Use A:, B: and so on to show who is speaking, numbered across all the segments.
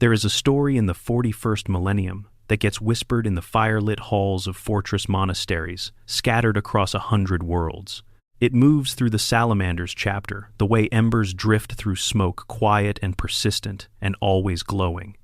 A: There is a story in the 41st millennium that gets whispered in the firelit halls of fortress monasteries scattered across 100 worlds. It moves through the Salamanders chapter, the way embers drift through smoke, quiet and persistent and always glowing,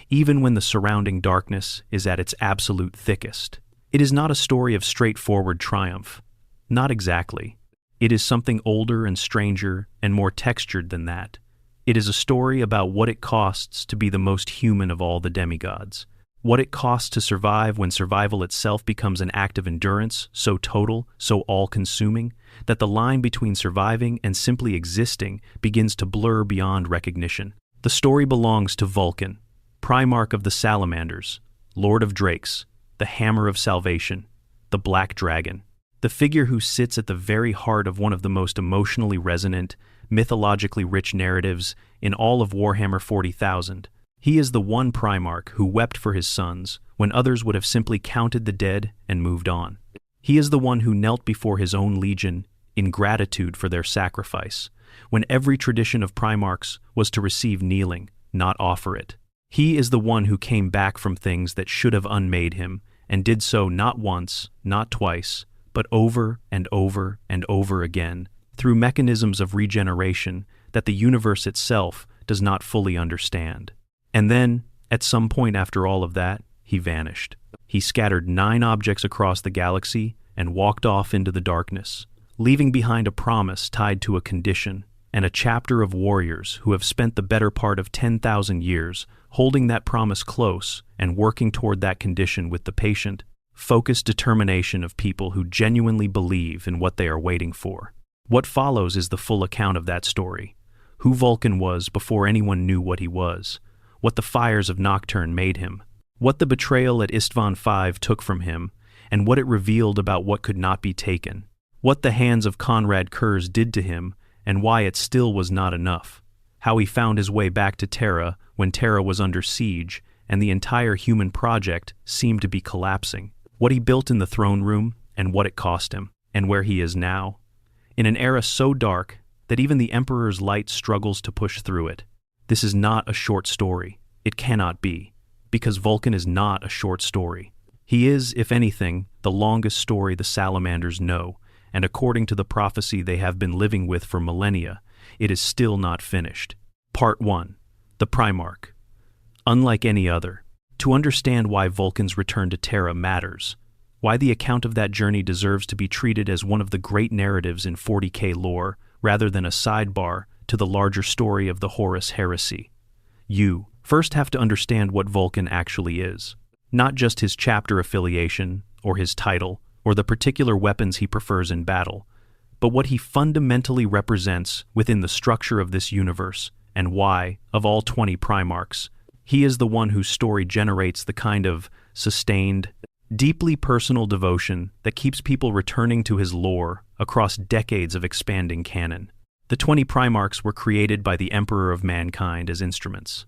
A: even when the surrounding darkness is at its absolute thickest. It is not a story of straightforward triumph. Not exactly. It is something older and stranger and more textured than that. It is a story about what it costs to be the most human of all the demigods. What it costs to survive when survival itself becomes an act of endurance, so total, so all-consuming, that the line between surviving and simply existing begins to blur beyond recognition. The story belongs to Vulkan, Primarch of the Salamanders, Lord of Drakes, the Hammer of Salvation, the Black Dragon, the figure who sits at the very heart of one of the most emotionally resonant, mythologically rich narratives in all of Warhammer 40,000. He is the one Primarch who wept for his sons when others would have simply counted the dead and moved on. He is the one who knelt before his own legion in gratitude for their sacrifice, when every tradition of Primarchs was to receive kneeling, not offer it. He is the one who came back from things that should have unmade him, and did so not once, not twice, but over and over and over again, through mechanisms of regeneration that the universe itself does not fully understand. And then, at some point after all of that, he vanished. He scattered 9 objects across the galaxy and walked off into the darkness, leaving behind a promise tied to a condition and a chapter of warriors who have spent the better part of 10,000 years holding that promise close and working toward that condition with the patient, focused determination of people who genuinely believe in what they are waiting for. What follows is the full account of that story: who Vulkan was before anyone knew what he was, what the fires of Nocturne made him, what the betrayal at Istvan V took from him, and what it revealed about what could not be taken, what the hands of Conrad Kurz did to him, and why it still was not enough, how he found his way back to Terra when Terra was under siege and the entire human project seemed to be collapsing, what he built in the throne room and what it cost him, and where he is now, in an era so dark that even the Emperor's light struggles to push through it. This is not a short story. It cannot be, because Vulkan is not a short story. He is, if anything, the longest story the Salamanders know, and according to the prophecy they have been living with for millennia, it is still not finished. Part 1. The Primarch. Unlike any other, to understand why Vulkan's return to Terra matters, why the account of that journey deserves to be treated as one of the great narratives in 40K lore, rather than a sidebar to the larger story of the Horus heresy. You first have to understand what Vulkan actually is, not just his chapter affiliation, or his title, or the particular weapons he prefers in battle, but what he fundamentally represents within the structure of this universe, and why, of all 20 Primarchs, he is the one whose story generates the kind of sustained, deeply personal devotion that keeps people returning to his lore across decades of expanding canon. The 20 Primarchs were created by the Emperor of Mankind as instruments.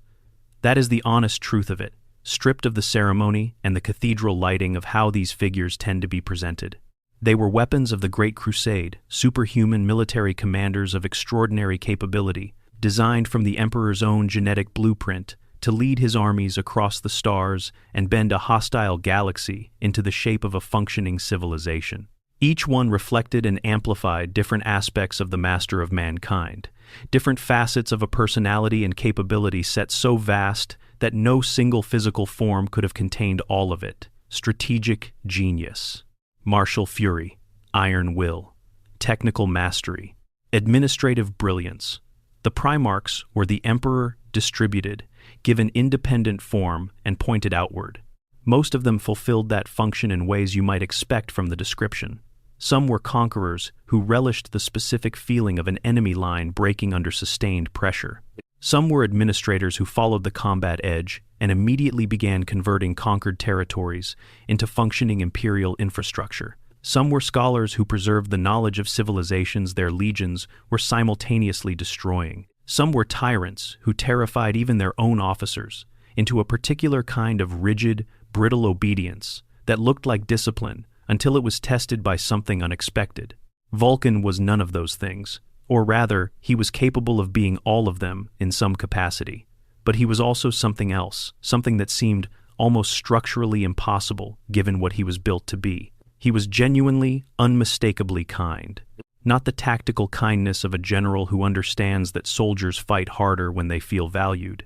A: That is the honest truth of it, stripped of the ceremony and the cathedral lighting of how these figures tend to be presented. They were weapons of the Great Crusade, superhuman military commanders of extraordinary capability, designed from the Emperor's own genetic blueprint to lead his armies across the stars and bend a hostile galaxy into the shape of a functioning civilization. Each one reflected and amplified different aspects of the Master of Mankind, different facets of a personality and capability set so vast that no single physical form could have contained all of it. Strategic genius, martial fury, iron will, technical mastery, administrative brilliance. The Primarchs were the Emperor distributed, given independent form, and pointed outward. Most of them fulfilled that function in ways you might expect from the description. Some were conquerors who relished the specific feeling of an enemy line breaking under sustained pressure. Some were administrators who followed the combat edge and immediately began converting conquered territories into functioning imperial infrastructure. Some were scholars who preserved the knowledge of civilizations their legions were simultaneously destroying. Some were tyrants who terrified even their own officers into a particular kind of rigid, brittle obedience that looked like discipline until it was tested by something unexpected. Vulkan was none of those things, or rather, he was capable of being all of them in some capacity. But he was also something else, something that seemed almost structurally impossible given what he was built to be. He was genuinely, unmistakably kind. Not the tactical kindness of a general who understands that soldiers fight harder when they feel valued.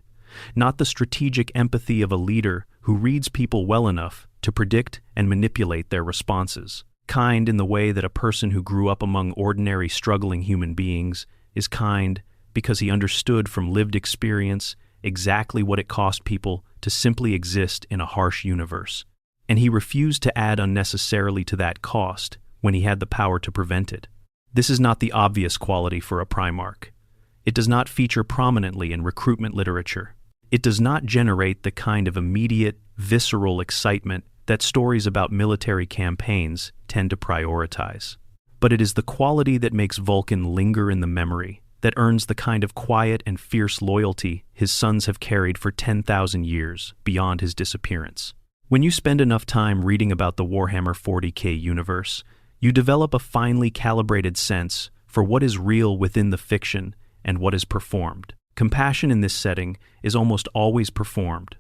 A: Not the strategic empathy of a leader who reads people well enough to predict and manipulate their responses. Kind in the way that a person who grew up among ordinary, struggling human beings is kind because he understood from lived experience exactly what it cost people to simply exist in a harsh universe. And he refused to add unnecessarily to that cost when he had the power to prevent it. This is not the obvious quality for a Primarch. It does not feature prominently in recruitment literature. It does not generate the kind of immediate, visceral excitement that stories about military campaigns tend to prioritize. But it is the quality that makes Vulkan linger in the memory, that earns the kind of quiet and fierce loyalty his sons have carried for 10,000 years beyond his disappearance. When you spend enough time reading about the Warhammer 40K universe, you develop a finely calibrated sense for what is real within the fiction and what is performed. Compassion in this setting is almost always performed,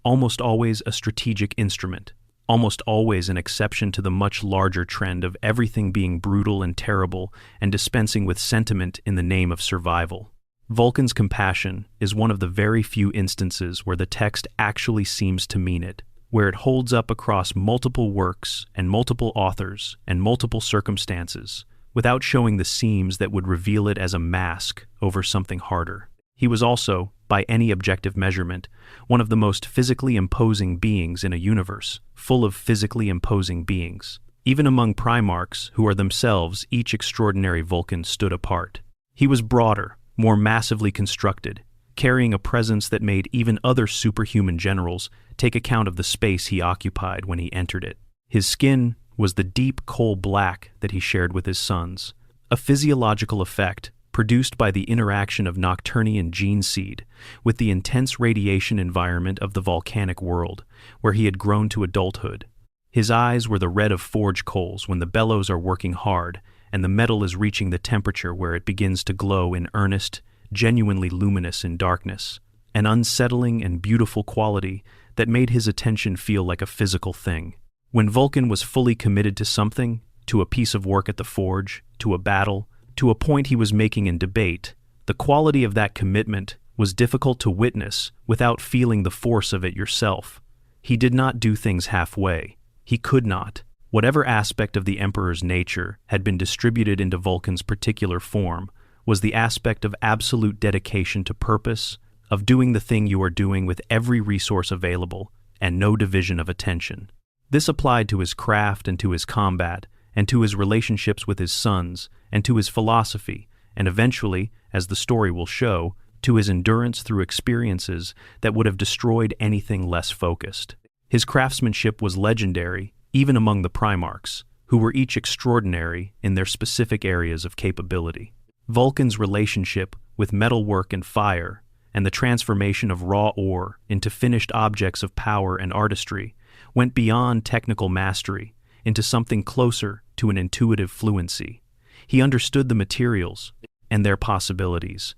A: almost always a strategic instrument, almost always an exception to the much larger trend of everything being brutal and terrible and dispensing with sentiment in the name of survival. Vulkan's compassion is one of the very few instances where the text actually seems to mean it, where it holds up across multiple works and multiple authors and multiple circumstances, without showing the seams that would reveal it as a mask over something harder. He was also, by any objective measurement, one of the most physically imposing beings in a universe, full of physically imposing beings. Even among Primarchs, who are themselves each extraordinary Vulkan, stood apart. He was broader, more massively constructed, carrying a presence that made even other superhuman generals take account of the space he occupied when he entered it. His skin was the deep coal black that he shared with his sons, a physiological effect produced by the interaction of Nocturnian gene seed with the intense radiation environment of the volcanic world, where he had grown to adulthood. His eyes were the red of forge coals when the bellows are working hard and the metal is reaching the temperature where it begins to glow in earnest, genuinely luminous in darkness, an unsettling and beautiful quality that made his attention feel like a physical thing. When Vulkan was fully committed to something, to a piece of work at the forge, to a battle, to a point he was making in debate, the quality of that commitment was difficult to witness without feeling the force of it yourself. He did not do things halfway. He could not. Whatever aspect of the Emperor's nature had been distributed into Vulkan's particular form was the aspect of absolute dedication to purpose, of doing the thing you are doing with every resource available and no division of attention. This applied to his craft and to his combat, and to his relationships with his sons, and to his philosophy, and eventually, as the story will show, to his endurance through experiences that would have destroyed anything less focused. His craftsmanship was legendary, even among the Primarchs, who were each extraordinary in their specific areas of capability. Vulkan's relationship with metalwork and fire, and the transformation of raw ore into finished objects of power and artistry, went beyond technical mastery into something closer to an intuitive fluency. He understood the materials and their possibilities,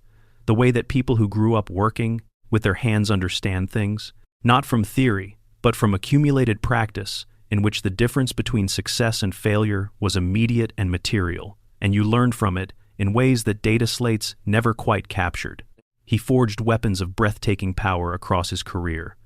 A: the way that people who grew up working with their hands understand things, not from theory, but from accumulated practice in which the difference between success and failure was immediate and material, and you learned from it in ways that data slates never quite captured. He forged weapons of breathtaking power across his career,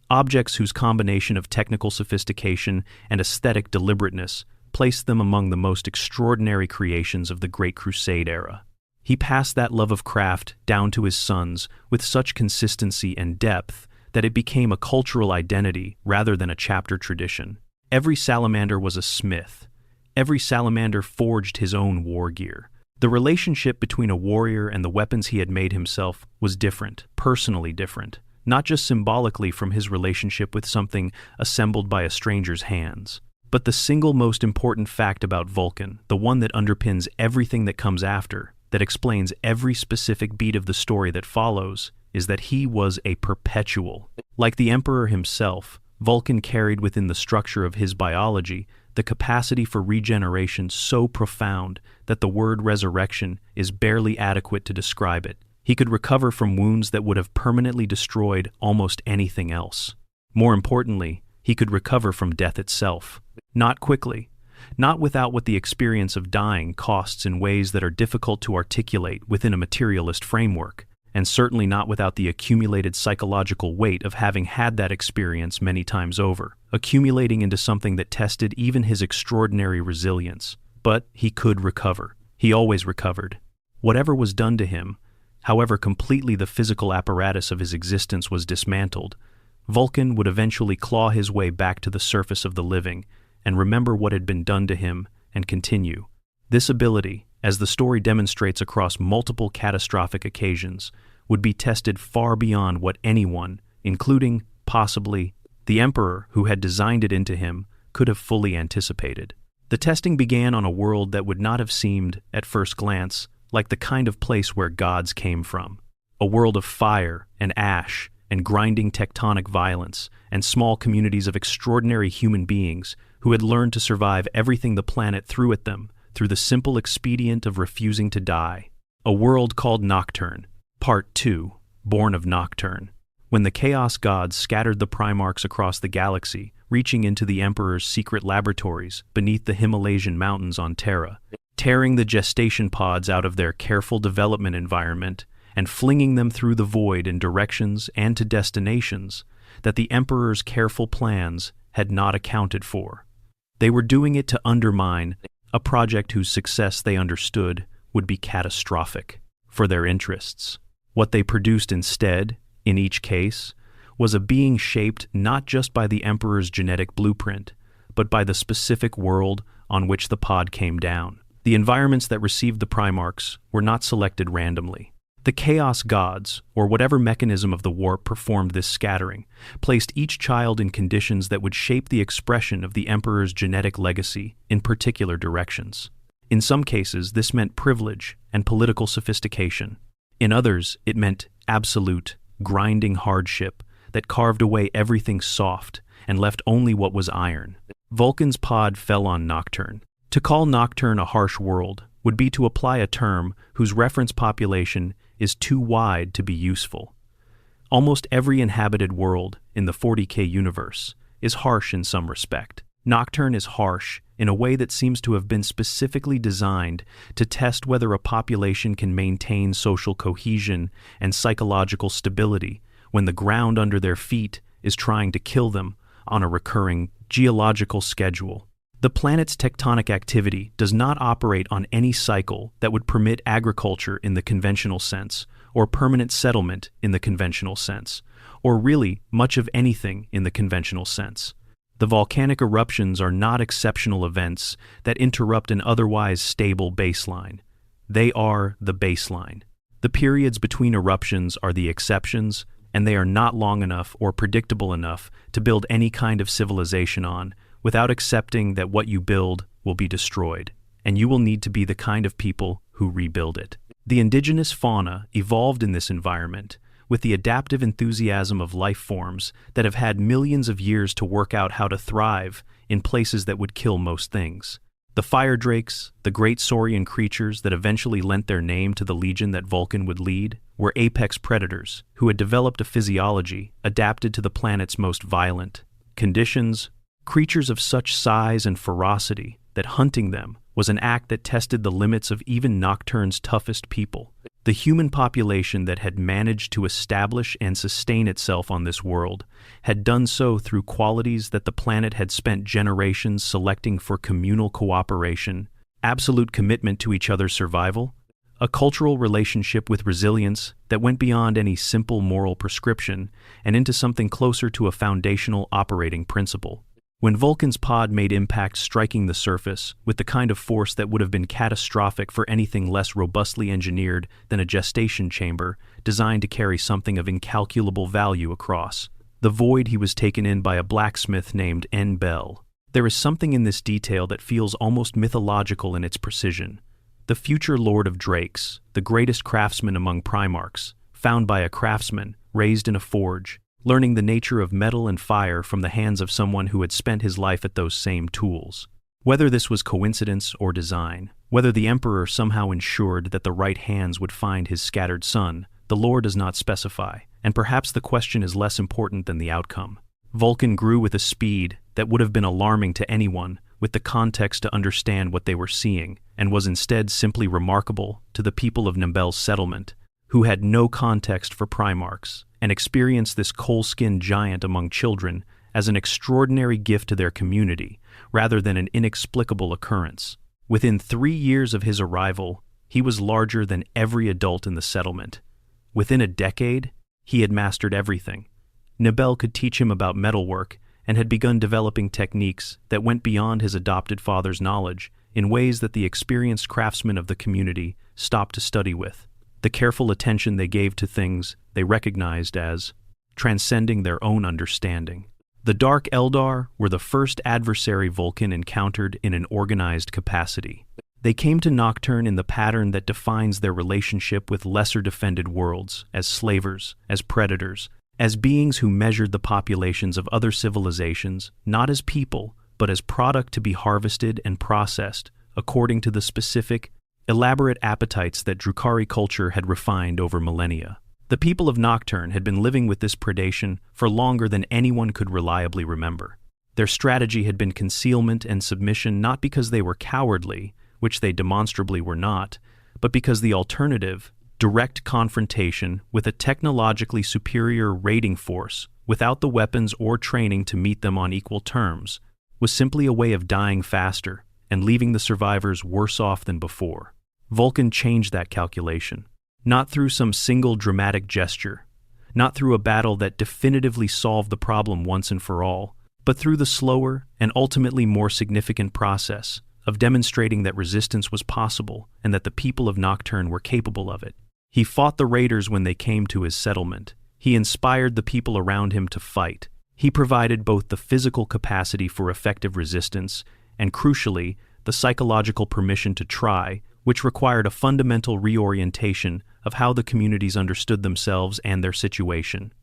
A: objects whose combination of technical sophistication and aesthetic deliberateness placed them among the most extraordinary creations of the Great Crusade era. He passed that love of craft down to his sons with such consistency and depth that it became a cultural identity rather than a chapter tradition. Every salamander was a smith. Every salamander forged his own war gear. The relationship between a warrior and the weapons he had made himself was different, personally different, not just symbolically from his relationship with something assembled by a stranger's hands. But the single most important fact about Vulkan, the one that underpins everything that comes after, that explains every specific beat of the story that follows, is that he was a perpetual. Like the Emperor himself, Vulkan carried within the structure of his biology the capacity for regeneration so profound that the word resurrection is barely adequate to describe it. He could recover from wounds that would have permanently destroyed almost anything else. More importantly, he could recover from death itself. Not quickly, not without what the experience of dying costs in ways that are difficult to articulate within a materialist framework, and certainly not without the accumulated psychological weight of having had that experience many times over, accumulating into something that tested even his extraordinary resilience. But he could recover. He always recovered. Whatever was done to him, however completely the physical apparatus of his existence was dismantled, Vulkan would eventually claw his way back to the surface of the living and remember what had been done to him and continue. This ability, as the story demonstrates across multiple catastrophic occasions, would be tested far beyond what anyone, including, possibly, the Emperor who had designed it into him, could have fully anticipated. The testing began on a world that would not have seemed, at first glance, like the kind of place where gods came from. A world of fire and ash and grinding tectonic violence and small communities of extraordinary human beings who had learned to survive everything the planet threw at them through the simple expedient of refusing to die. A world called Nocturne, Part 2, Born of Nocturne. When the Chaos Gods scattered the Primarchs across the galaxy, reaching into the Emperor's secret laboratories beneath the Himalayan mountains on Terra, tearing the gestation pods out of their careful development environment and flinging them through the void in directions and to destinations that the Emperor's careful plans had not accounted for. They were doing it to undermine a project whose success they understood would be catastrophic for their interests. What they produced instead, in each case, was a being shaped not just by the Emperor's genetic blueprint, but by the specific world on which the pod came down. The environments that received the Primarchs were not selected randomly. The Chaos Gods, or whatever mechanism of the warp performed this scattering, placed each child in conditions that would shape the expression of the Emperor's genetic legacy in particular directions. In some cases, this meant privilege and political sophistication. In others, it meant absolute, grinding hardship that carved away everything soft and left only what was iron. Vulkan's pod fell on Nocturne. To call Nocturne a harsh world would be to apply a term whose reference population is too wide to be useful. Almost every inhabited world in the 40K universe is harsh in some respect. Nocturne is harsh in a way that seems to have been specifically designed to test whether a population can maintain social cohesion and psychological stability when the ground under their feet is trying to kill them on a recurring geological schedule. The planet's tectonic activity does not operate on any cycle that would permit agriculture in the conventional sense, or permanent settlement in the conventional sense, or really much of anything in the conventional sense. The volcanic eruptions are not exceptional events that interrupt an otherwise stable baseline. They are the baseline. The periods between eruptions are the exceptions, and they are not long enough or predictable enough to build any kind of civilization on, without accepting that what you build will be destroyed, and you will need to be the kind of people who rebuild it. The indigenous fauna evolved in this environment with the adaptive enthusiasm of life forms that have had millions of years to work out how to thrive in places that would kill most things. The fire drakes, the great saurian creatures that eventually lent their name to the legion that Vulkan would lead, were apex predators who had developed a physiology adapted to the planet's most violent conditions. Creatures of such size and ferocity that hunting them was an act that tested the limits of even Nocturne's toughest people. The human population that had managed to establish and sustain itself on this world had done so through qualities that the planet had spent generations selecting for communal cooperation, absolute commitment to each other's survival, a cultural relationship with resilience that went beyond any simple moral prescription and into something closer to a foundational operating principle. When Vulkan's pod made impact striking the surface with the kind of force that would have been catastrophic for anything less robustly engineered than a gestation chamber designed to carry something of incalculable value across the void, he was taken in by a blacksmith named N. Bell. There is something in this detail that feels almost mythological in its precision. The future Lord of Drakes, the greatest craftsman among Primarchs, found by a craftsman, raised in a forge, learning the nature of metal and fire from the hands of someone who had spent his life at those same tools. Whether this was coincidence or design, whether the Emperor somehow ensured that the right hands would find his scattered son, the lore does not specify, and perhaps the question is less important than the outcome. Vulkan grew with a speed that would have been alarming to anyone with the context to understand what they were seeing, and was instead simply remarkable to the people of Nibel's settlement, who had no context for Primarchs, and experienced this coal-skinned giant among children as an extraordinary gift to their community, rather than an inexplicable occurrence. Within 3 years of his arrival, he was larger than every adult in the settlement. Within a decade, he had mastered everything. Nibel could teach him about metalwork and had begun developing techniques that went beyond his adopted father's knowledge in ways that the experienced craftsmen of the community stopped to study with. The careful attention they gave to things they recognized as transcending their own understanding. The Dark Eldar were the first adversary Vulkan encountered in an organized capacity. They came to Nocturne in the pattern that defines their relationship with lesser defended worlds, as slavers, as predators, as beings who measured the populations of other civilizations, not as people, but as product to be harvested and processed, according to the specific, elaborate appetites that Drukhari culture had refined over millennia. The people of Nocturne had been living with this predation for longer than anyone could reliably remember. Their strategy had been concealment and submission not because they were cowardly, which they demonstrably were not, but because the alternative, direct confrontation with a technologically superior raiding force without the weapons or training to meet them on equal terms, was simply a way of dying faster and leaving the survivors worse off than before. Vulkan changed that calculation. Not through some single dramatic gesture, not through a battle that definitively solved the problem once and for all, but through the slower and ultimately more significant process of demonstrating that resistance was possible and that the people of Nocturne were capable of it. He fought the raiders when they came to his settlement. He inspired the people around him to fight. He provided both the physical capacity for effective resistance and, crucially, the psychological permission to try, which required a fundamental reorientation of how the communities understood themselves and their situation.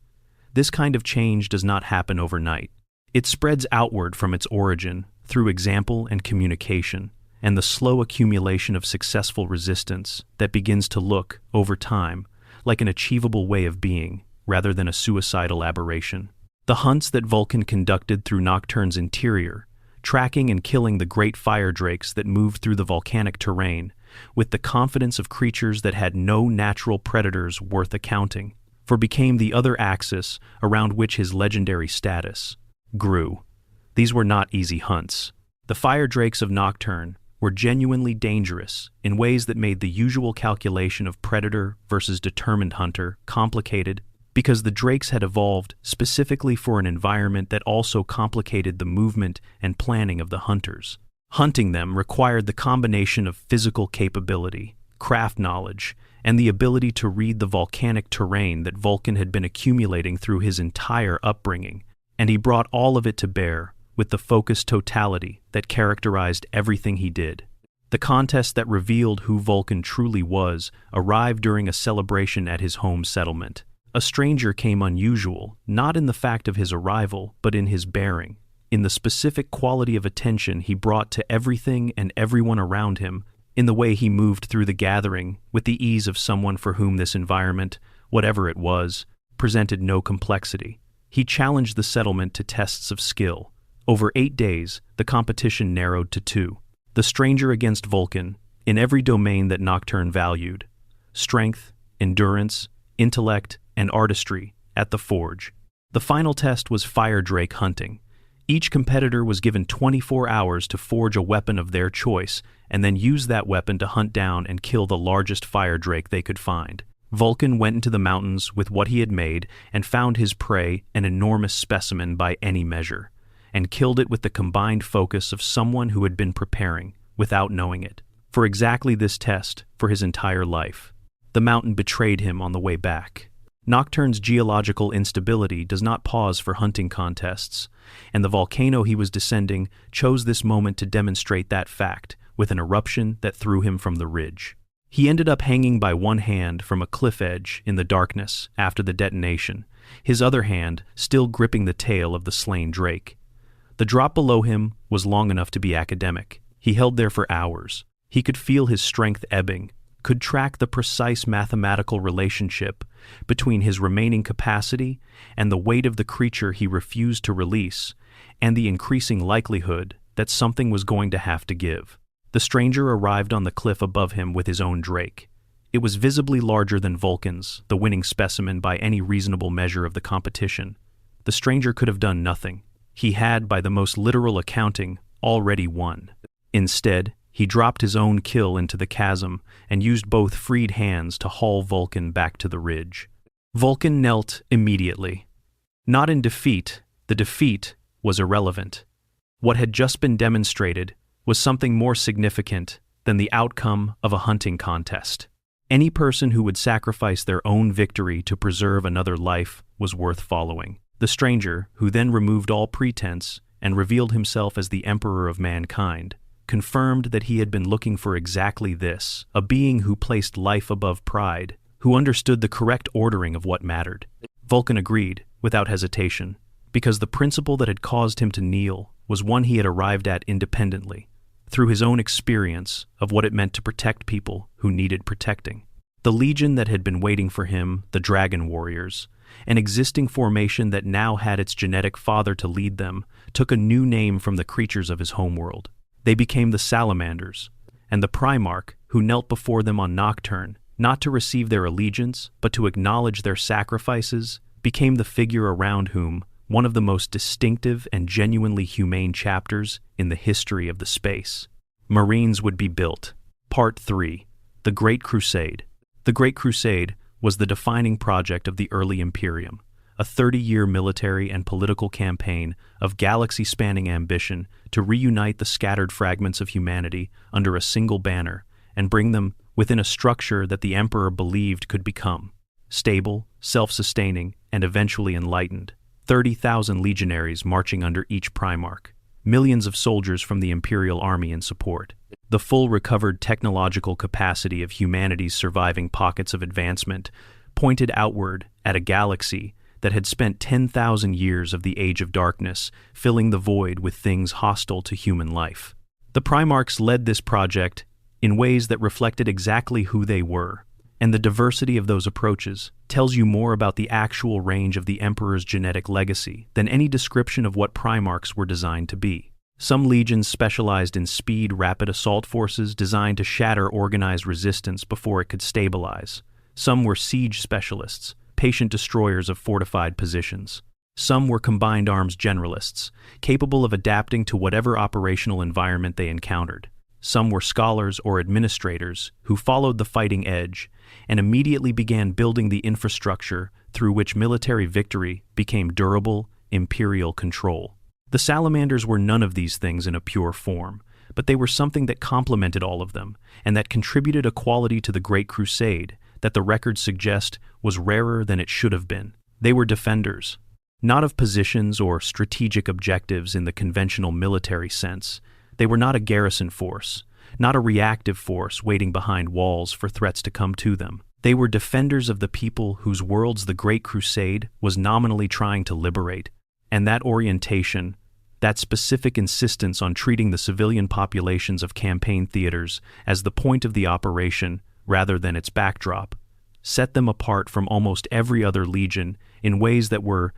A: This kind of change does not happen overnight. It spreads outward from its origin through example and communication, and the slow accumulation of successful resistance that begins to look, over time, like an achievable way of being, rather than a suicidal aberration. The hunts that Vulkan conducted through Nocturne's interior, tracking and killing the great fire drakes that moved through the volcanic terrain, with the confidence of creatures that had no natural predators worth accounting, for became the other axis around which his legendary status grew. These were not easy hunts. The fire drakes of Nocturne were genuinely dangerous in ways that made the usual calculation of predator versus determined hunter complicated, because the drakes had evolved specifically for an environment that also complicated the movement and planning of the hunters. Hunting them required the combination of physical capability, craft knowledge, and the ability to read the volcanic terrain that Vulkan had been accumulating through his entire upbringing, and he brought all of it to bear with the focused totality that characterized everything he did. The contest that revealed who Vulkan truly was arrived during a celebration at his home settlement. A stranger came unusual, not in the fact of his arrival, but in his bearing, in the specific quality of attention he brought to everything and everyone around him, in the way he moved through the gathering with the ease of someone for whom this environment, whatever it was, presented no complexity. He challenged the settlement to tests of skill. Over 8 days, the competition narrowed to 2. The stranger against Vulkan, in every domain that Nocturne valued: strength, endurance, intellect, and artistry, at the forge. The final test was fire drake hunting. Each competitor was given 24 hours to forge a weapon of their choice and then use that weapon to hunt down and kill the largest fire drake they could find. Vulkan went into the mountains with what he had made and found his prey an enormous specimen by any measure, and killed it with the combined focus of someone who had been preparing, without knowing it, for exactly this test for his entire life. The mountain betrayed him on the way back. Nocturne's geological instability does not pause for hunting contests, and the volcano he was descending chose this moment to demonstrate that fact with an eruption that threw him from the ridge. He ended up hanging by one hand from a cliff edge in the darkness after the detonation, his other hand still gripping the tail of the slain drake. The drop below him was long enough to be academic. He held there for hours. He could feel his strength ebbing, could track the precise mathematical relationship between his remaining capacity and the weight of the creature he refused to release, and the increasing likelihood that something was going to have to give. The stranger arrived on the cliff above him with his own drake. It was visibly larger than Vulkan's, the winning specimen by any reasonable measure of the competition. The stranger could have done nothing. He had, by the most literal accounting, already won. Instead, he dropped his own kill into the chasm and used both freed hands to haul Vulkan back to the ridge. Vulkan knelt immediately. Not in defeat, the defeat was irrelevant. What had just been demonstrated was something more significant than the outcome of a hunting contest. Any person who would sacrifice their own victory to preserve another life was worth following. The stranger, who then removed all pretense and revealed himself as the Emperor of mankind, confirmed that he had been looking for exactly this, a being who placed life above pride, who understood the correct ordering of what mattered. Vulkan agreed, without hesitation, because the principle that had caused him to kneel was one he had arrived at independently, through his own experience of what it meant to protect people who needed protecting. The legion that had been waiting for him, the Dragon Warriors, an existing formation that now had its genetic father to lead them, took a new name from the creatures of his homeworld. They became the Salamanders, and the Primarch, who knelt before them on Nocturne, not to receive their allegiance, but to acknowledge their sacrifices, became the figure around whom one of the most distinctive and genuinely humane chapters in the history of the space. Marines would be built. Part 3. The Great Crusade. The Great Crusade was the defining project of the early Imperium, a 30-year military and political campaign of galaxy-spanning ambition to reunite the scattered fragments of humanity under a single banner and bring them within a structure that the Emperor believed could become stable, self-sustaining, and eventually enlightened. 30,000 legionaries marching under each Primarch, millions of soldiers from the Imperial Army in support. The full recovered technological capacity of humanity's surviving pockets of advancement pointed outward at a galaxy that had spent 10,000 years of the Age of Darkness filling the void with things hostile to human life. The Primarchs led this project in ways that reflected exactly who they were, and the diversity of those approaches tells you more about the actual range of the Emperor's genetic legacy than any description of what Primarchs were designed to be. Some legions specialized in speed, rapid assault forces designed to shatter organized resistance before it could stabilize. Some were siege specialists, patient destroyers of fortified positions. Some were combined arms generalists, capable of adapting to whatever operational environment they encountered. Some were scholars or administrators who followed the fighting edge and immediately began building the infrastructure through which military victory became durable, imperial control. The Salamanders were none of these things in a pure form, but they were something that complemented all of them and that contributed a quality to the Great Crusade that the records suggest was rarer than it should have been. They were defenders, not of positions or strategic objectives in the conventional military sense. They were not a garrison force, not a reactive force waiting behind walls for threats to come to them. They were defenders of the people whose worlds the Great Crusade was nominally trying to liberate, and that orientation, that specific insistence on treating the civilian populations of campaign theaters as the point of the operation rather than its backdrop, set them apart from almost every other legion in ways that were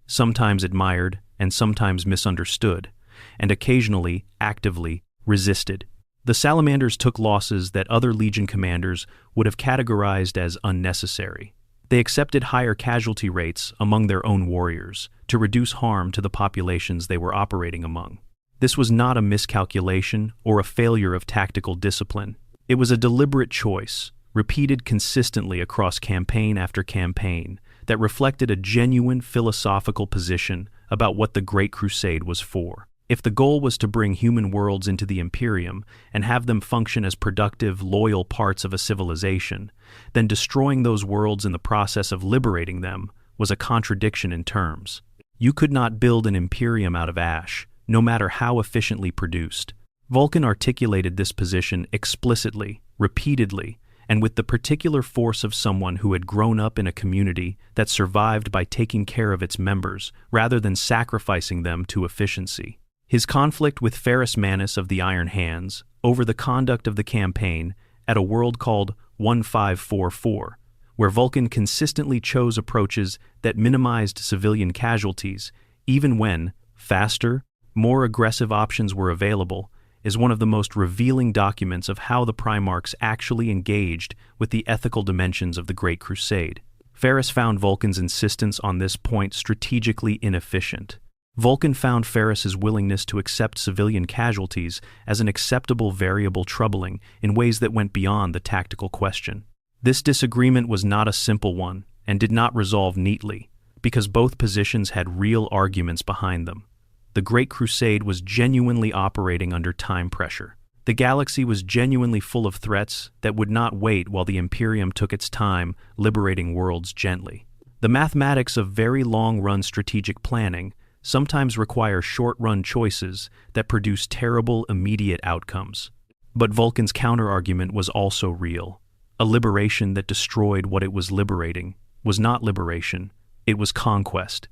A: sometimes admired and sometimes misunderstood, and occasionally actively resisted. The Salamanders took losses that other legion commanders would have categorized as unnecessary. They accepted higher casualty rates among their own warriors to reduce harm to the populations they were operating among. This was not a miscalculation or a failure of tactical discipline. It was a deliberate choice, repeated consistently across campaign after campaign, that reflected a genuine philosophical position about what the Great Crusade was for. If the goal was to bring human worlds into the Imperium and have them function as productive, loyal parts of a civilization, then destroying those worlds in the process of liberating them was a contradiction in terms. You could not build an Imperium out of ash, no matter how efficiently produced. Vulkan articulated this position explicitly, repeatedly, and with the particular force of someone who had grown up in a community that survived by taking care of its members rather than sacrificing them to efficiency. His conflict with Ferrus Manus of the Iron Hands over the conduct of the campaign at a world called 1544, where Vulkan consistently chose approaches that minimized civilian casualties, even when faster, more aggressive options were available, is one of the most revealing documents of how the Primarchs actually engaged with the ethical dimensions of the Great Crusade. Ferrus found Vulkan's insistence on this point strategically inefficient. Vulkan found Ferrus's willingness to accept civilian casualties as an acceptable variable troubling in ways that went beyond the tactical question. This disagreement was not a simple one and did not resolve neatly, because both positions had real arguments behind them. The Great Crusade was genuinely operating under time pressure. The galaxy was genuinely full of threats that would not wait while the Imperium took its time liberating worlds gently. The mathematics of very long-run strategic planning sometimes require short-run choices that produce terrible immediate outcomes. But Vulkan's counterargument was also real. A liberation that destroyed what it was liberating was not liberation, it was conquest,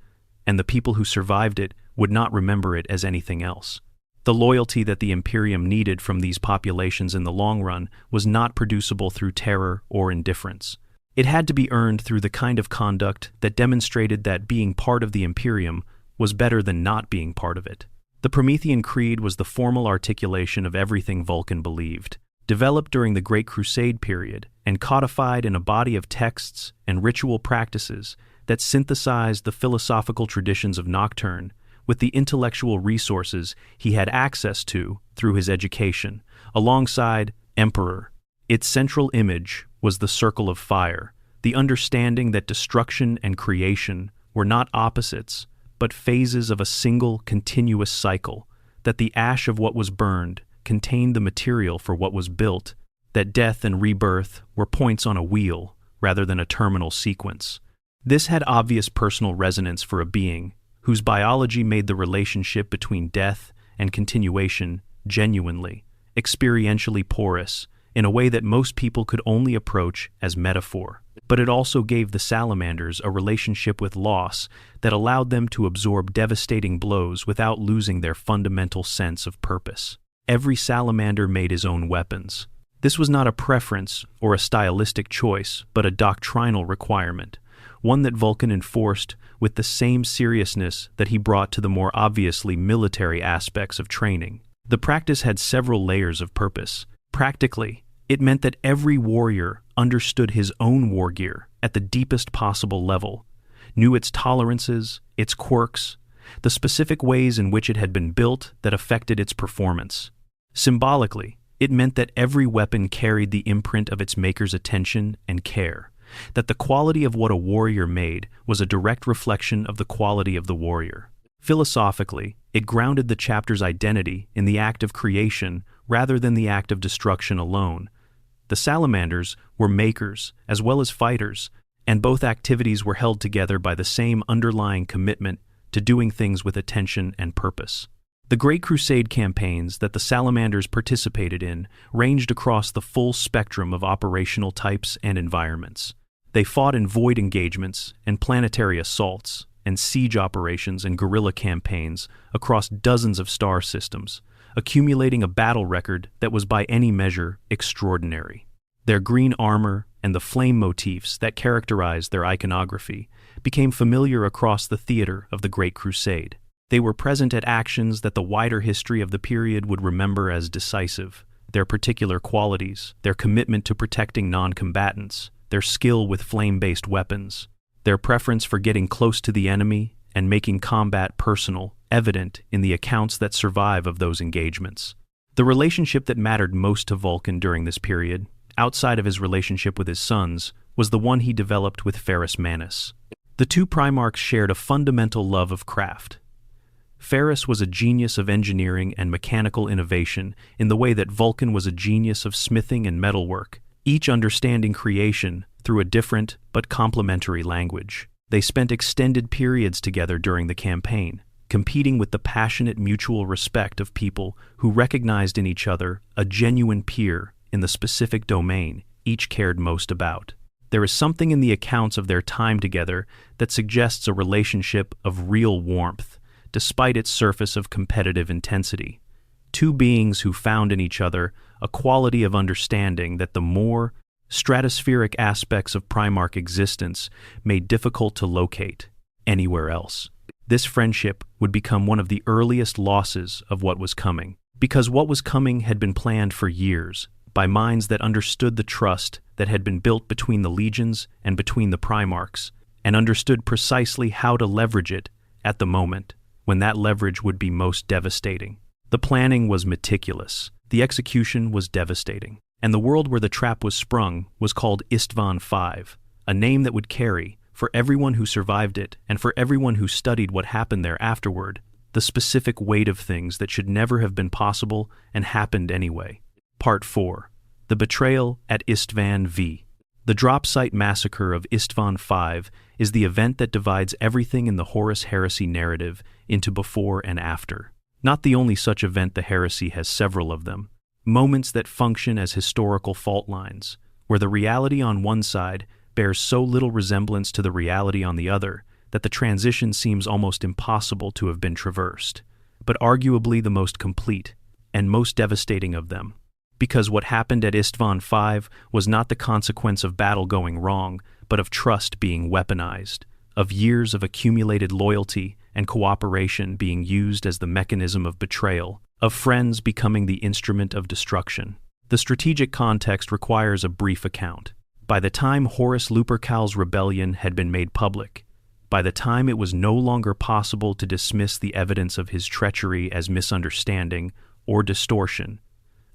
A: and the people who survived it would not remember it as anything else. The loyalty that the Imperium needed from these populations in the long run was not producible through terror or indifference. It had to be earned through the kind of conduct that demonstrated that being part of the Imperium was better than not being part of it. The Promethean Creed was the formal articulation of everything Vulkan believed, developed during the Great Crusade period and codified in a body of texts and ritual practices that synthesized the philosophical traditions of Nocturne with the intellectual resources he had access to through his education, alongside Emperor. Its central image was the circle of fire, the understanding that destruction and creation were not opposites, but phases of a single continuous cycle, that the ash of what was burned contained the material for what was built, that death and rebirth were points on a wheel rather than a terminal sequence. This had obvious personal resonance for a being whose biology made the relationship between death and continuation genuinely, experientially porous, in a way that most people could only approach as metaphor. But it also gave the salamanders a relationship with loss that allowed them to absorb devastating blows without losing their fundamental sense of purpose. Every salamander made his own weapons. This was not a preference or a stylistic choice, but a doctrinal requirement, one that Vulkan enforced with the same seriousness that he brought to the more obviously military aspects of training. The practice had several layers of purpose. Practically, it meant that every warrior understood his own war gear at the deepest possible level, knew its tolerances, its quirks, the specific ways in which it had been built that affected its performance. Symbolically, it meant that every weapon carried the imprint of its maker's attention and care, that the quality of what a warrior made was a direct reflection of the quality of the warrior. Philosophically, it grounded the chapter's identity in the act of creation rather than the act of destruction alone. The salamanders were makers as well as fighters, and both activities were held together by the same underlying commitment to doing things with attention and purpose. The Great Crusade campaigns that the salamanders participated in ranged across the full spectrum of operational types and environments. They fought in void engagements and planetary assaults and siege operations and guerrilla campaigns across dozens of star systems, accumulating a battle record that was by any measure extraordinary. Their green armor and the flame motifs that characterized their iconography became familiar across the theater of the Great Crusade. They were present at actions that the wider history of the period would remember as decisive. Their particular qualities, their commitment to protecting non-combatants, their skill with flame-based weapons, their preference for getting close to the enemy and making combat personal, evident in the accounts that survive of those engagements. The relationship that mattered most to Vulkan during this period, outside of his relationship with his sons, was the one he developed with Ferrus Manus. The two Primarchs shared a fundamental love of craft. Ferrus was a genius of engineering and mechanical innovation in the way that Vulkan was a genius of smithing and metalwork, each understanding creation through a different but complementary language. They spent extended periods together during the campaign, competing with the passionate mutual respect of people who recognized in each other a genuine peer in the specific domain each cared most about. There is something in the accounts of their time together that suggests a relationship of real warmth, despite its surface of competitive intensity. Two beings who found in each other a quality of understanding that the more stratospheric aspects of Primarch existence made difficult to locate anywhere else. This friendship would become one of the earliest losses of what was coming, because what was coming had been planned for years by minds that understood the trust that had been built between the legions and between the Primarchs, and understood precisely how to leverage it at the moment when that leverage would be most devastating. The planning was meticulous, the execution was devastating, and the world where the trap was sprung was called Istvan V, a name that would carry, for everyone who survived it and for everyone who studied what happened there afterward, the specific weight of things that should never have been possible and happened anyway. Part 4. The Betrayal at Istvan V. The drop site massacre of Istvan V is the event that divides everything in the Horus heresy narrative into before and after. Not the only such event, the heresy has several of them. Moments that function as historical fault lines, where the reality on one side bears so little resemblance to the reality on the other that the transition seems almost impossible to have been traversed, but arguably the most complete and most devastating of them. Because what happened at Istvan V was not the consequence of battle going wrong, but of trust being weaponized, of years of accumulated loyalty and cooperation being used as the mechanism of betrayal, of friends becoming the instrument of destruction. The strategic context requires a brief account. By the time Horus Lupercal's rebellion had been made public, by the time it was no longer possible to dismiss the evidence of his treachery as misunderstanding or distortion,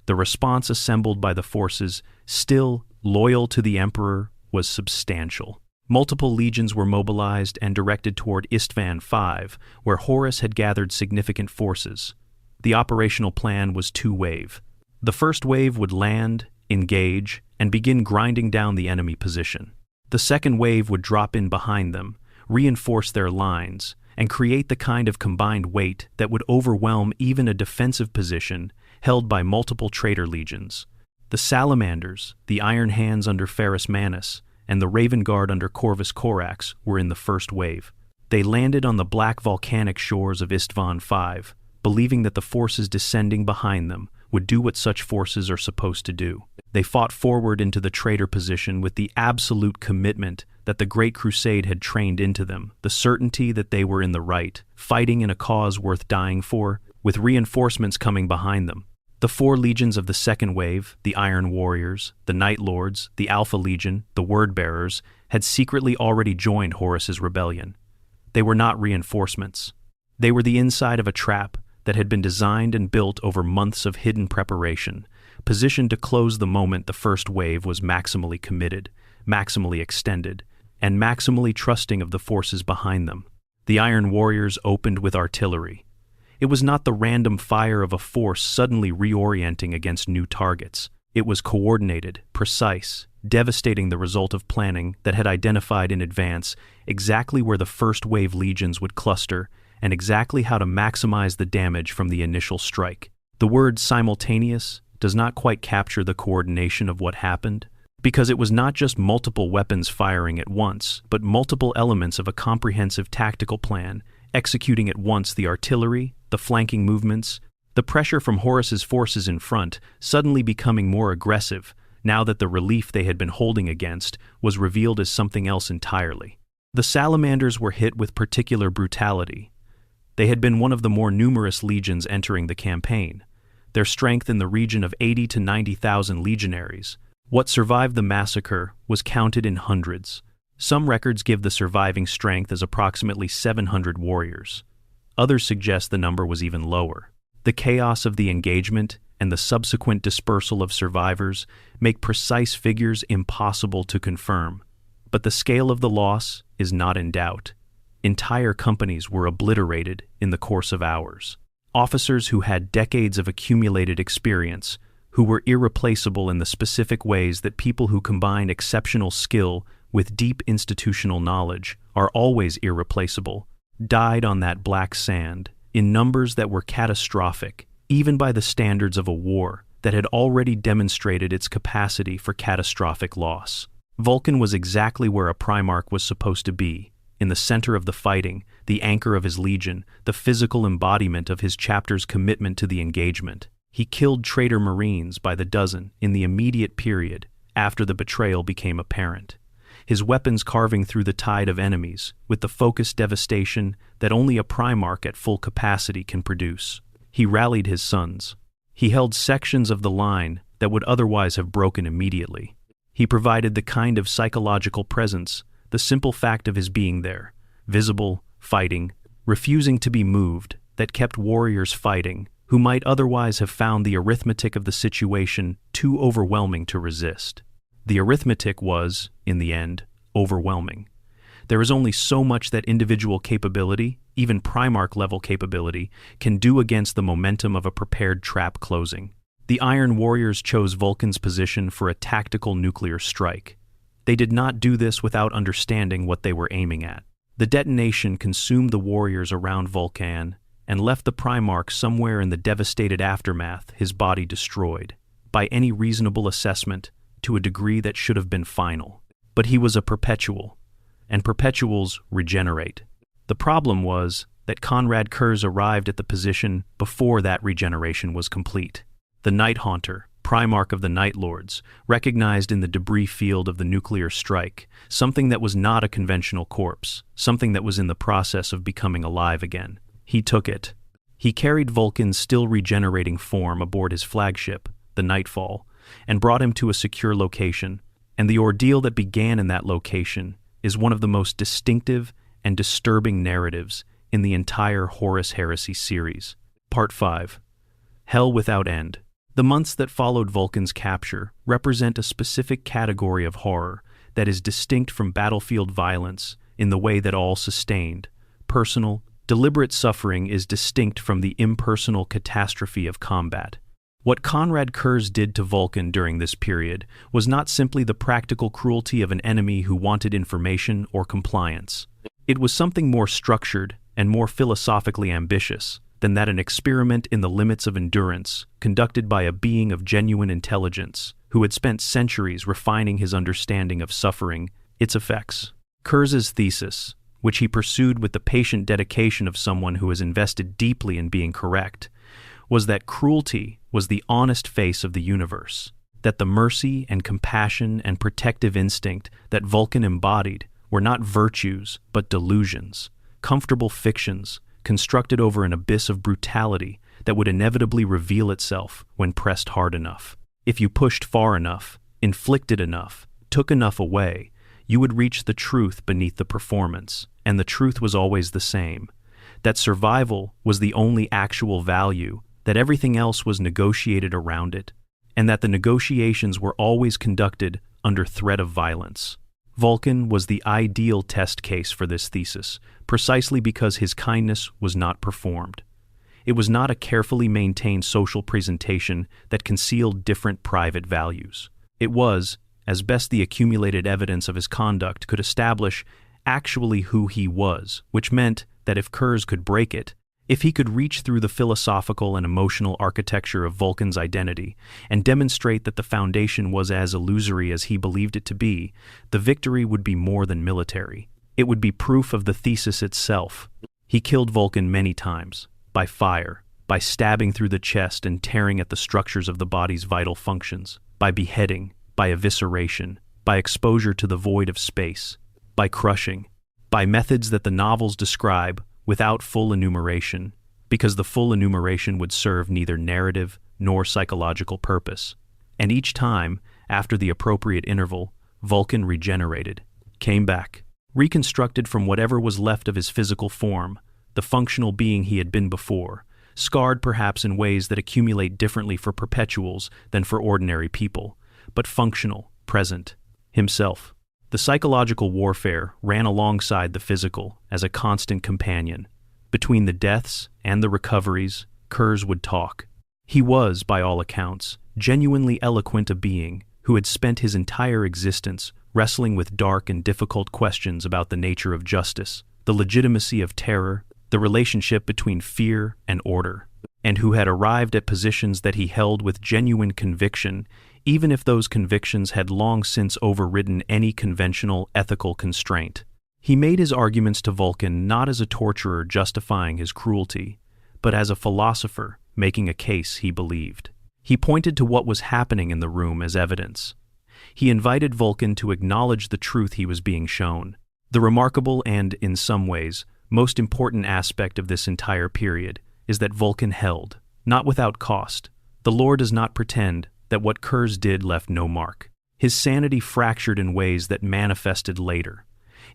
A: the response assembled by the forces still loyal to the Emperor was substantial. Multiple legions were mobilized and directed toward Istvan V, where Horus had gathered significant forces. The operational plan was two-wave. The first wave would land, engage, and begin grinding down the enemy position. The second wave would drop in behind them, reinforce their lines, and create the kind of combined weight that would overwhelm even a defensive position held by multiple traitor legions. The Salamanders, the Iron Hands under Ferrus Manus, and the Raven Guard under Corvus Corax were in the first wave. They landed on the black volcanic shores of Istvan V, believing that the forces descending behind them would do what such forces are supposed to do. They fought forward into the traitor position with the absolute commitment that the Great Crusade had trained into them, the certainty that they were in the right, fighting in a cause worth dying for, with reinforcements coming behind them. The four legions of the second wave, the Iron Warriors, the Night Lords, the Alpha Legion, the Word Bearers, had secretly already joined Horus's rebellion. They were not reinforcements. They were the inside of a trap that had been designed and built over months of hidden preparation, positioned to close the moment the first wave was maximally committed, maximally extended, and maximally trusting of the forces behind them. The Iron Warriors opened with artillery. It was not the random fire of a force suddenly reorienting against new targets. It was coordinated, precise, devastating, the result of planning that had identified in advance exactly where the first wave legions would cluster and exactly how to maximize the damage from the initial strike. The word simultaneous does not quite capture the coordination of what happened, because it was not just multiple weapons firing at once, but multiple elements of a comprehensive tactical plan, executing at once the artillery, the flanking movements, the pressure from Horus's forces in front suddenly becoming more aggressive now that the relief they had been holding against was revealed as something else entirely. The Salamanders were hit with particular brutality. They had been one of the more numerous legions entering the campaign, their strength in the region of 80 to 90,000 legionaries. What survived the massacre was counted in hundreds. Some records give the surviving strength as approximately 700 warriors. Others suggest the number was even lower. The chaos of the engagement and the subsequent dispersal of survivors make precise figures impossible to confirm. But the scale of the loss is not in doubt. Entire companies were obliterated in the course of hours. Officers who had decades of accumulated experience, who were irreplaceable in the specific ways that people who combine exceptional skill with deep institutional knowledge are always irreplaceable, died on that black sand in numbers that were catastrophic, even by the standards of a war that had already demonstrated its capacity for catastrophic loss. Vulkan was exactly where a Primarch was supposed to be, in the center of the fighting, the anchor of his legion, the physical embodiment of his chapter's commitment to the engagement. He killed traitor Marines by the dozen in the immediate period after the betrayal became apparent, his weapons carving through the tide of enemies with the focused devastation that only a Primarch at full capacity can produce. He rallied his sons. He held sections of the line that would otherwise have broken immediately. He provided the kind of psychological presence, the simple fact of his being there, visible, fighting, refusing to be moved, that kept warriors fighting, who might otherwise have found the arithmetic of the situation too overwhelming to resist. The arithmetic was, in the end, overwhelming. There is only so much that individual capability, even Primarch-level capability, can do against the momentum of a prepared trap closing. The Iron Warriors chose Vulkan's position for a tactical nuclear strike. They did not do this without understanding what they were aiming at. The detonation consumed the warriors around Vulkan and left the Primarch somewhere in the devastated aftermath, his body destroyed, by any reasonable assessment, to a degree that should have been final. But he was a perpetual, and perpetuals regenerate. The problem was that Conrad Kurz arrived at the position before that regeneration was complete. The Night Haunter, Primarch of the Night Lords, recognized in the debris field of the nuclear strike something that was not a conventional corpse, something that was in the process of becoming alive again. He took it. He carried Vulkan's still regenerating form aboard his flagship, the Nightfall, and brought him to a secure location, and the ordeal that began in that location is one of the most distinctive and disturbing narratives in the entire Horus Heresy series. Part 5. Hell Without End. The months that followed Vulkan's capture represent a specific category of horror that is distinct from battlefield violence in the way that all sustained, personal, deliberate suffering is distinct from the impersonal catastrophe of combat. What Conrad Kurz did to Vulkan during this period was not simply the practical cruelty of an enemy who wanted information or compliance. It was something more structured and more philosophically ambitious than that, an experiment in the limits of endurance conducted by a being of genuine intelligence who had spent centuries refining his understanding of suffering, its effects. Kurz's thesis, which he pursued with the patient dedication of someone who has invested deeply in being correct, was that cruelty was the honest face of the universe, that the mercy and compassion and protective instinct that Vulkan embodied were not virtues but delusions, comfortable fictions constructed over an abyss of brutality that would inevitably reveal itself when pressed hard enough. If you pushed far enough, inflicted enough, took enough away, you would reach the truth beneath the performance, and the truth was always the same, that survival was the only actual value, that everything else was negotiated around it, and that the negotiations were always conducted under threat of violence. Vulkan was the ideal test case for this thesis, precisely because his kindness was not performed. It was not a carefully maintained social presentation that concealed different private values. It was, as best the accumulated evidence of his conduct could establish, actually who he was, which meant that if Kurz could break it, if he could reach through the philosophical and emotional architecture of Vulkan's identity and demonstrate that the foundation was as illusory as he believed it to be, the victory would be more than military. It would be proof of the thesis itself. He killed Vulkan many times, by fire, by stabbing through the chest and tearing at the structures of the body's vital functions, by beheading, by evisceration, by exposure to the void of space, by crushing, by methods that the novels describe without full enumeration, because the full enumeration would serve neither narrative nor psychological purpose. And each time, after the appropriate interval, Vulkan regenerated, came back, reconstructed from whatever was left of his physical form, the functional being he had been before, scarred perhaps in ways that accumulate differently for perpetuals than for ordinary people, but functional, present, himself. The psychological warfare ran alongside the physical as a constant companion. Between the deaths and the recoveries, Kurz would talk. He was, by all accounts, genuinely eloquent a being who had spent his entire existence wrestling with dark and difficult questions about the nature of justice, the legitimacy of terror, the relationship between fear and order, and who had arrived at positions that he held with genuine conviction, even if those convictions had long since overridden any conventional ethical constraint. He made his arguments to Vulkan not as a torturer justifying his cruelty, but as a philosopher making a case he believed. He pointed to what was happening in the room as evidence. He invited Vulkan to acknowledge the truth he was being shown. The remarkable and, in some ways, most important aspect of this entire period is that Vulkan held, not without cost. The lore does not pretend that what Kurz did left no mark. His sanity fractured in ways that manifested later.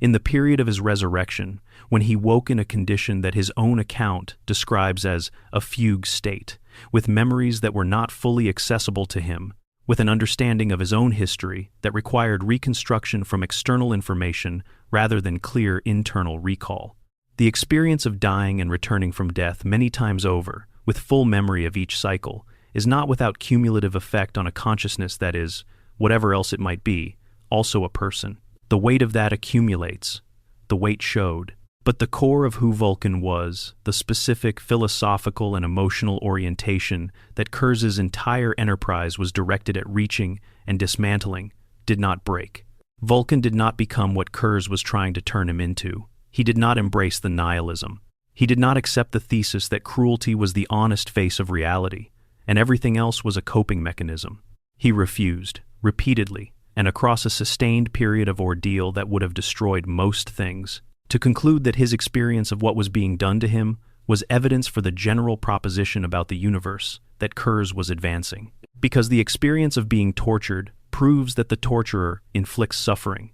A: In the period of his resurrection, when he woke in a condition that his own account describes as a fugue state, with memories that were not fully accessible to him, with an understanding of his own history that required reconstruction from external information rather than clear internal recall. The experience of dying and returning from death many times over, with full memory of each cycle, is not without cumulative effect on a consciousness that is, whatever else it might be, also a person. The weight of that accumulates. The weight showed. But the core of who Vulkan was, the specific philosophical and emotional orientation that Kurz's entire enterprise was directed at reaching and dismantling, did not break. Vulkan did not become what Kurz was trying to turn him into. He did not embrace the nihilism. He did not accept the thesis that cruelty was the honest face of reality, and everything else was a coping mechanism. He refused, repeatedly, and across a sustained period of ordeal that would have destroyed most things, to conclude that his experience of what was being done to him was evidence for the general proposition about the universe that Kurz was advancing. Because the experience of being tortured proves that the torturer inflicts suffering.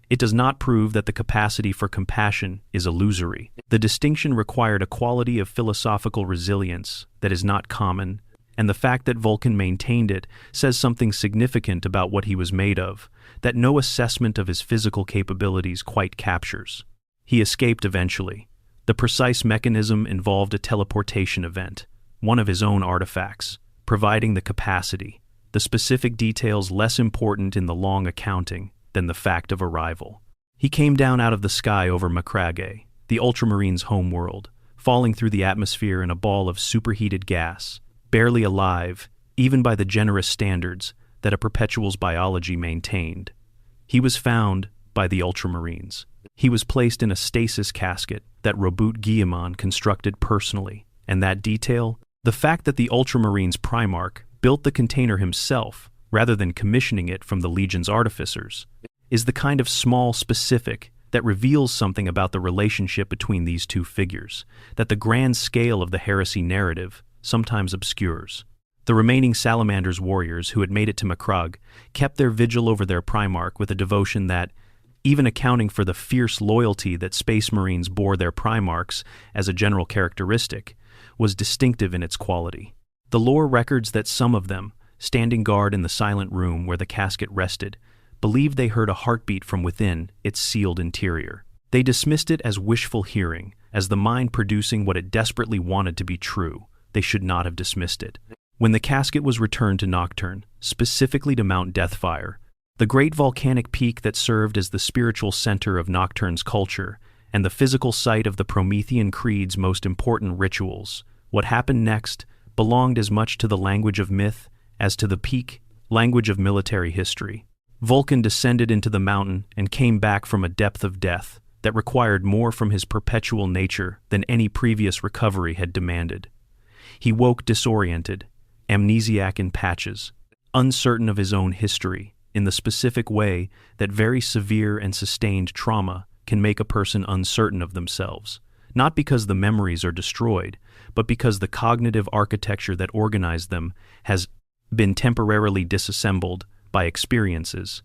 A: It does not prove that the capacity for compassion is illusory. The distinction required a quality of philosophical resilience that is not common, and the fact that Vulkan maintained it says something significant about what he was made of, that no assessment of his physical capabilities quite captures. He escaped eventually. The precise mechanism involved a teleportation event, one of his own artifacts, providing the capacity, the specific details less important in the long accounting than the fact of arrival. He came down out of the sky over Macragge, the Ultramarines' home world, falling through the atmosphere in a ball of superheated gas, barely alive, even by the generous standards that a Perpetual's biology maintained. He was found by the Ultramarines. He was placed in a stasis casket that Robert Guillemot constructed personally, and that detail, the fact that the Ultramarines Primarch built the container himself rather than commissioning it from the Legion's artificers, is the kind of small specific that reveals something about the relationship between these two figures, that the grand scale of the heresy narrative sometimes obscures. The remaining Salamander's warriors who had made it to Macragge kept their vigil over their Primarch with a devotion that, even accounting for the fierce loyalty that Space Marines bore their Primarchs as a general characteristic, was distinctive in its quality. The lore records that some of them, standing guard in the silent room where the casket rested, believed they heard a heartbeat from within its sealed interior. They dismissed it as wishful hearing, as the mind producing what it desperately wanted to be true. They should not have dismissed it. When the casket was returned to Nocturne, specifically to Mount Deathfire, the great volcanic peak that served as the spiritual center of Nocturne's culture and the physical site of the Promethean Creed's most important rituals, what happened next belonged as much to the language of myth as to the peak language of military history. Vulkan descended into the mountain and came back from a depth of death that required more from his perpetual nature than any previous recovery had demanded. He woke disoriented, amnesiac in patches, uncertain of his own history, in the specific way that very severe and sustained trauma can make a person uncertain of themselves, not because the memories are destroyed, but because the cognitive architecture that organized them has been temporarily disassembled by experiences.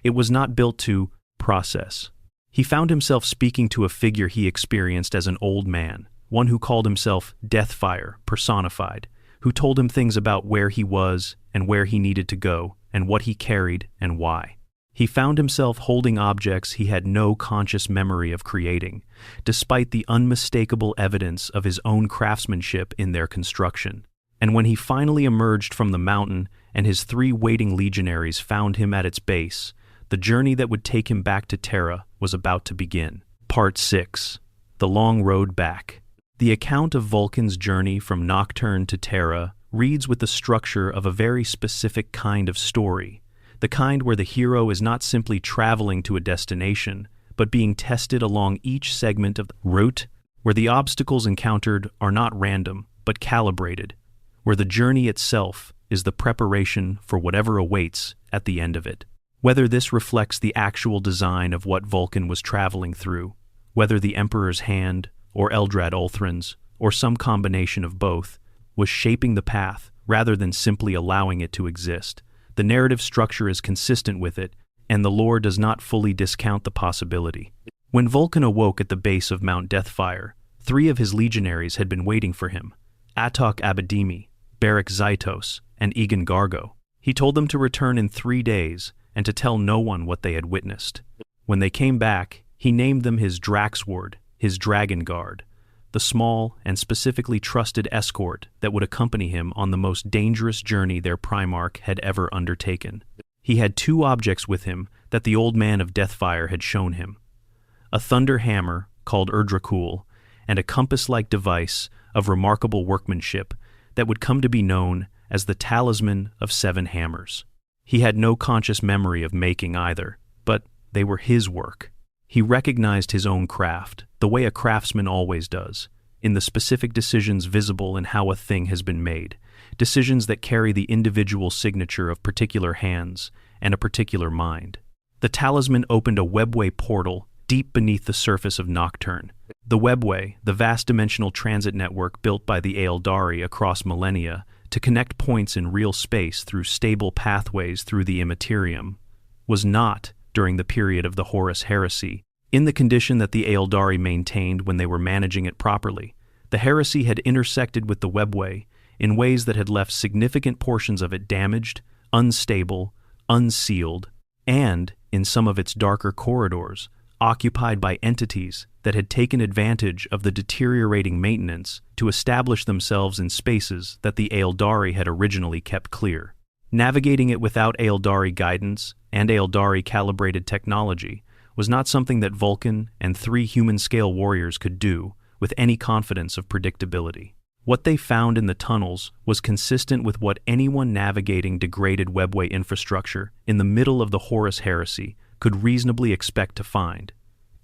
A: It was not built to process. He found himself speaking to a figure he experienced as an old man, one who called himself Deathfire personified, who told him things about where he was and where he needed to go, and what he carried and why. He found himself holding objects he had no conscious memory of creating, despite the unmistakable evidence of his own craftsmanship in their construction. And when he finally emerged from the mountain and his 3 waiting legionaries found him at its base, the journey that would take him back to Terra was about to begin. Part 6. The Long Road Back. The account of Vulkan's journey from Nocturne to Terra reads with the structure of a very specific kind of story, the kind where the hero is not simply traveling to a destination, but being tested along each segment of the route, where the obstacles encountered are not random, but calibrated, where the journey itself is the preparation for whatever awaits at the end of it. Whether this reflects the actual design of what Vulkan was traveling through, whether the Emperor's hand, or Eldrad Ulthran's, or some combination of both, was shaping the path rather than simply allowing it to exist, the narrative structure is consistent with it, and the lore does not fully discount the possibility. When Vulkan awoke at the base of Mount Deathfire, 3 of his legionaries had been waiting for him: Atok Abadimi, Barak Zytos, and Egan Gargo. He told them to return in 3 days and to tell no one what they had witnessed. When they came back, he named them his Draxward, his Dragon Guard, the small and specifically trusted escort that would accompany him on the most dangerous journey their Primarch had ever undertaken. He had 2 objects with him that the Old Man of Deathfire had shown him: a thunder hammer called Urdrakul, and a compass-like device of remarkable workmanship that would come to be known as the Talisman of 7 Hammers. He had no conscious memory of making either, but they were his work. He recognized his own craft, the way a craftsman always does, in the specific decisions visible in how a thing has been made, decisions that carry the individual signature of particular hands and a particular mind. The talisman opened a webway portal deep beneath the surface of Nocturne. The webway, the vast dimensional transit network built by the Aeldari across millennia to connect points in real space through stable pathways through the Imperium, was not, during the period of the Horus Heresy, in the condition that the Aeldari maintained when they were managing it properly. The heresy had intersected with the webway in ways that had left significant portions of it damaged, unstable, unsealed, and, in some of its darker corridors, occupied by entities that had taken advantage of the deteriorating maintenance to establish themselves in spaces that the Aeldari had originally kept clear. Navigating it without Aeldari guidance and Aeldari-calibrated technology was not something that Vulkan and 3 human-scale warriors could do with any confidence of predictability. What they found in the tunnels was consistent with what anyone navigating degraded webway infrastructure in the middle of the Horus Heresy could reasonably expect to find: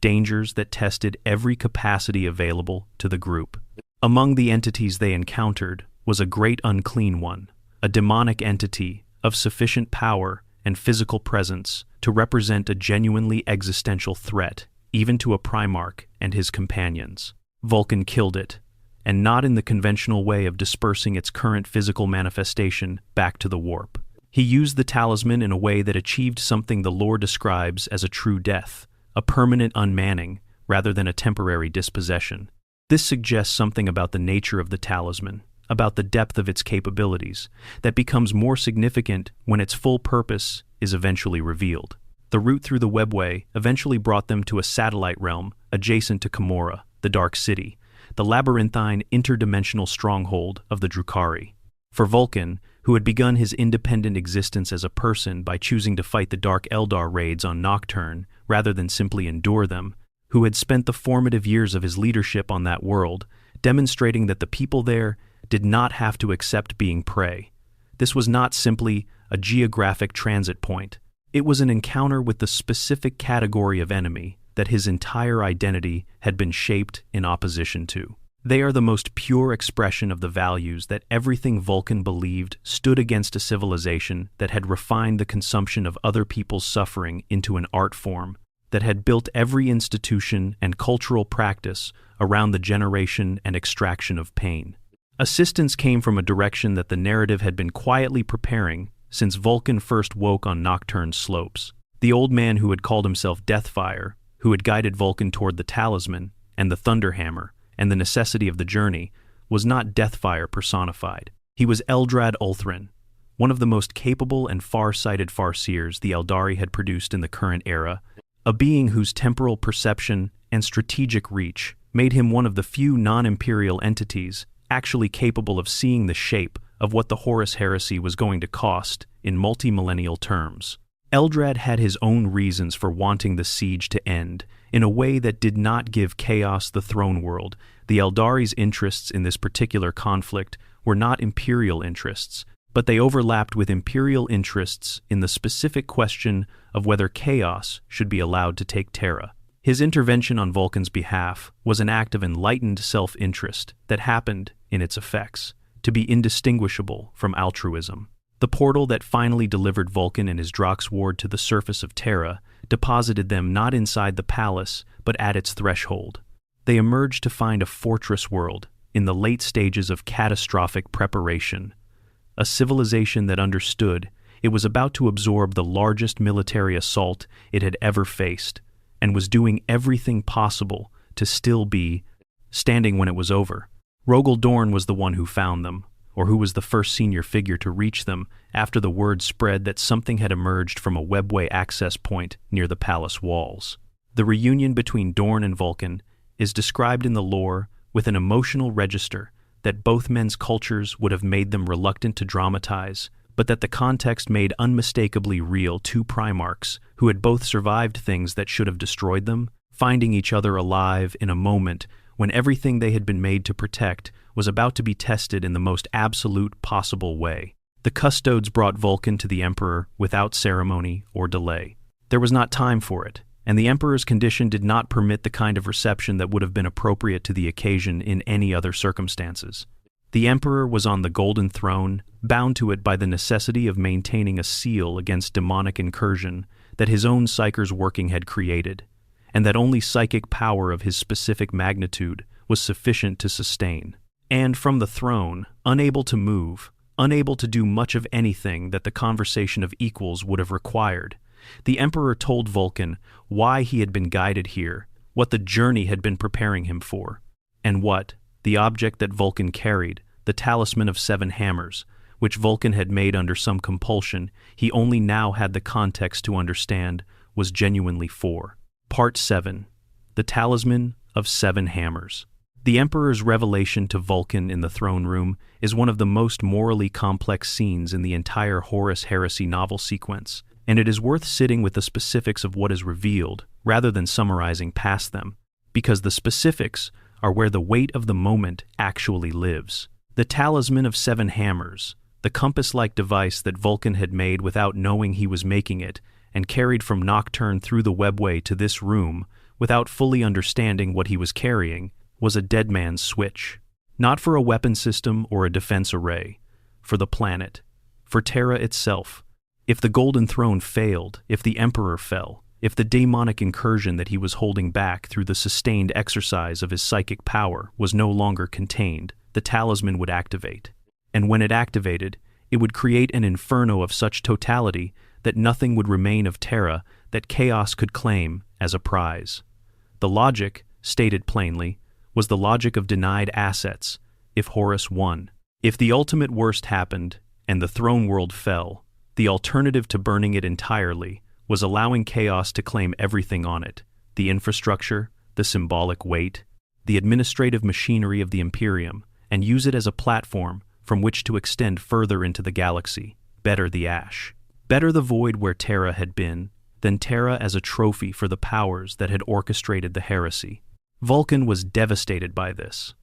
A: dangers that tested every capacity available to the group. Among the entities they encountered was a great unclean one, a demonic entity of sufficient power and physical presence to represent a genuinely existential threat, even to a Primarch and his companions. Vulkan killed it, and not in the conventional way of dispersing its current physical manifestation back to the warp. He used the talisman in a way that achieved something the lore describes as a true death, a permanent unmanning rather than a temporary dispossession. This suggests something about the nature of the talisman, about the depth of its capabilities, that becomes more significant when its full purpose is eventually revealed. The route through the webway eventually brought them to a satellite realm adjacent to Camorra, the Dark City, the labyrinthine interdimensional stronghold of the Drukhari. For Vulkan, who had begun his independent existence as a person by choosing to fight the Dark Eldar raids on Nocturne rather than simply endure them, who had spent the formative years of his leadership on that world demonstrating that the people there did not have to accept being prey. This was not simply a geographic transit point. It was an encounter with the specific category of enemy that his entire identity had been shaped in opposition to. They are the most pure expression of the values that everything Vulkan believed stood against a civilization that had refined the consumption of other people's suffering into an art form, that had built every institution and cultural practice around the generation and extraction of pain. Assistance came from a direction that the narrative had been quietly preparing since Vulkan first woke on Nocturne's slopes. The old man who had called himself Deathfire, who had guided Vulkan toward the talisman and the Thunderhammer and the necessity of the journey, was not Deathfire personified. He was Eldrad Ulthran, one of the most capable and far-sighted Farseers the Eldari had produced in the current era, a being whose temporal perception and strategic reach made him one of the few non-imperial entities actually capable of seeing the shape of what the Horus Heresy was going to cost in multi-millennial terms. Eldrad had his own reasons for wanting the siege to end in a way that did not give Chaos the throne world. The Eldari's interests in this particular conflict were not imperial interests, but they overlapped with imperial interests in the specific question of whether Chaos should be allowed to take Terra. His intervention on Vulkan's behalf was an act of enlightened self-interest that happened, in its effects, to be indistinguishable from altruism. The portal that finally delivered Vulkan and his Drox ward to the surface of Terra deposited them not inside the palace, but at its threshold. They emerged to find a fortress world in the late stages of catastrophic preparation, a civilization that understood it was about to absorb the largest military assault it had ever faced, and was doing everything possible to still be standing when it was over. Rogel Dorn was the one who found them, or who was the first senior figure to reach them after the word spread that something had emerged from a webway access point near the palace walls. The reunion between Dorn and Vulkan is described in the lore with an emotional register that both men's cultures would have made them reluctant to dramatize, but that the context made unmistakably real. Two Primarchs who had both survived things that should have destroyed them, finding each other alive in a moment when everything they had been made to protect was about to be tested in the most absolute possible way. The Custodes brought Vulkan to the Emperor without ceremony or delay. There was not time for it, and the Emperor's condition did not permit the kind of reception that would have been appropriate to the occasion in any other circumstances. The Emperor was on the Golden Throne, bound to it by the necessity of maintaining a seal against demonic incursion that his own psyker's working had created, and that only psychic power of his specific magnitude was sufficient to sustain. And from the throne, unable to move, unable to do much of anything that the conversation of equals would have required, the Emperor told Vulkan why he had been guided here, what the journey had been preparing him for, and what, the object that Vulkan carried, the Talisman of 7 Hammers, which Vulkan had made under some compulsion he only now had the context to understand, was genuinely for. Part 7. The Talisman of 7 Hammers. The Emperor's revelation to Vulkan in the throne room is one of the most morally complex scenes in the entire Horus Heresy novel sequence, and it is worth sitting with the specifics of what is revealed, rather than summarizing past them, because the specifics are where the weight of the moment actually lives. The Talisman of 7 Hammers, the compass-like device that Vulkan had made without knowing he was making it, and carried from Nocturne through the webway to this room, without fully understanding what he was carrying, was a dead man's switch. Not for a weapon system or a defense array, for the planet, for Terra itself. If the Golden Throne failed, if the Emperor fell, if the demonic incursion that he was holding back through the sustained exercise of his psychic power was no longer contained, the talisman would activate. And when it activated, it would create an inferno of such totality that nothing would remain of Terra that chaos could claim as a prize. The logic, stated plainly, was the logic of denied assets if Horus won. If the ultimate worst happened and the throne world fell, the alternative to burning it entirely was allowing chaos to claim everything on it: the infrastructure, the symbolic weight, the administrative machinery of the Imperium, and use it as a platform from which to extend further into the galaxy. Better the ash. Better the void where Terra had been, than Terra as a trophy for the powers that had orchestrated the heresy. Vulkan was devastated by this.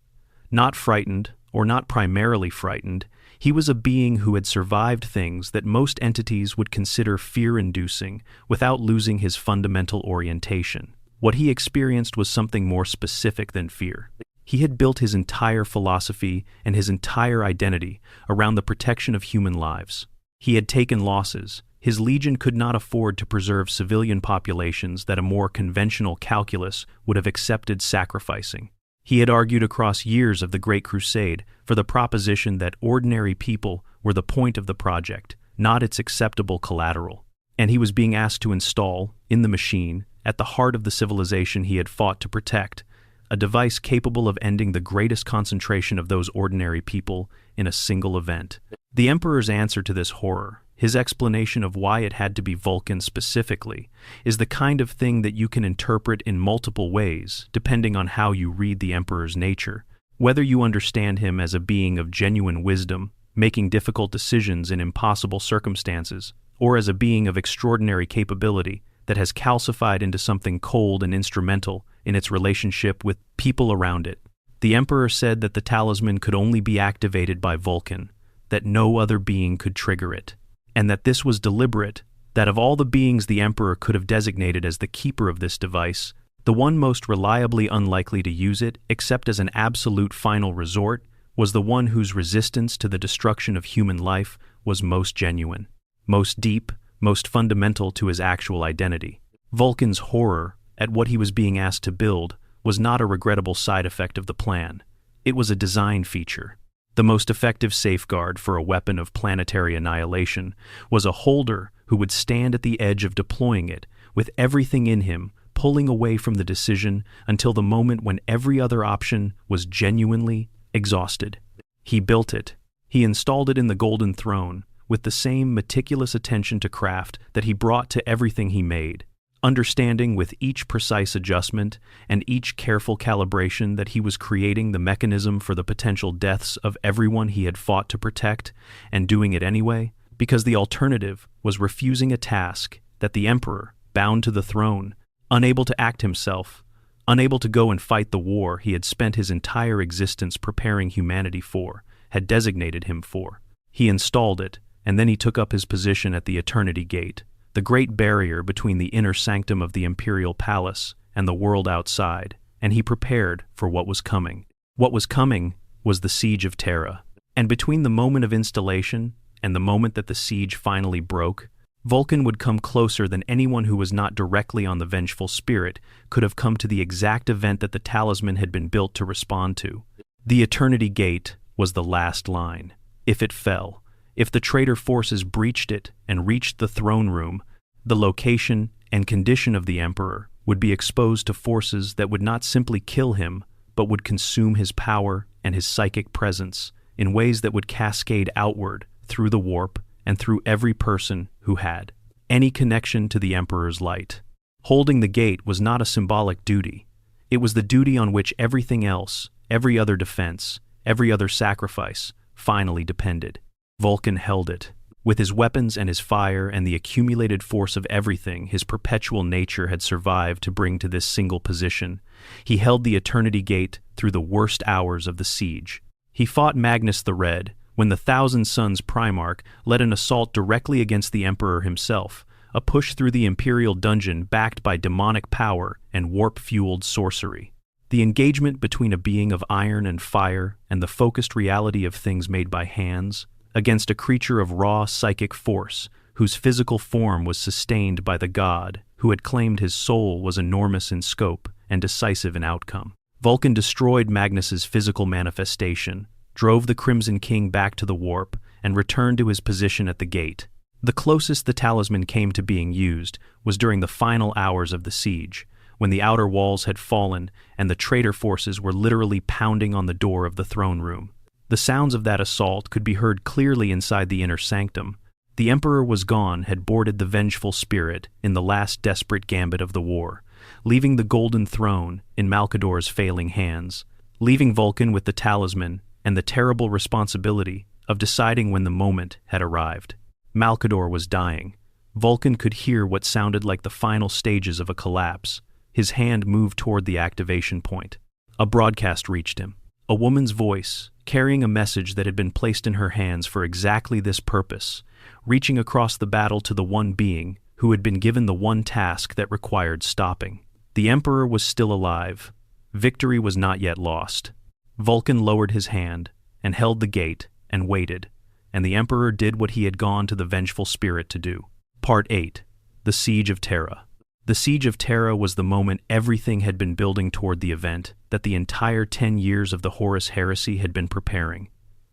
A: Not frightened, or not primarily frightened, he was a being who had survived things that most entities would consider fear-inducing without losing his fundamental orientation. What he experienced was something more specific than fear. He had built his entire philosophy and his entire identity around the protection of human lives. He had taken losses. His legion could not afford to preserve civilian populations that a more conventional calculus would have accepted sacrificing. He had argued across years of the Great Crusade for the proposition that ordinary people were the point of the project, not its acceptable collateral. And he was being asked to install, in the machine, at the heart of the civilization he had fought to protect, a device capable of ending the greatest concentration of those ordinary people in a single event. The Emperor's answer to this horror, his explanation of why it had to be Vulkan specifically, is the kind of thing that you can interpret in multiple ways depending on how you read the Emperor's nature. Whether you understand him as a being of genuine wisdom, making difficult decisions in impossible circumstances, or as a being of extraordinary capability that has calcified into something cold and instrumental in its relationship with people around it. The Emperor said that the talisman could only be activated by Vulkan, that no other being could trigger it, and that this was deliberate, that of all the beings the Emperor could have designated as the keeper of this device, the The one most reliably unlikely to use it, except as an absolute final resort, was the one whose resistance to the destruction of human life was most genuine, most deep, most fundamental to his actual identity. Vulkan's horror at what he was being asked to build was not a regrettable side effect of the plan. It was a design feature. The most effective safeguard for a weapon of planetary annihilation was a holder who would stand at the edge of deploying it, with everything in him pulling away from the decision until the moment when every other option was genuinely exhausted. He built it. He installed it in the Golden Throne with the same meticulous attention to craft that he brought to everything he made, understanding with each precise adjustment and each careful calibration that he was creating the mechanism for the potential deaths of everyone he had fought to protect, and doing it anyway, because the alternative was refusing a task that the Emperor, bound to the throne, unable to act himself, unable to go and fight the war he had spent his entire existence preparing humanity for, had designated him for. He installed it, and then he took up his position at the Eternity Gate, the great barrier between the inner sanctum of the Imperial Palace and the world outside, and he prepared for what was coming. What was coming was the siege of Terra, and between the moment of installation and the moment that the siege finally broke, Vulkan would come closer than anyone who was not directly on the vengeful spirit could have come to the exact event that the talisman had been built to respond to. The Eternity Gate was the last line. If it fell, if the traitor forces breached it and reached the throne room, the location and condition of the Emperor would be exposed to forces that would not simply kill him, but would consume his power and his psychic presence in ways that would cascade outward through the warp and through every person who had any connection to the Emperor's light. Holding the gate was not a symbolic duty. It was the duty on which everything else, every other defense, every other sacrifice, finally depended. Vulkan held it. With his weapons and his fire and the accumulated force of everything his perpetual nature had survived to bring to this single position, he held the Eternity Gate through the worst hours of the siege. He fought Magnus the Red when the Thousand Suns Primarch led an assault directly against the Emperor himself, a push through the Imperial dungeon backed by demonic power and warp-fueled sorcery. The engagement between a being of iron and fire and the focused reality of things made by hands, against a creature of raw psychic force whose physical form was sustained by the god who had claimed his soul, was enormous in scope and decisive in outcome. Vulkan destroyed Magnus's physical manifestation, drove the Crimson King back to the warp, and returned to his position at the gate. The closest the talisman came to being used was during the final hours of the siege, when the outer walls had fallen and the traitor forces were literally pounding on the door of the throne room. The sounds of that assault could be heard clearly inside the inner sanctum. The Emperor was gone, had boarded the vengeful spirit in the last desperate gambit of the war, leaving the Golden Throne in Malkador's failing hands, leaving Vulkan with the talisman and the terrible responsibility of deciding when the moment had arrived. Malkador was dying. Vulkan could hear what sounded like the final stages of a collapse. His hand moved toward the activation point. A broadcast reached him. A woman's voice, carrying a message that had been placed in her hands for exactly this purpose, reaching across the battle to the one being who had been given the one task that required stopping. The Emperor was still alive. Victory was not yet lost. Vulkan lowered his hand and held the gate and waited, and the Emperor did what he had gone to the vengeful spirit to do. Part 8. The Siege of Terra. The Siege of Terra was the moment everything had been building toward the event that the entire 10 years of the Horus heresy had been preparing.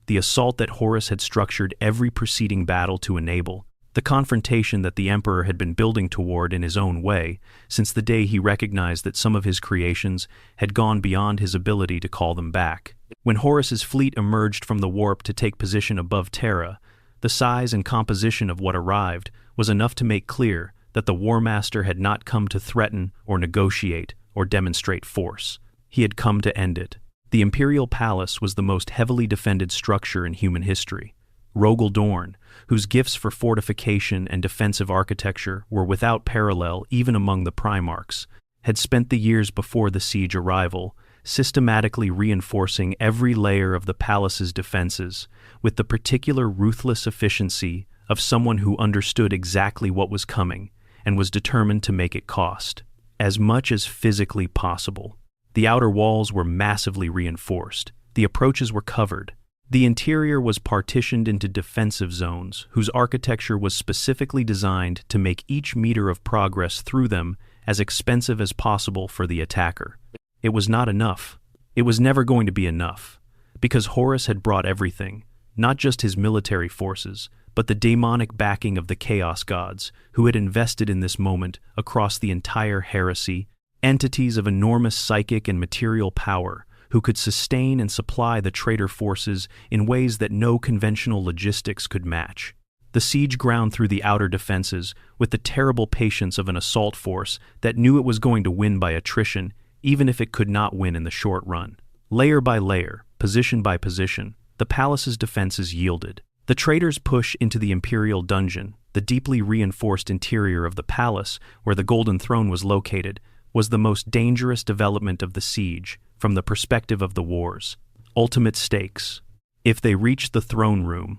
A: The assault that Horus had structured every preceding battle to enable. The confrontation that the Emperor had been building toward in his own way since the day he recognized that some of his creations had gone beyond his ability to call them back. When Horus's fleet emerged from the warp to take position above Terra, the size and composition of what arrived was enough to make clear that the War Master had not come to threaten or negotiate or demonstrate force. He had come to end it. The Imperial Palace was the most heavily defended structure in human history. Rogel Dorn, whose gifts for fortification and defensive architecture were without parallel even among the Primarchs, had spent the years before the siege arrival systematically reinforcing every layer of the palace's defenses with the particular ruthless efficiency of someone who understood exactly what was coming and was determined to make it cost. as much as physically possible. The outer walls were massively reinforced. The approaches were covered. The interior was partitioned into defensive zones, whose architecture was specifically designed to make each meter of progress through them as expensive as possible for the attacker. It was not enough. It was never going to be enough, because Horus had brought everything, not just his military forces, but the demonic backing of the Chaos Gods, who had invested in this moment across the entire heresy, entities of enormous psychic and material power, who could sustain and supply the traitor forces in ways that no conventional logistics could match. The siege ground through the outer defenses with the terrible patience of an assault force that knew it was going to win by attrition, even if it could not win in the short run. Layer by layer, position by position, the palace's defenses yielded. The traitors' push into the Imperial dungeon, the deeply reinforced interior of the palace where the Golden Throne was located, was the most dangerous development of the siege from the perspective of the wars. Ultimate stakes. If they reached the throne room,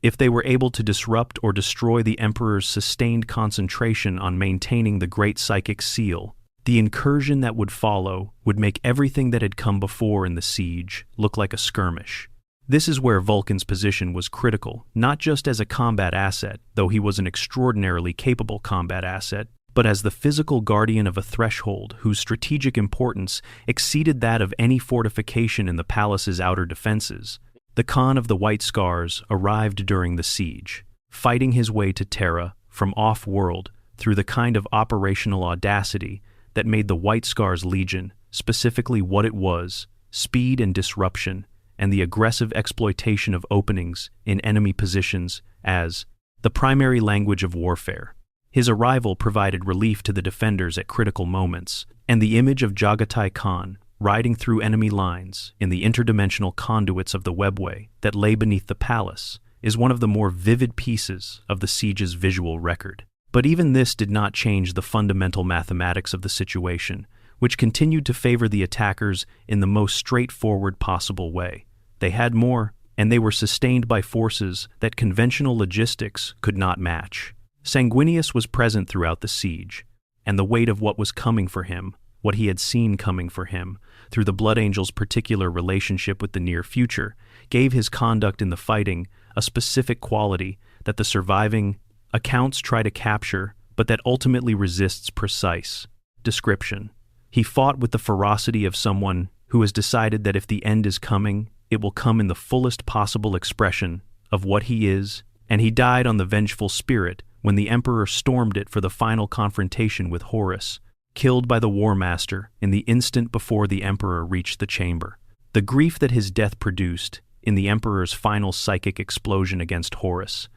A: if they were able to disrupt or destroy the Emperor's sustained concentration on maintaining the Great Psychic Seal, the incursion that would follow would make everything that had come before in the siege look like a skirmish. This is where Vulkan's position was critical, not just as a combat asset, though he was an extraordinarily capable combat asset, but as the physical guardian of a threshold whose strategic importance exceeded that of any fortification in the palace's outer defenses. The Khan of the White Scars arrived during the siege, fighting his way to Terra from off-world through the kind of operational audacity that made the White Scars Legion specifically what it was: speed and disruption, and the aggressive exploitation of openings in enemy positions as the primary language of warfare. His arrival provided relief to the defenders at critical moments, and the image of Jagatai Khan riding through enemy lines in the interdimensional conduits of the webway that lay beneath the palace is one of the more vivid pieces of the siege's visual record. But even this did not change the fundamental mathematics of the situation, which continued to favor the attackers in the most straightforward possible way. They had more, and they were sustained by forces that conventional logistics could not match. Sanguinius was present throughout the siege, and the weight of what was coming for him, what he had seen coming for him, through the Blood Angel's particular relationship with the near future, gave his conduct in the fighting a specific quality that the surviving accounts try to capture, but that ultimately resists precise description. He fought with the ferocity of someone who has decided that if the end is coming, it will come in the fullest possible expression of what he is, and he died on the vengeful spirit when the Emperor stormed it for the final confrontation with Horus, killed by the War Master in the instant before the Emperor reached the chamber. The grief that his death produced in the Emperor's final psychic explosion against Horus,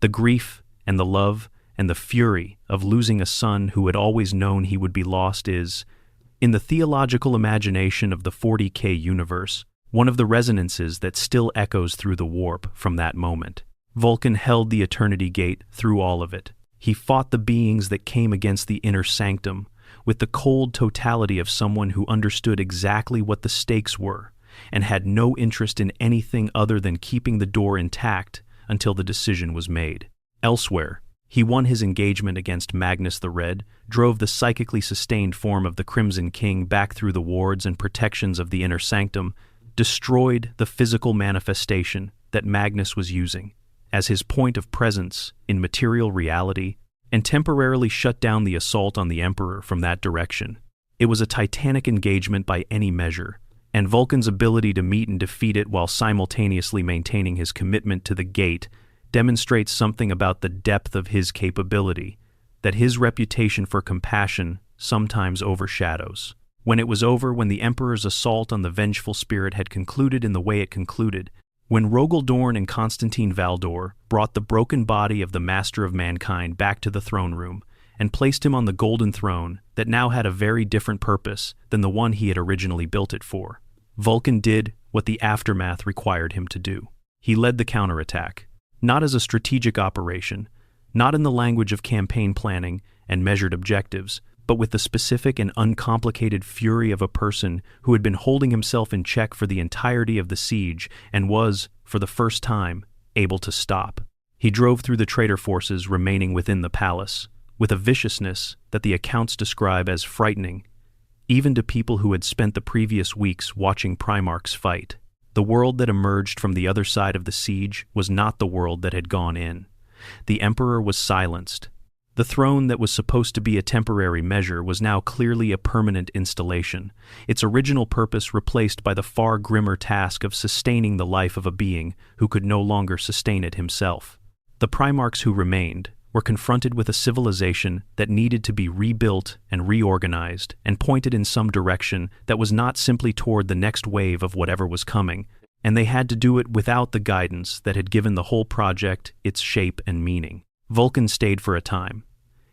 A: the grief and the love and the fury of losing a son who had always known he would be lost is, in the theological imagination of the 40K universe, one of the resonances that still echoes through the warp from that moment. Vulkan held the Eternity Gate through all of it. He fought the beings that came against the inner sanctum with the cold totality of someone who understood exactly what the stakes were and had no interest in anything other than keeping the door intact until the decision was made. Elsewhere, he won his engagement against Magnus the Red, drove the psychically sustained form of the Crimson King back through the wards and protections of the inner sanctum, destroyed the physical manifestation that Magnus was using as his point of presence in material reality, and temporarily shut down the assault on the Emperor from that direction. It was a titanic engagement by any measure, and Vulkan's ability to meet and defeat it while simultaneously maintaining his commitment to the gate demonstrates something about the depth of his capability that his reputation for compassion sometimes overshadows. When it was over, when the Emperor's assault on the vengeful spirit had concluded in the way it concluded, when Rogel Dorn and Constantine Valdor brought the broken body of the Master of Mankind back to the throne room and placed him on the Golden Throne that now had a very different purpose than the one he had originally built it for, Vulkan did what the aftermath required him to do. He led the counterattack, not as a strategic operation, not in the language of campaign planning and measured objectives, but with the specific and uncomplicated fury of a person who had been holding himself in check for the entirety of the siege and was, for the first time, able to stop. He drove through the traitor forces remaining within the palace, with a viciousness that the accounts describe as frightening, even to people who had spent the previous weeks watching Primarchs fight. The world that emerged from the other side of the siege was not the world that had gone in. The Emperor was silenced. The throne that was supposed to be a temporary measure was now clearly a permanent installation, its original purpose replaced by the far grimmer task of sustaining the life of a being who could no longer sustain it himself. The Primarchs who remained were confronted with a civilization that needed to be rebuilt and reorganized and pointed in some direction that was not simply toward the next wave of whatever was coming, and they had to do it without the guidance that had given the whole project its shape and meaning. Vulkan stayed for a time.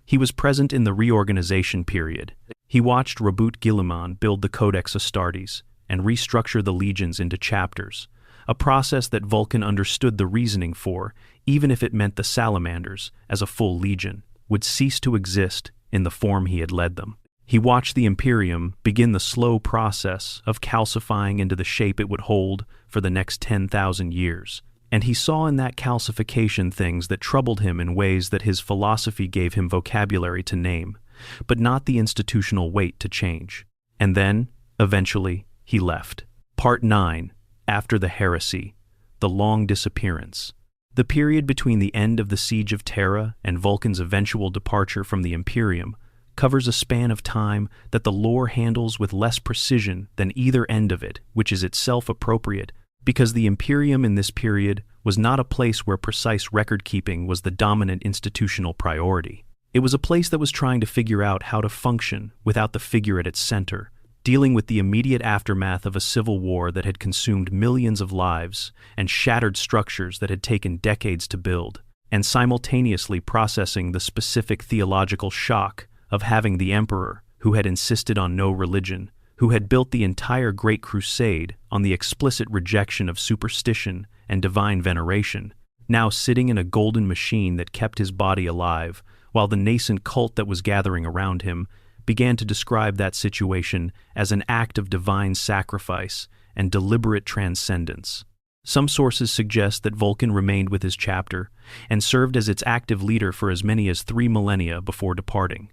A: He was present in the reorganization period. He watched Reboot Guilliman build the Codex Astartes and restructure the legions into chapters, a process that Vulkan understood the reasoning for, even if it meant the salamanders, as a full legion, would cease to exist in the form he had led them. He watched the Imperium begin the slow process of calcifying into the shape it would hold for the next 10,000 years, and he saw in that calcification things that troubled him in ways that his philosophy gave him vocabulary to name, but not the institutional weight to change. And then, eventually, he left. Part 9. After the Heresy, the Long Disappearance. The period between the end of the Siege of Terra and Vulkan's eventual departure from the Imperium covers a span of time that the lore handles with less precision than either end of it, which is itself appropriate, because the Imperium in this period was not a place where precise record-keeping was the dominant institutional priority. It was a place that was trying to figure out how to function without the figure at its center, dealing with the immediate aftermath of a civil war that had consumed millions of lives and shattered structures that had taken decades to build, and simultaneously processing the specific theological shock of having the Emperor, who had insisted on no religion, who had built the entire Great Crusade on the explicit rejection of superstition and divine veneration, now sitting in a golden machine that kept his body alive, while the nascent cult that was gathering around him began to describe that situation as an act of divine sacrifice and deliberate transcendence. Some sources suggest that Vulkan remained with his chapter and served as its active leader for as many as 3 millennia before departing.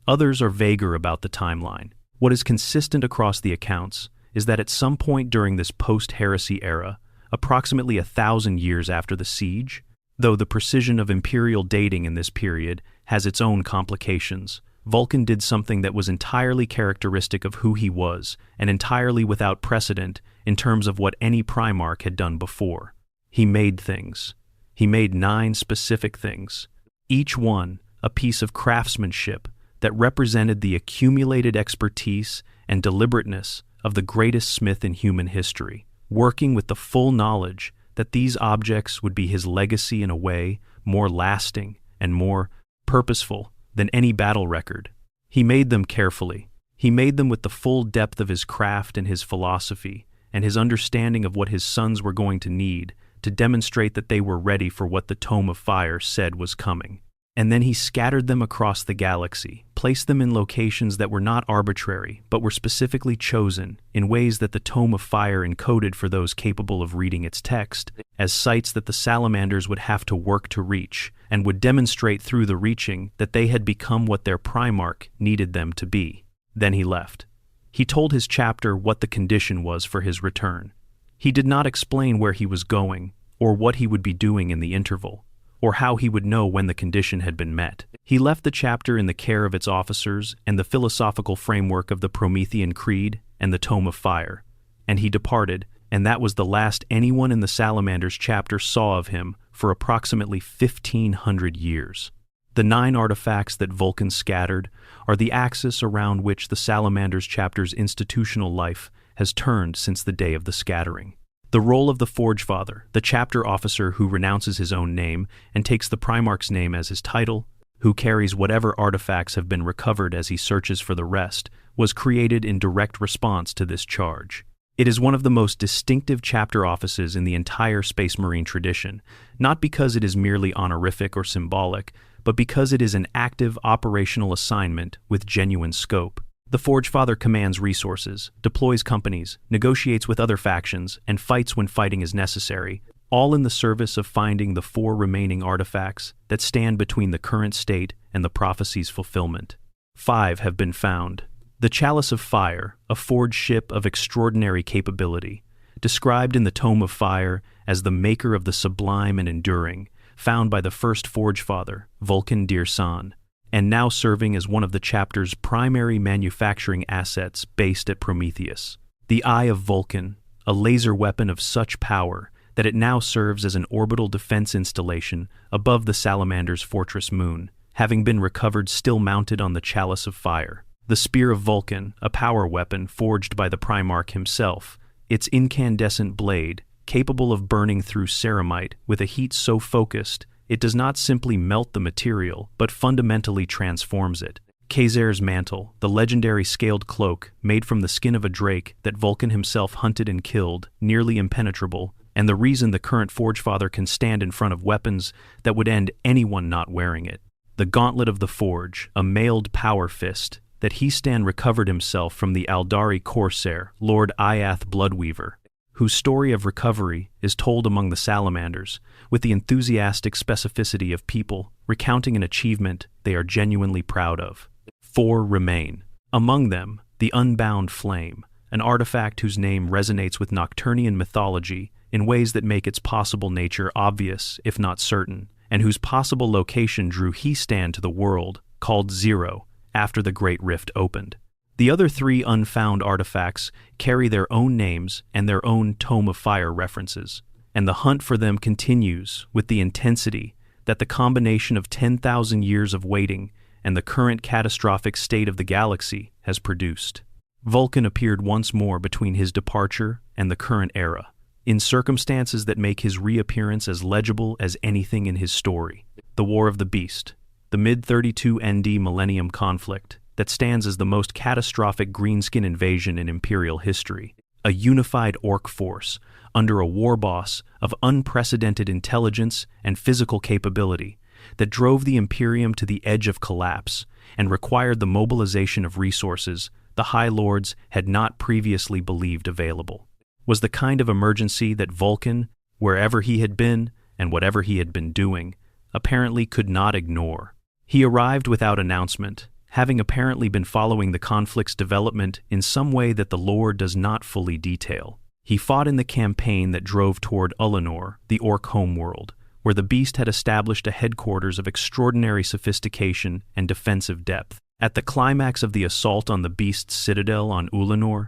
A: Others are vaguer about the timeline. What is consistent across the accounts is that at some point during this post-heresy era, approximately 1,000 years after the siege, though the precision of imperial dating in this period has its own complications, Vulkan did something that was entirely characteristic of who he was and entirely without precedent in terms of what any Primarch had done before. He made things. He made 9 specific things, each one a piece of craftsmanship that represented the accumulated expertise and deliberateness of the greatest smith in human history, working with the full knowledge that these objects would be his legacy in a way more lasting and more purposeful than any battle record. He made them carefully. He made them with the full depth of his craft and his philosophy, and his understanding of what his sons were going to need to demonstrate that they were ready for what the Tome of Fire said was coming. And then he scattered them across the galaxy, placed them in locations that were not arbitrary, but were specifically chosen in ways that the Tome of Fire encoded for those capable of reading its text, as sites that the salamanders would have to work to reach, and would demonstrate through the reaching that they had become what their Primarch needed them to be. Then he left. He told his chapter what the condition was for his return. He did not explain where he was going, or what he would be doing in the interval, or how he would know when the condition had been met. He left the chapter in the care of its officers and the philosophical framework of the Promethean Creed and the Tome of Fire, and he departed, and that was the last anyone in the Salamanders chapter saw of him for approximately 1,500 years. The 9 artifacts that Vulkan scattered are the axis around which the Salamanders chapter's institutional life has turned since the day of the scattering. The role of the Forge Father, the chapter officer who renounces his own name and takes the Primarch's name as his title, who carries whatever artifacts have been recovered as he searches for the rest, was created in direct response to this charge. It is one of the most distinctive chapter offices in the entire Space Marine tradition, not because it is merely honorific or symbolic, but because it is an active operational assignment with genuine scope. The Forge Father commands resources, deploys companies, negotiates with other factions, and fights when fighting is necessary, all in the service of finding the 4 remaining artifacts that stand between the current state and the prophecy's fulfillment. 5 have been found. The Chalice of Fire, a forged ship of extraordinary capability, described in the Tome of Fire as the maker of the sublime and enduring, found by the first Forge Father, Vulkan Dirsan, and now serving as one of the chapter's primary manufacturing assets based at Prometheus. The Eye of Vulkan, a laser weapon of such power that it now serves as an orbital defense installation above the Salamander's fortress moon, having been recovered still mounted on the Chalice of Fire. The Spear of Vulkan, a power weapon forged by the Primarch himself, its incandescent blade, capable of burning through ceramite with a heat so focused it does not simply melt the material, but fundamentally transforms it. Khazar's Mantle, the legendary scaled cloak made from the skin of a drake that Vulkan himself hunted and killed, nearly impenetrable, and the reason the current Forgefather can stand in front of weapons that would end anyone not wearing it. The Gauntlet of the Forge, a mailed power fist, that Histan recovered himself from the Aldari Corsair, Lord Iath Bloodweaver, whose story of recovery is told among the Salamanders, with the enthusiastic specificity of people recounting an achievement they are genuinely proud of. 4 remain. Among them, the Unbound Flame, an artifact whose name resonates with Nocturnian mythology in ways that make its possible nature obvious, if not certain, and whose possible location drew Histan to the world, called Zero, after the Great Rift opened. The other 3 unfound artifacts carry their own names and their own Tome of Fire references, and the hunt for them continues with the intensity that the combination of 10,000 years of waiting and the current catastrophic state of the galaxy has produced. Vulkan appeared once more between his departure and the current era, in circumstances that make his reappearance as legible as anything in his story. The War of the Beast, the mid-32 ND Millennium conflict that stands as the most catastrophic greenskin invasion in Imperial history, a unified orc force under a war boss of unprecedented intelligence and physical capability that drove the Imperium to the edge of collapse and required the mobilization of resources the High Lords had not previously believed available. Was the kind of emergency that Vulkan, wherever he had been and whatever he had been doing, apparently could not ignore. He arrived without announcement, having apparently been following the conflict's development in some way that the lore does not fully detail. He fought in the campaign that drove toward Ulanor, the Orc homeworld, where the beast had established a headquarters of extraordinary sophistication and defensive depth. At the climax of the assault on the beast's citadel on Ulanor,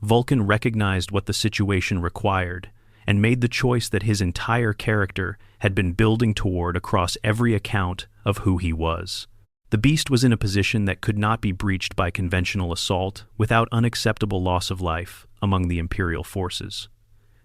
A: Vulkan recognized what the situation required and made the choice that his entire character had been building toward across every account of who he was. The beast was in a position that could not be breached by conventional assault without unacceptable loss of life among the Imperial forces.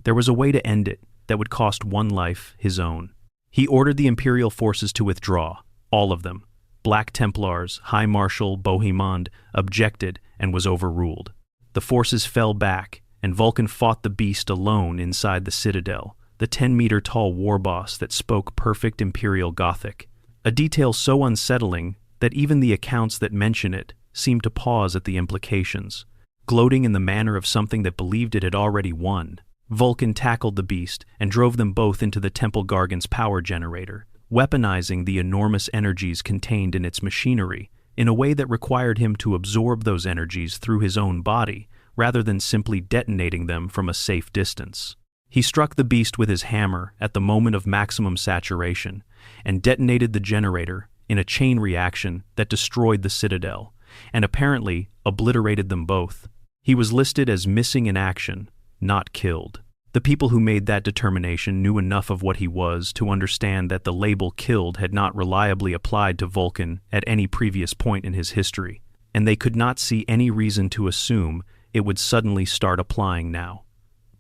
A: There was a way to end it that would cost one life, his own. He ordered the Imperial forces to withdraw, all of them. Black Templars, High Marshal Bohemond objected and was overruled. The forces fell back, and Vulkan fought the beast alone inside the citadel, the 10-meter-tall war boss that spoke perfect Imperial Gothic, a detail so unsettling that even the accounts that mention it seem to pause at the implications. Gloating in the manner of something that believed it had already won, Vulkan tackled the beast and drove them both into the Temple Gargan's power generator, weaponizing the enormous energies contained in its machinery in a way that required him to absorb those energies through his own body rather than simply detonating them from a safe distance. He struck the beast with his hammer at the moment of maximum saturation and detonated the generator in a chain reaction that destroyed the citadel and apparently obliterated them both. He was listed as missing in action, not killed. The people who made that determination knew enough of what he was to understand that the label killed had not reliably applied to Vulkan at any previous point in his history, and they could not see any reason to assume it would suddenly start applying now.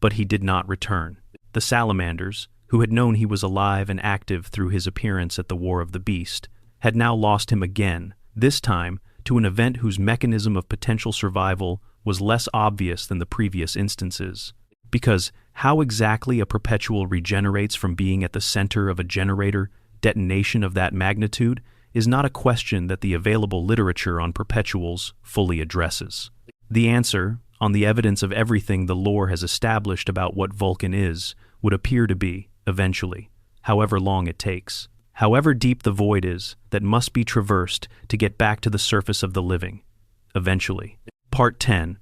A: But he did not return. The Salamanders, who had known he was alive and active through his appearance at the War of the Beast, had now lost him again, this time to an event whose mechanism of potential survival was less obvious than the previous instances. Because how exactly a perpetual regenerates from being at the center of a generator detonation of that magnitude is not a question that the available literature on perpetuals fully addresses. The answer, on the evidence of everything the lore has established about what Vulkan is, would appear to be, eventually, however long it takes, however deep the void is that must be traversed to get back to the surface of the living, eventually. Part 10.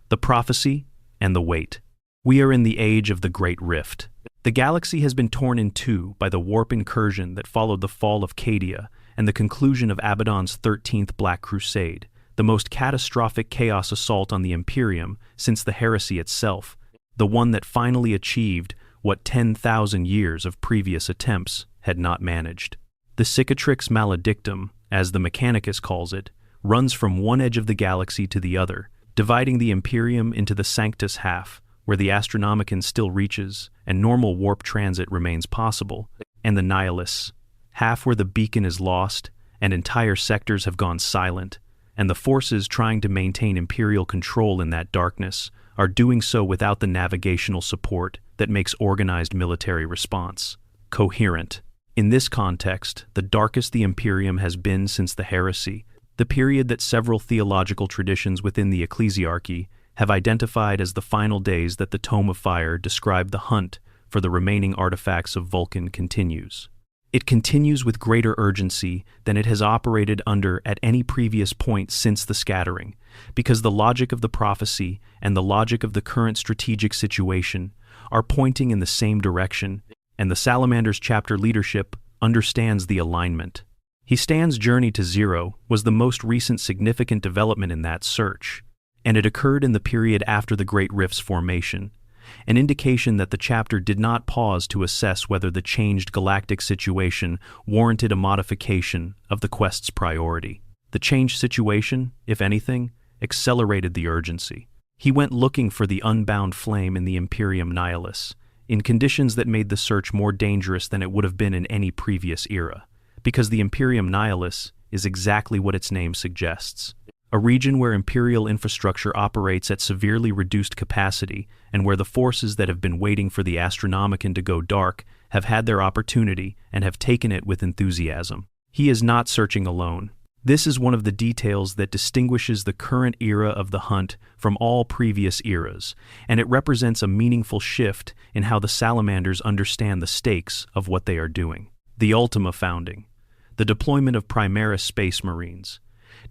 A: The Prophecy and the Wait. We are in the age of the Great Rift. The galaxy has been torn in two by the warp incursion that followed the fall of Cadia and the conclusion of Abaddon's 13th Black Crusade, the most catastrophic chaos assault on the Imperium since the heresy itself, the one that finally achieved what 10,000 years of previous attempts had not managed. The Cicatrix Maledictum, as the Mechanicus calls it, runs from one edge of the galaxy to the other, dividing the Imperium into the Sanctus half, where the Astronomicon still reaches and normal warp transit remains possible, and the Nihilists, half where the beacon is lost and entire sectors have gone silent, and the forces trying to maintain Imperial control in that darkness are doing so without the navigational support that makes organized military response coherent. In this context, the darkest the Imperium has been since the heresy, the period that several theological traditions within the ecclesiarchy have identified as the final days that the Tome of Fire describe the hunt for the remaining artifacts of Vulkan continues. It continues with greater urgency than it has operated under at any previous point since the scattering, because the logic of the prophecy and the logic of the current strategic situation are pointing in the same direction, and the Salamander's chapter leadership understands the alignment. He Stand's journey to zero was the most recent significant development in that search, and it occurred in the period after the Great Rift's formation, an indication that the chapter did not pause to assess whether the changed galactic situation warranted a modification of the quest's priority. The changed situation, if anything, accelerated the urgency. He went looking for the unbound flame in the Imperium Nihilus, in conditions that made the search more dangerous than it would have been in any previous era, because the Imperium Nihilus is exactly what its name suggests. A region where Imperial infrastructure operates at severely reduced capacity and where the forces that have been waiting for the Astronomicon to go dark have had their opportunity and have taken it with enthusiasm. He is not searching alone. This is one of the details that distinguishes the current era of the hunt from all previous eras, and it represents a meaningful shift in how the Salamanders understand the stakes of what they are doing. The Ultima founding, the deployment of Primaris Space Marines,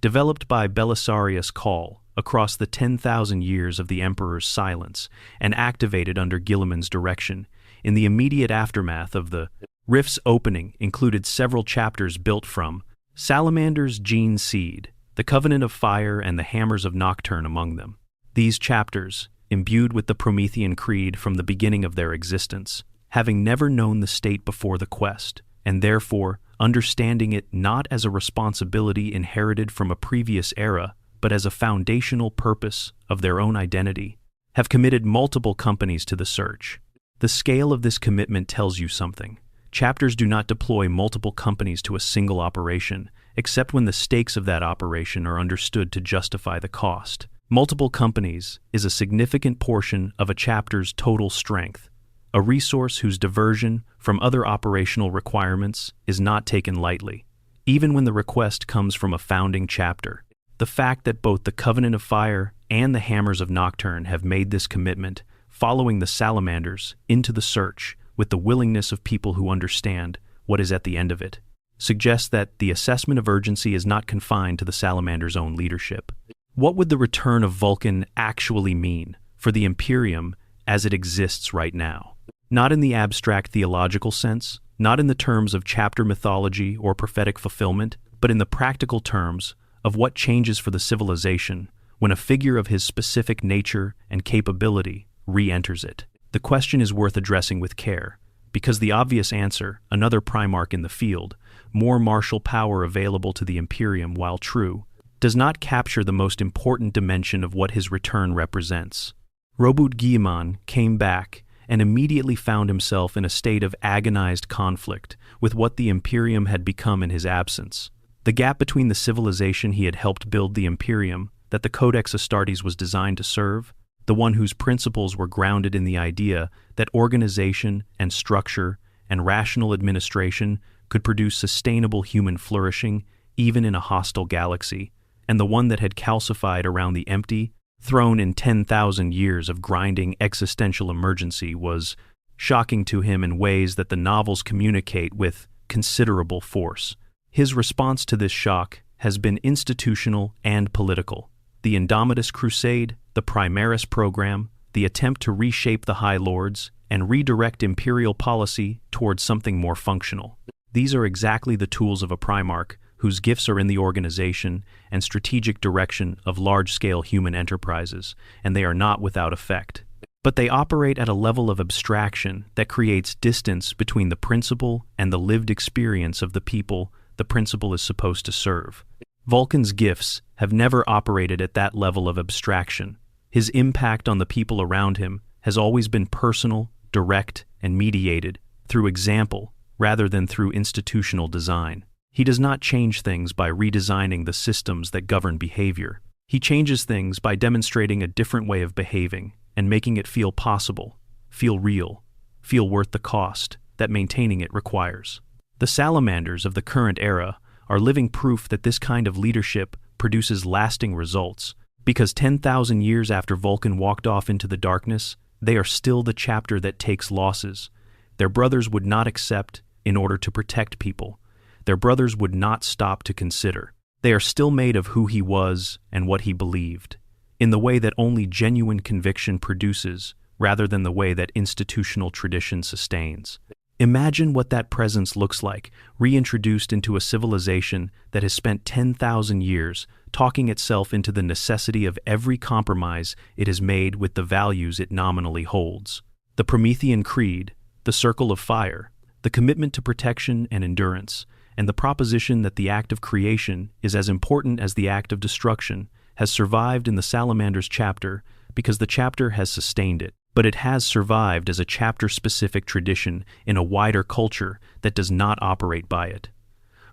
A: developed by Belisarius Cawl across the 10,000 years of the Emperor's silence and activated under Guilliman's direction in the immediate aftermath of the Rift's opening, included several chapters built from Salamander's Gene Seed, the Covenant of Fire, and the Hammers of Nocturne among them. These chapters, imbued with the Promethean Creed from the beginning of their existence, having never known the state before the quest, and therefore understanding it not as a responsibility inherited from a previous era, but as a foundational purpose of their own identity, have committed multiple companies to the search. The scale of this commitment tells you something. Chapters do not deploy multiple companies to a single operation, except when the stakes of that operation are understood to justify the cost. Multiple companies is a significant portion of a chapter's total strength, a resource whose diversion from other operational requirements is not taken lightly, even when the request comes from a founding chapter. The fact that both the Covenant of Fire and the Hammers of Nocturne have made this commitment, following the Salamanders into the search with the willingness of people who understand what is at the end of it, suggests that the assessment of urgency is not confined to the Salamander's own leadership. What would the return of Vulkan actually mean for the Imperium as it exists right now? Not in the abstract theological sense, not in the terms of chapter mythology or prophetic fulfillment, but in the practical terms of what changes for the civilization when a figure of his specific nature and capability re-enters it. The question is worth addressing with care, because the obvious answer, another Primarch in the field, more martial power available to the Imperium while true, does not capture the most important dimension of what his return represents. Robert Guilliman came back and immediately found himself in a state of agonized conflict with what the Imperium had become in his absence. The gap between the civilization he had helped build the Imperium that the Codex Astartes was designed to serve, the one whose principles were grounded in the idea that organization and structure and rational administration could produce sustainable human flourishing even in a hostile galaxy, and the one that had calcified around the empty, thrown in 10,000 years of grinding existential emergency, was shocking to him in ways that the novels communicate with considerable force. His response to this shock has been institutional and political. The Indomitus Crusade, the Primaris program, the attempt to reshape the High Lords and redirect imperial policy towards something more functional. These are exactly the tools of a Primarch whose gifts are in the organization and strategic direction of large-scale human enterprises, and they are not without effect. But they operate at a level of abstraction that creates distance between the principle and the lived experience of the people the principle is supposed to serve. Vulkan's gifts have never operated at that level of abstraction. His impact on the people around him has always been personal, direct, and mediated through example rather than through institutional design. He does not change things by redesigning the systems that govern behavior. He changes things by demonstrating a different way of behaving and making it feel possible, feel real, feel worth the cost that maintaining it requires. The salamanders of the current era are living proof that this kind of leadership produces lasting results, because 10,000 years after Vulkan walked off into the darkness, they are still the chapter that takes losses. Their brothers would not accept in order to protect people. Their brothers would not stop to consider. They are still made of who he was and what he believed, in the way that only genuine conviction produces, rather than the way that institutional tradition sustains. Imagine what that presence looks like, reintroduced into a civilization that has spent 10,000 years talking itself into the necessity of every compromise it has made with the values it nominally holds. The Promethean Creed, the Circle of Fire, the commitment to protection and endurance, and the proposition that the act of creation is as important as the act of destruction, has survived in the Salamanders chapter because the chapter has sustained it. But it has survived as a chapter-specific tradition in a wider culture that does not operate by it.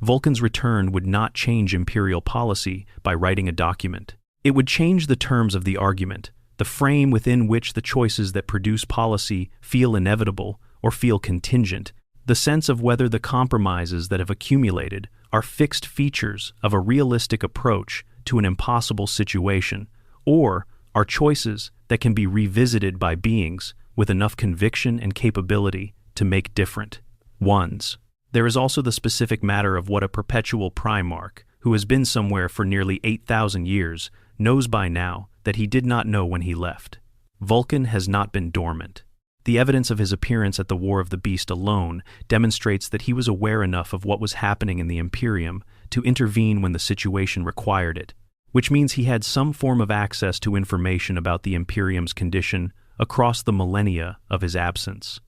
A: Vulkan's return would not change imperial policy by writing a document. It would change the terms of the argument, the frame within which the choices that produce policy feel inevitable or feel contingent, the sense of whether the compromises that have accumulated are fixed features of a realistic approach to an impossible situation, or are choices that can be revisited by beings with enough conviction and capability to make different ones. There is also the specific matter of what a perpetual Primarch, who has been somewhere for nearly 8,000 years, knows by now that he did not know when he left. Vulkan has not been dormant. The evidence of his appearance at the War of the Beast alone demonstrates that he was aware enough of what was happening in the Imperium to intervene when the situation required it, which means he had some form of access to information about the Imperium's condition across the millennia of his absence.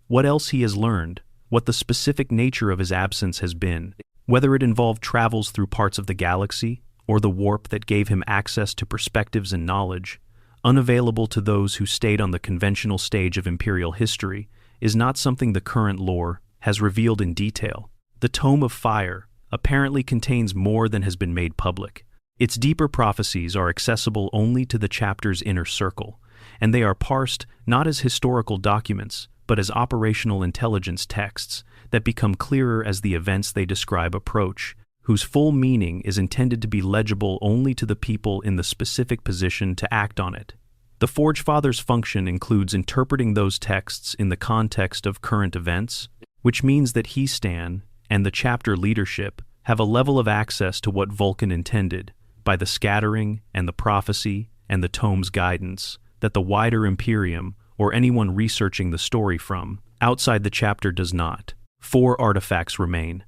A: What else he has learned, what the specific nature of his absence has been, whether it involved travels through parts of the galaxy or the warp that gave him access to perspectives and knowledge, unavailable to those who stayed on the conventional stage of Imperial history, is not something the current lore has revealed in detail. The Tome of Fire apparently contains more than has been made public. Its deeper prophecies are accessible only to the chapter's inner circle, and they are parsed not as historical documents, but as operational intelligence texts that become clearer as the events they describe approach, whose full meaning is intended to be legible only to the people in the specific position to act on it. The Forge Father's function includes interpreting those texts in the context of current events, which means that he, Stan, and the chapter leadership have a level of access to what Vulkan intended, by the scattering and the prophecy and the tome's guidance, that the wider Imperium, or anyone researching the story from outside the chapter does not. 4 artifacts remain.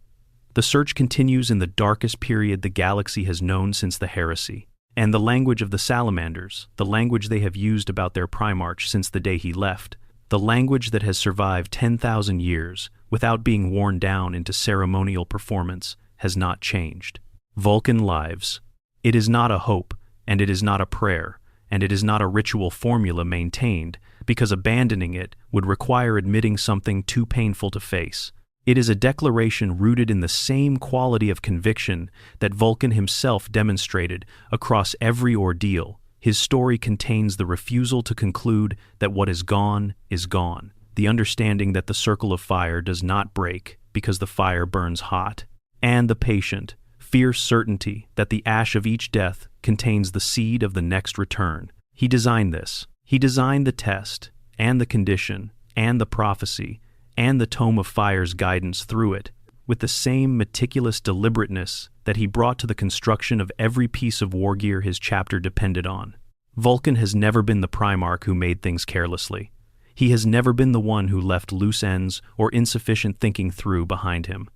A: The search continues in the darkest period the galaxy has known since the heresy, and the language of the Salamanders, the language they have used about their Primarch since the day he left, the language that has survived 10,000 years without being worn down into ceremonial performance, has not changed. Vulkan lives. It is not a hope, and it is not a prayer, and it is not a ritual formula maintained, because abandoning it would require admitting something too painful to face. It is a declaration rooted in the same quality of conviction that Vulkan himself demonstrated across every ordeal. His story contains the refusal to conclude that what is gone, the understanding that the circle of fire does not break because the fire burns hot, and the patient, fierce certainty that the ash of each death contains the seed of the next return. He designed this. He designed the test, and the condition, and the prophecy, and the Tome of Fire's guidance through it, with the same meticulous deliberateness that he brought to the construction of every piece of war gear his chapter depended on. Vulkan has never been the Primarch who made things carelessly. He has never been the one who left loose ends or insufficient thinking through behind him.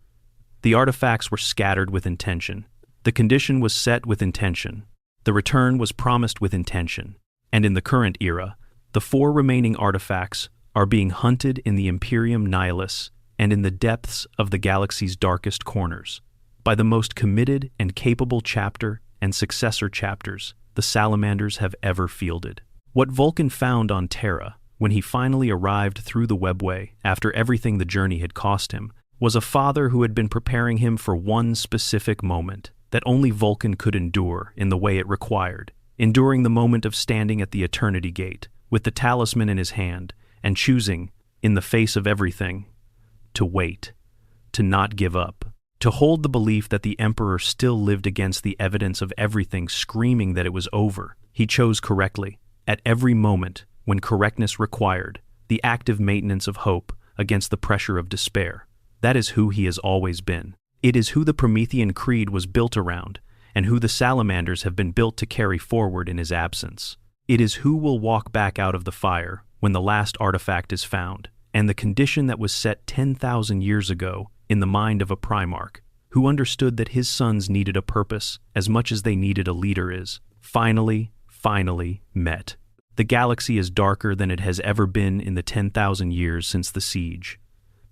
A: The artifacts were scattered with intention. The condition was set with intention. The return was promised with intention. And in the current era, the 4 remaining artifacts are being hunted in the Imperium Nihilus and in the depths of the galaxy's darkest corners by the most committed and capable chapter and successor chapters the Salamanders have ever fielded. What Vulkan found on Terra, when he finally arrived through the webway after everything the journey had cost him, was a father who had been preparing him for one specific moment that only Vulkan could endure in the way it required, enduring the moment of standing at the Eternity Gate with the talisman in his hand and choosing, in the face of everything, to wait, to not give up, to hold the belief that the Emperor still lived against the evidence of everything screaming that it was over. He chose correctly, at every moment when correctness required, the active maintenance of hope against the pressure of despair. That is who he has always been. It is who the Promethean Creed was built around, and who the Salamanders have been built to carry forward in his absence. It is who will walk back out of the fire when the last artifact is found, and the condition that was set 10,000 years ago in the mind of a Primarch, who understood that his sons needed a purpose as much as they needed a leader is, finally met. The galaxy is darker than it has ever been in the 10,000 years since the siege.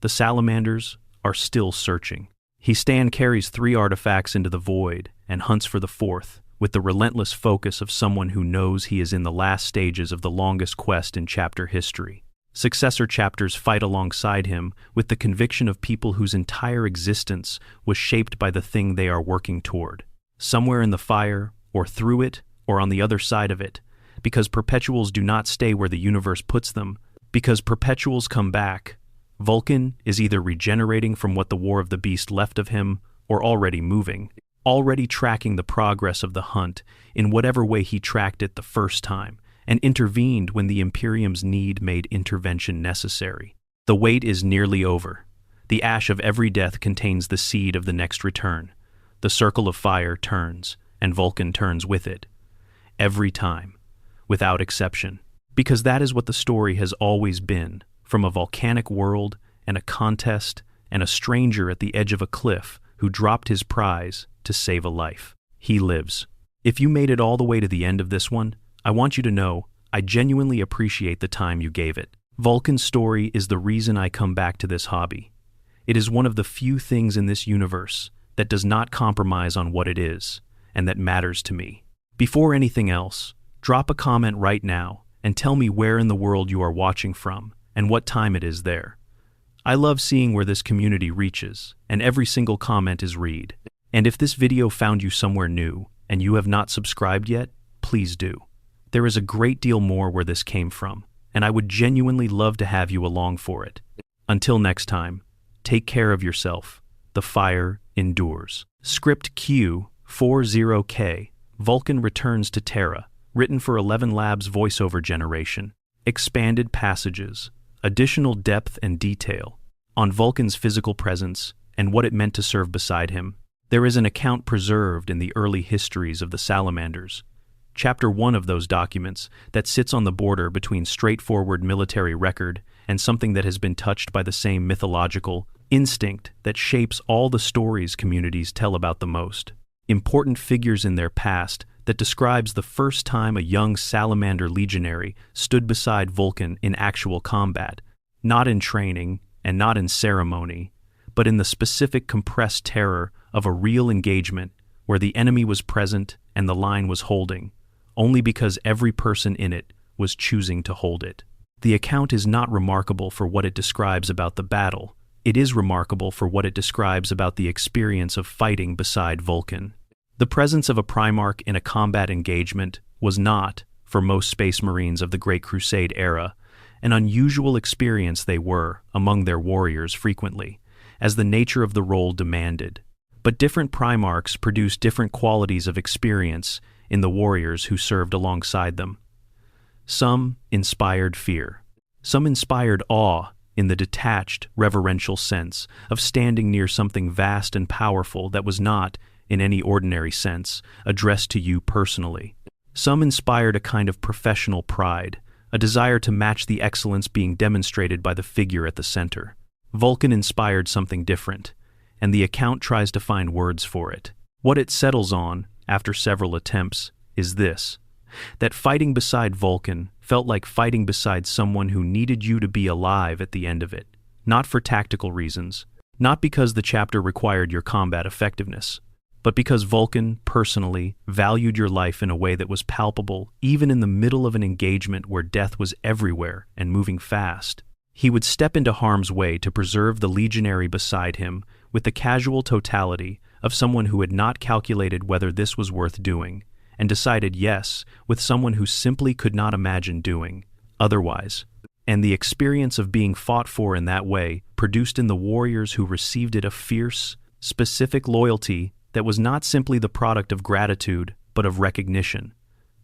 A: The Salamanders are still searching. Stan carries 3 artifacts into the void and hunts for the 4th, with the relentless focus of someone who knows he is in the last stages of the longest quest in chapter history. Successor chapters fight alongside him with the conviction of people whose entire existence was shaped by the thing they are working toward. Somewhere in the fire, or through it, or on the other side of it, because perpetuals do not stay where the universe puts them, because perpetuals come back, Vulkan is either regenerating from what the War of the Beast left of him, or already moving, already tracking the progress of the hunt in whatever way he tracked it the first time, and intervened when the Imperium's need made intervention necessary. The wait is nearly over. The ash of every death contains the seed of the next return. The circle of fire turns, and Vulkan turns with it. Every time, without exception. Because that is what the story has always been, from a volcanic world and a contest and a stranger at the edge of a cliff who dropped his prize to save a life. He lives. If you made it all the way to the end of this one, I want you to know I genuinely appreciate the time you gave it. Vulkan's story is the reason I come back to this hobby. It is one of the few things in this universe that does not compromise on what it is, and that matters to me. Before anything else, drop a comment right now and tell me where in the world you are watching from and what time it is there. I love seeing where this community reaches, and every single comment is read. And if this video found you somewhere new and you have not subscribed yet, please do. There is a great deal more where this came from, and I would genuinely love to have you along for it. Until next time, take care of yourself. The fire endures. Script Q40K, Vulkan returns to Terra, written for 11 Labs voiceover generation. Expanded passages, additional depth and detail on Vulkan's physical presence and what it meant to serve beside him. There is an account preserved in the early histories of the Salamanders. Chapter 1 of those documents that sits on the border between straightforward military record and something that has been touched by the same mythological instinct that shapes all the stories communities tell about the most. Important figures in their past that describes the first time a young Salamander legionary stood beside Vulkan in actual combat, not in training and not in ceremony, but in the specific compressed terror of a real engagement where the enemy was present and the line was holding, only because every person in it was choosing to hold it. The account is not remarkable for what it describes about the battle. It is remarkable for what it describes about the experience of fighting beside Vulkan. The presence of a Primarch in a combat engagement was not, for most Space Marines of the Great Crusade era, an unusual experience. They were, among their warriors frequently, as the nature of the role demanded. But different Primarchs produced different qualities of experience in the warriors who served alongside them. Some inspired fear. Some inspired awe in the detached, reverential sense of standing near something vast and powerful that was not, in any ordinary sense, addressed to you personally. Some inspired a kind of professional pride, a desire to match the excellence being demonstrated by the figure at the center. Vulkan inspired something different, and the account tries to find words for it. What it settles on, after several attempts, is this: that fighting beside Vulkan felt like fighting beside someone who needed you to be alive at the end of it, not for tactical reasons, not because the chapter required your combat effectiveness, but because Vulkan, personally, valued your life in a way that was palpable even in the middle of an engagement where death was everywhere and moving fast. He would step into harm's way to preserve the legionary beside him with the casual totality of someone who had not calculated whether this was worth doing, and decided yes with someone who simply could not imagine doing otherwise. And the experience of being fought for in that way produced in the warriors who received it a fierce, specific loyalty that was not simply the product of gratitude, but of recognition.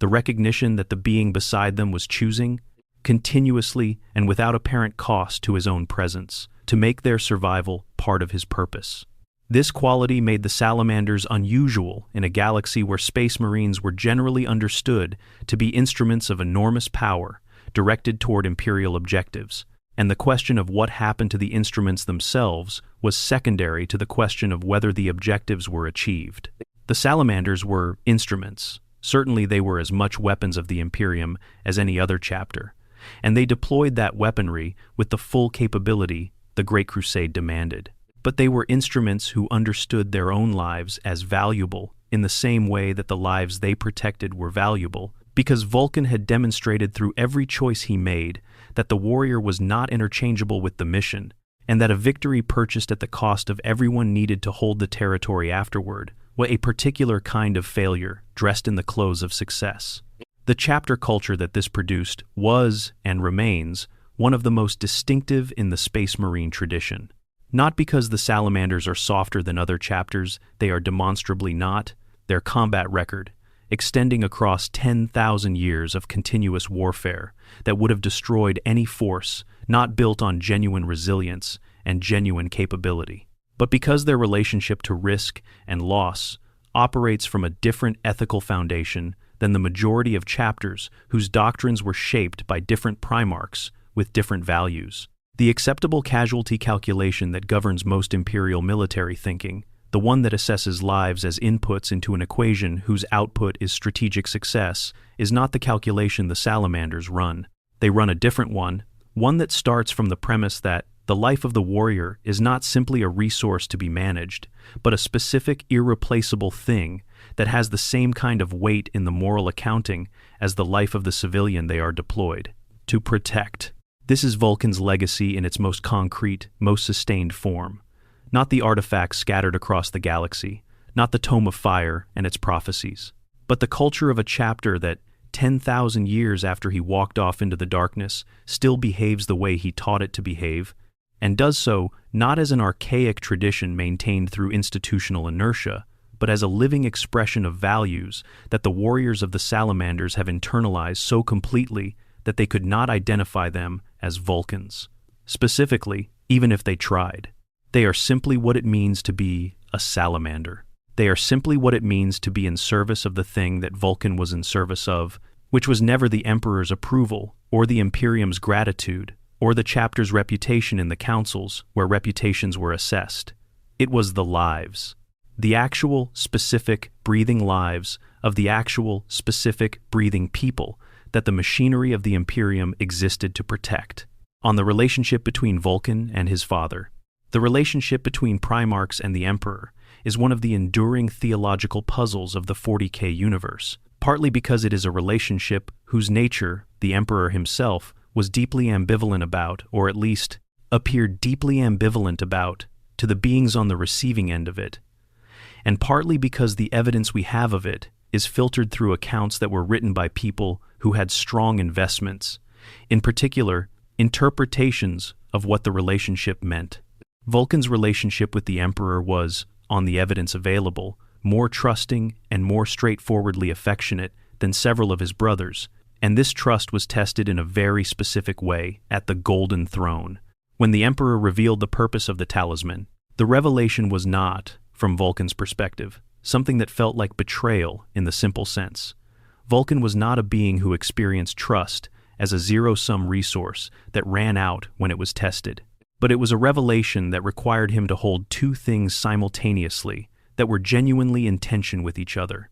A: The recognition that the being beside them was choosing, continuously and without apparent cost to his own presence, to make their survival part of his purpose. This quality made the salamanders unusual in a galaxy where space marines were generally understood to be instruments of enormous power directed toward imperial objectives, and the question of what happened to the instruments themselves was secondary to the question of whether the objectives were achieved. The salamanders were instruments. Certainly they were as much weapons of the Imperium as any other chapter, and they deployed that weaponry with the full capability the Great Crusade demanded. But they were instruments who understood their own lives as valuable in the same way that the lives they protected were valuable, because Vulkan had demonstrated through every choice he made that the warrior was not interchangeable with the mission, and that a victory purchased at the cost of everyone needed to hold the territory afterward was a particular kind of failure dressed in the clothes of success. The chapter culture that this produced was, and remains, one of the most distinctive in the Space Marine tradition. Not because the salamanders are softer than other chapters, they are demonstrably not. Their combat record, extending across 10,000 years of continuous warfare that would have destroyed any force not built on genuine resilience and genuine capability. But because their relationship to risk and loss operates from a different ethical foundation than the majority of chapters whose doctrines were shaped by different primarchs with different values. The acceptable casualty calculation that governs most imperial military thinking, the one that assesses lives as inputs into an equation whose output is strategic success, is not the calculation the salamanders run. They run a different one that starts from the premise that the life of the warrior is not simply a resource to be managed, but a specific, irreplaceable thing that has the same kind of weight in the moral accounting as the life of the civilian they are deployed to protect. This is Vulkan's legacy in its most concrete, most sustained form. Not the artifacts scattered across the galaxy, not the Tome of Fire and its prophecies, but the culture of a chapter that, 10,000 years after he walked off into the darkness, still behaves the way he taught it to behave, and does so not as an archaic tradition maintained through institutional inertia, but as a living expression of values that the warriors of the salamanders have internalized so completely that they could not identify them as Vulkans. Specifically, even if they tried. They are simply what it means to be a salamander. They are simply what it means to be in service of the thing that Vulkan was in service of, which was never the Emperor's approval, or the Imperium's gratitude, or the chapter's reputation in the councils, where reputations were assessed. It was the lives. The actual, specific, breathing lives of the actual, specific, breathing people that the machinery of the Imperium existed to protect. On the relationship between Vulkan and his father. The relationship between Primarchs and the Emperor is one of the enduring theological puzzles of the 40K universe, partly because it is a relationship whose nature, the Emperor himself, was deeply ambivalent about, or at least appeared deeply ambivalent about, to the beings on the receiving end of it, and partly because the evidence we have of it is filtered through accounts that were written by people who had strong investments, in particular, interpretations of what the relationship meant. Vulkan's relationship with the Emperor was, on the evidence available, more trusting and more straightforwardly affectionate than several of his brothers, and this trust was tested in a very specific way at the Golden Throne, When the Emperor revealed the purpose of the talisman, the revelation was not, from Vulkan's perspective, something that felt like betrayal in the simple sense. Vulkan was not a being who experienced trust as a zero-sum resource that ran out when it was tested. But it was a revelation that required him to hold two things simultaneously that were genuinely in tension with each other: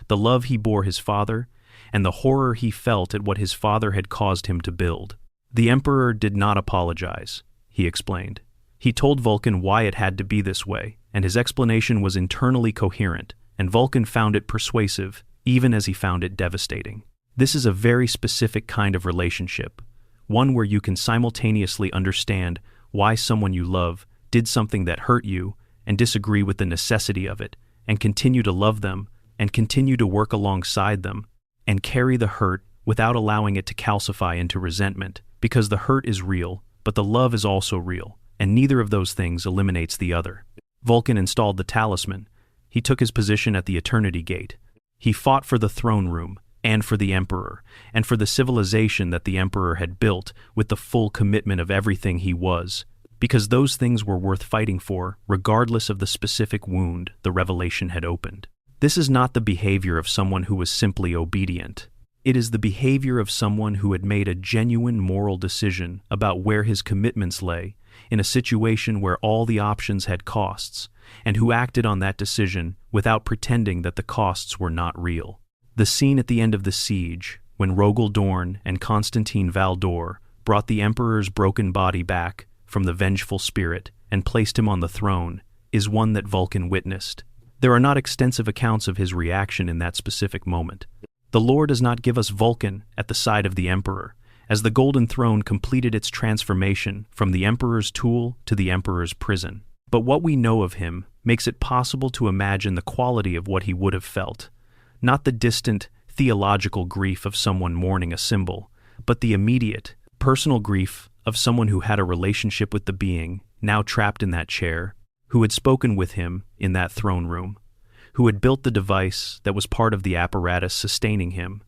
A: the love he bore his father and the horror he felt at what his father had caused him to build. The Emperor did not apologize, he explained. He told Vulkan why it had to be this way, and his explanation was internally coherent, and Vulkan found it persuasive, even as he found it devastating. This is a very specific kind of relationship, one where you can simultaneously understand why someone you love did something that hurt you and disagree with the necessity of it, and continue to love them, and continue to work alongside them, and carry the hurt without allowing it to calcify into resentment, because the hurt is real, but the love is also real, and neither of those things eliminates the other. Vulkan installed the talisman. He took his position at the Eternity Gate. He fought for the throne room, and for the Emperor, and for the civilization that the Emperor had built with the full commitment of everything he was, because those things were worth fighting for, regardless of the specific wound the revelation had opened. This is not the behavior of someone who was simply obedient. It is the behavior of someone who had made a genuine moral decision about where his commitments lay, in a situation where all the options had costs, and who acted on that decision without pretending that the costs were not real. The scene at the end of the siege, when Rogel Dorn and Constantine Valdor brought the Emperor's broken body back from the vengeful spirit and placed him on the throne, is one that Vulkan witnessed. There are not extensive accounts of his reaction in that specific moment. The lore does not give us Vulkan at the side of the Emperor, as the Golden Throne completed its transformation from the Emperor's tool to the Emperor's prison. But what we know of him makes it possible to imagine the quality of what he would have felt. Not the distant, theological grief of someone mourning a symbol, but the immediate, personal grief of someone who had a relationship with the being, now trapped in that chair, who had spoken with him in that throne room, who had built the device that was part of the apparatus sustaining him,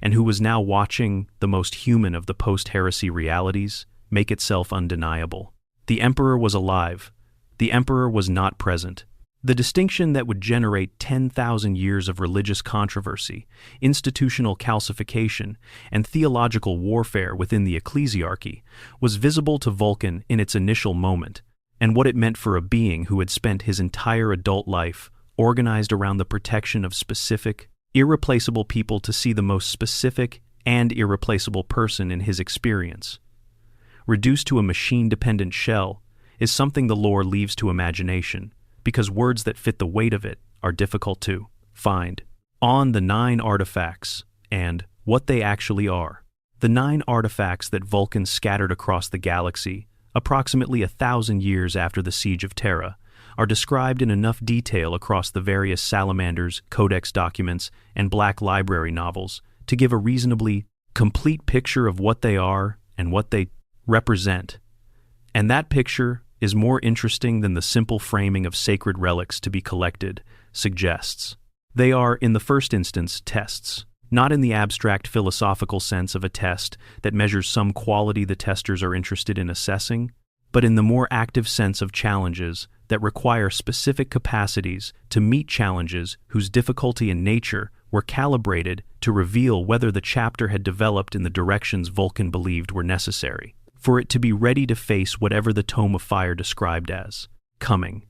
A: and who was now watching the most human of the post-heresy realities make itself undeniable. The Emperor was alive. The Emperor was not present. The distinction that would generate 10,000 years of religious controversy, institutional calcification, and theological warfare within the ecclesiarchy was visible to Vulkan in its initial moment, and what it meant for a being who had spent his entire adult life organized around the protection of specific, irreplaceable people to see the most specific and irreplaceable person in his experience. Reduced to a machine-dependent shell is something the lore leaves to imagination, because words that fit the weight of it are difficult to find. On the 9 artifacts and what they actually are. The 9 artifacts that Vulkan scattered across the galaxy approximately 1,000 years after the siege of Terra are described in enough detail across the various salamanders, codex documents, and Black Library novels to give a reasonably complete picture of what they are and what they represent. And that picture is more interesting than the simple framing of sacred relics to be collected suggests. They are, in the first instance, tests, not in the abstract philosophical sense of a test that measures some quality the testers are interested in assessing, but in the more active sense of challenges that require specific capacities to meet challenges whose difficulty and nature were calibrated to reveal whether the chapter had developed in the directions Vulkan believed were necessary, for it to be ready to face whatever the Tome of Fire described as coming.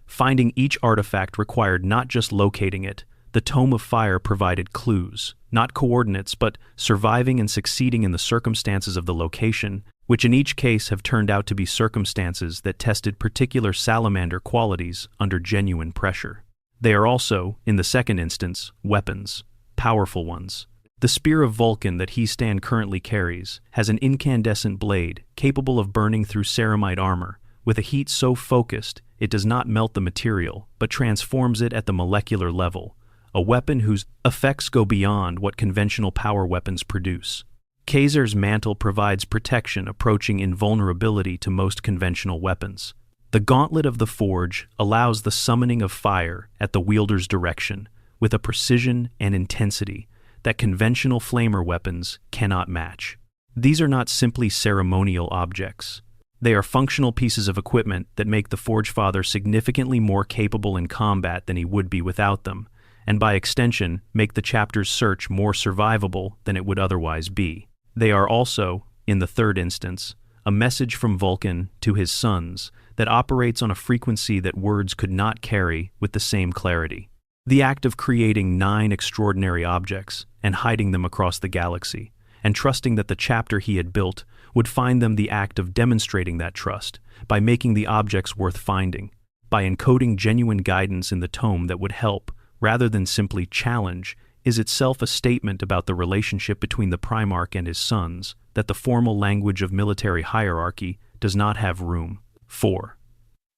A: Finding each artifact required not just locating it. The Tome of Fire provided clues, not coordinates, but surviving and succeeding in the circumstances of the location, which in each case have turned out to be circumstances that tested particular salamander qualities under genuine pressure. They are also, in the second instance, weapons, powerful ones. The spear of Vulkan that He-Stand currently carries has an incandescent blade capable of burning through ceramite armor, with a heat so focused it does not melt the material, but transforms it at the molecular level, a weapon whose effects go beyond what conventional power weapons produce. Kazer's mantle provides protection approaching invulnerability to most conventional weapons. The Gauntlet of the Forge allows the summoning of fire at the wielder's direction, with a precision and intensity that conventional flamer weapons cannot match. These are not simply ceremonial objects. They are functional pieces of equipment that make the Forgefather significantly more capable in combat than he would be without them, and by extension make the chapter's search more survivable than it would otherwise be. They are also, in the third instance, a message from Vulkan to his sons that operates on a frequency that words could not carry with the same clarity. The act of creating 9 extraordinary objects and hiding them across the galaxy, and trusting that the chapter he had built would find them, the act of demonstrating that trust by making the objects worth finding, by encoding genuine guidance in the tome that would help, rather than simply challenge, is itself a statement about the relationship between the Primarch and his sons, that the formal language of military hierarchy does not have room for.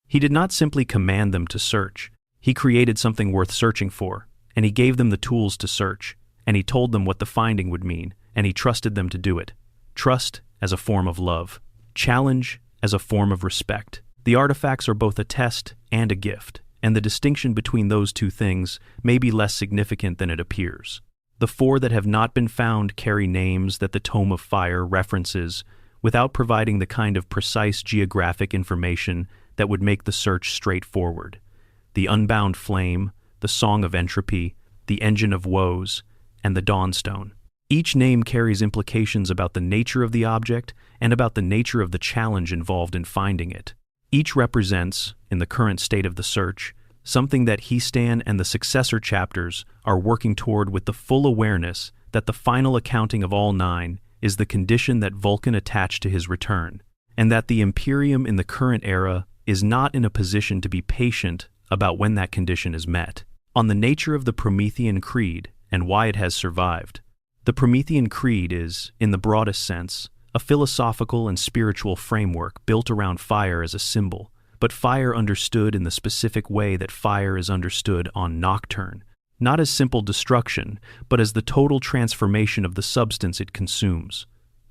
A: He did not simply command them to search. He created something worth searching for, and he gave them the tools to search, and he told them what the finding would mean, and he trusted them to do it. Trust as a form of love. Challenge as a form of respect. The artifacts are both a test and a gift, and the distinction between those two things may be less significant than it appears. The 4 that have not been found carry names that the Tome of Fire references without providing the kind of precise geographic information that would make the search straightforward. The Unbound Flame, the Song of Entropy, the Engine of Woes, and the Dawnstone. Each name carries implications about the nature of the object and about the nature of the challenge involved in finding it. Each represents, in the current state of the search, something that Histan and the successor chapters are working toward, with the full awareness that the final accounting of all 9 is the condition that Vulkan attached to his return, and that the Imperium in the current era is not in a position to be patient about when that condition is met. On the nature of the Promethean Creed and why it has survived. The Promethean Creed is, in the broadest sense, a philosophical and spiritual framework built around fire as a symbol, but fire understood in the specific way that fire is understood on Nocturne, not as simple destruction, but as the total transformation of the substance it consumes.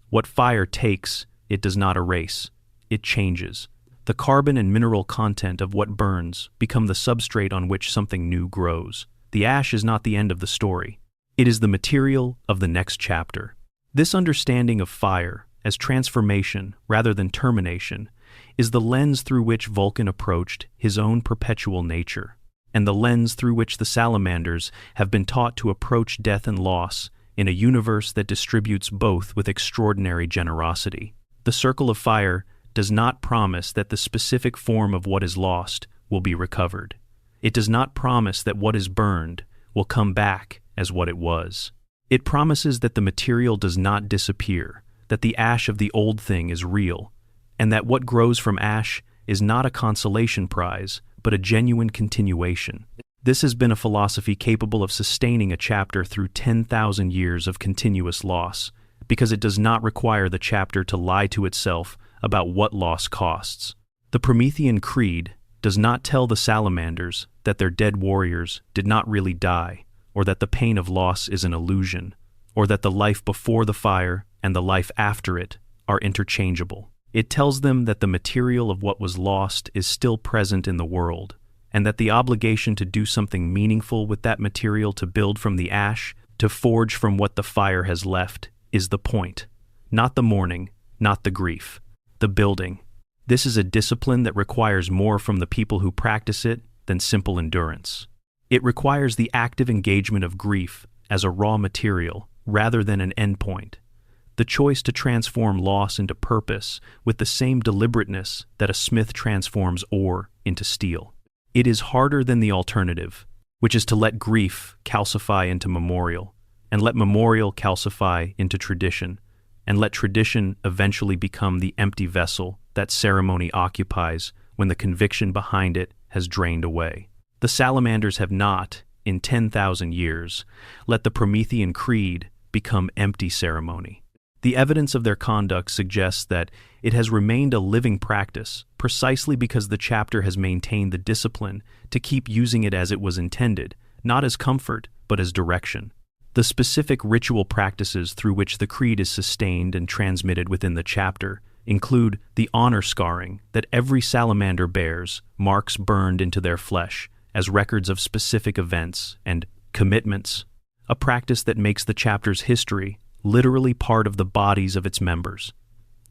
A: What fire takes, it does not erase, it changes. The carbon and mineral content of what burns become the substrate on which something new grows. The ash is not the end of the story. It is the material of the next chapter. This understanding of fire as transformation rather than termination is the lens through which Vulkan approached his own perpetual nature, and the lens through which the salamanders have been taught to approach death and loss in a universe that distributes both with extraordinary generosity. The Circle of Fire does not promise that the specific form of what is lost will be recovered. It does not promise that what is burned will come back as what it was. It promises that the material does not disappear, that the ash of the old thing is real, and that what grows from ash is not a consolation prize, but a genuine continuation. This has been a philosophy capable of sustaining a chapter through 10,000 years of continuous loss, because it does not require the chapter to lie to itself about what loss costs. The Promethean Creed does not tell the salamanders that their dead warriors did not really die, or that the pain of loss is an illusion, or that the life before the fire and the life after it are interchangeable. It tells them that the material of what was lost is still present in the world, and that the obligation to do something meaningful with that material, to build from the ash, to forge from what the fire has left, is the point. Not the mourning, not the grief. The building. This is a discipline that requires more from the people who practice it than simple endurance. It requires the active engagement of grief as a raw material rather than an endpoint. The choice to transform loss into purpose with the same deliberateness that a smith transforms ore into steel. It is harder than the alternative, which is to let grief calcify into memorial, and let memorial calcify into tradition, and let tradition eventually become the empty vessel that ceremony occupies when the conviction behind it has drained away. The salamanders have not, in 10,000 years, let the Promethean Creed become empty ceremony. The evidence of their conduct suggests that it has remained a living practice precisely because the chapter has maintained the discipline to keep using it as it was intended, not as comfort, but as direction. The specific ritual practices through which the creed is sustained and transmitted within the chapter include the honor scarring that every salamander bears, marks burned into their flesh as records of specific events, and commitments, a practice that makes the chapter's history literally part of the bodies of its members.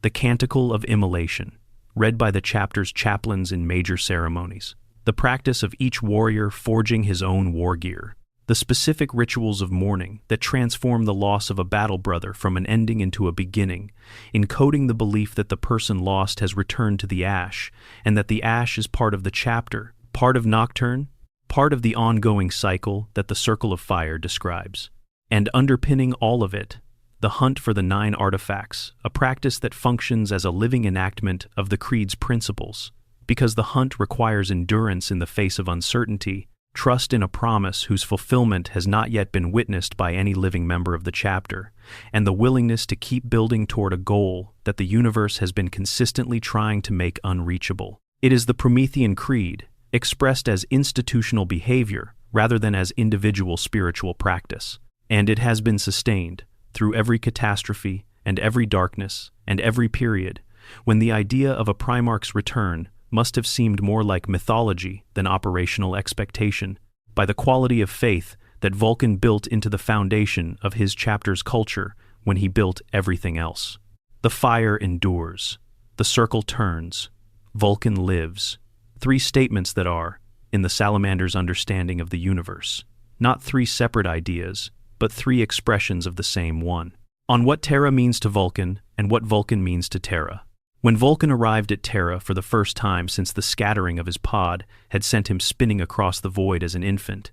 A: The Canticle of Immolation, read by the chapter's chaplains in major ceremonies. The practice of each warrior forging his own war gear. The specific rituals of mourning that transform the loss of a battle brother from an ending into a beginning, encoding the belief that the person lost has returned to the ash, and that the ash is part of the chapter, part of Nocturne, part of the ongoing cycle that the Circle of Fire describes. And underpinning all of it, the hunt for the 9 artifacts, a practice that functions as a living enactment of the Creed's principles. Because the hunt requires endurance in the face of uncertainty, trust in a promise whose fulfillment has not yet been witnessed by any living member of the chapter, and the willingness to keep building toward a goal that the universe has been consistently trying to make unreachable. It is the Promethean Creed, expressed as institutional behavior rather than as individual spiritual practice, and it has been sustained through every catastrophe and every darkness and every period, when the idea of a Primarch's return must have seemed more like mythology than operational expectation, by the quality of faith that Vulkan built into the foundation of his chapter's culture when he built everything else. The fire endures, the circle turns, Vulkan lives. 3 statements that are, in the Salamander's understanding of the universe, not 3 separate ideas, but 3 expressions of the same one. On what Terra means to Vulkan and what Vulkan means to Terra. When Vulkan arrived at Terra for the first time since the scattering of his pod had sent him spinning across the void as an infant,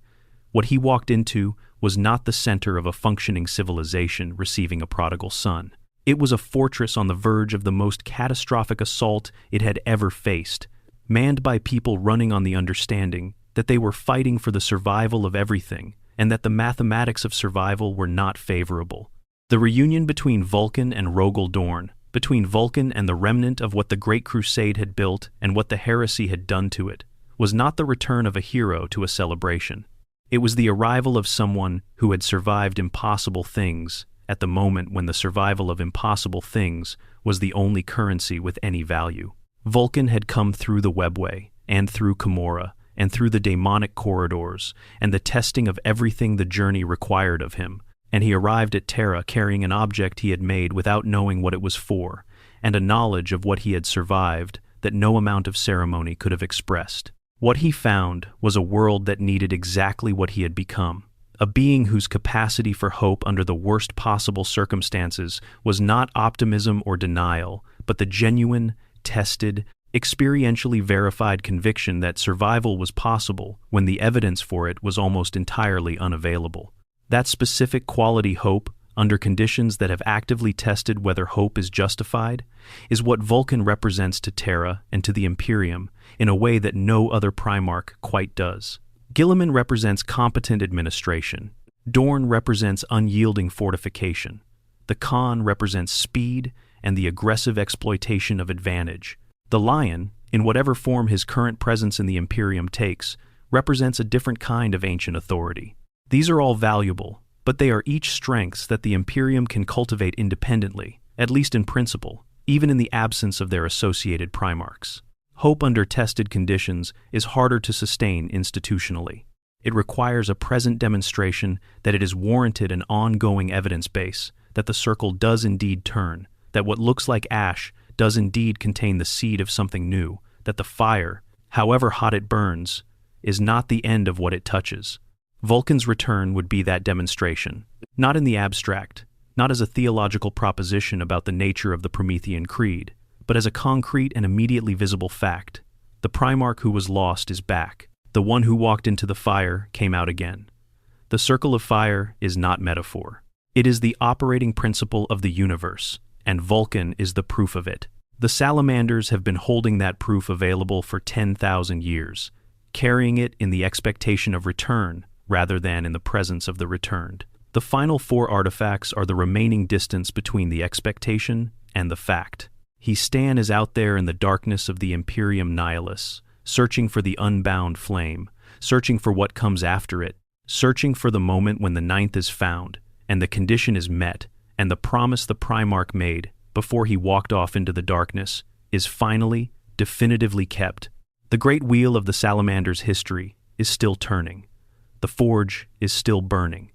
A: what he walked into was not the center of a functioning civilization receiving a prodigal son. It was a fortress on the verge of the most catastrophic assault it had ever faced, manned by people running on the understanding that they were fighting for the survival of everything and that the mathematics of survival were not favorable. The reunion between Vulkan and Rogel Dorn, between Vulkan and the remnant of what the Great Crusade had built and what the heresy had done to it, was not the return of a hero to a celebration. It was the arrival of someone who had survived impossible things at the moment when the survival of impossible things was the only currency with any value. Vulkan had come through the webway, and through Camorra, and through the daemonic corridors, and the testing of everything the journey required of him, and he arrived at Terra carrying an object he had made without knowing what it was for, and a knowledge of what he had survived that no amount of ceremony could have expressed. What he found was a world that needed exactly what he had become, a being whose capacity for hope under the worst possible circumstances was not optimism or denial, but the genuine, tested, experientially verified conviction that survival was possible when the evidence for it was almost entirely unavailable. That specific quality hope, under conditions that have actively tested whether hope is justified, is what Vulkan represents to Terra and to the Imperium in a way that no other Primarch quite does. Guilliman represents competent administration. Dorn represents unyielding fortification. The Khan represents speed and the aggressive exploitation of advantage. The Lion, in whatever form his current presence in the Imperium takes, represents a different kind of ancient authority. These are all valuable, but they are each strengths that the Imperium can cultivate independently, at least in principle, even in the absence of their associated Primarchs. Hope under tested conditions is harder to sustain institutionally. It requires a present demonstration that it is warranted an ongoing evidence base, that the circle does indeed turn, that what looks like ash does indeed contain the seed of something new, that the fire, however hot it burns, is not the end of what it touches. Vulkan's return would be that demonstration, not in the abstract, not as a theological proposition about the nature of the Promethean Creed, but as a concrete and immediately visible fact. The Primarch who was lost is back. The one who walked into the fire came out again. The Circle of Fire is not metaphor. It is the operating principle of the universe, and Vulkan is the proof of it. The Salamanders have been holding that proof available for 10,000 years, carrying it in the expectation of return rather than in the presence of the returned. The final 4 artifacts are the remaining distance between the expectation and the fact. Stan is out there in the darkness of the Imperium Nihilus, searching for the unbound flame, searching for what comes after it, searching for the moment when the 9th is found, and the condition is met, and the promise the Primarch made before he walked off into the darkness is finally, definitively kept. The great wheel of the Salamander's history is still turning. The forge is still burning.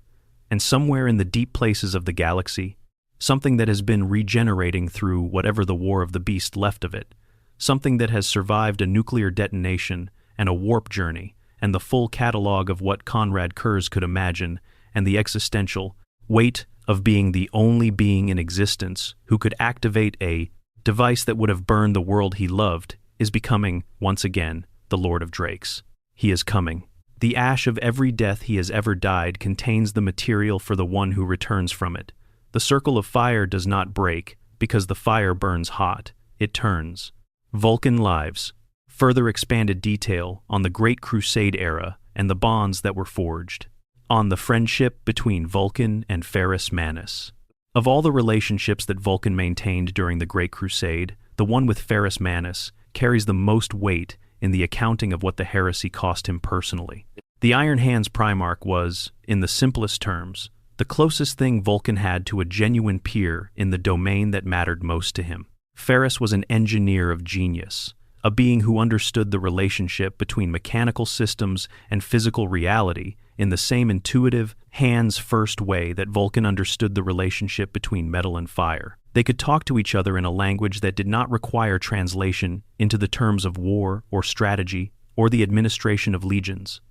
A: And somewhere in the deep places of the galaxy, something that has been regenerating through whatever the War of the Beast left of it, something that has survived a nuclear detonation and a warp journey, and the full catalog of what Conrad Kurz could imagine, and the existential weight of being the only being in existence who could activate a device that would have burned the world he loved, is becoming, once again, the Lord of Drakes. He is coming. The ash of every death he has ever died contains the material for the one who returns from it. The circle of fire does not break, because the fire burns hot. It turns. Vulkan Lives. Further expanded detail on the Great Crusade era and the bonds that were forged. On the friendship between Vulkan and Ferrus Manus. Of all the relationships that Vulkan maintained during the Great Crusade, the one with Ferrus Manus carries the most weight in the accounting of what the heresy cost him personally. The Iron Hands Primarch was, in the simplest terms, the closest thing Vulkan had to a genuine peer in the domain that mattered most to him. Ferrus was an engineer of genius, a being who understood the relationship between mechanical systems and physical reality in the same intuitive, hands-first way that Vulkan understood the relationship between metal and fire. They could talk to each other in a language that did not require translation into the terms of war or strategy or the administration of legions,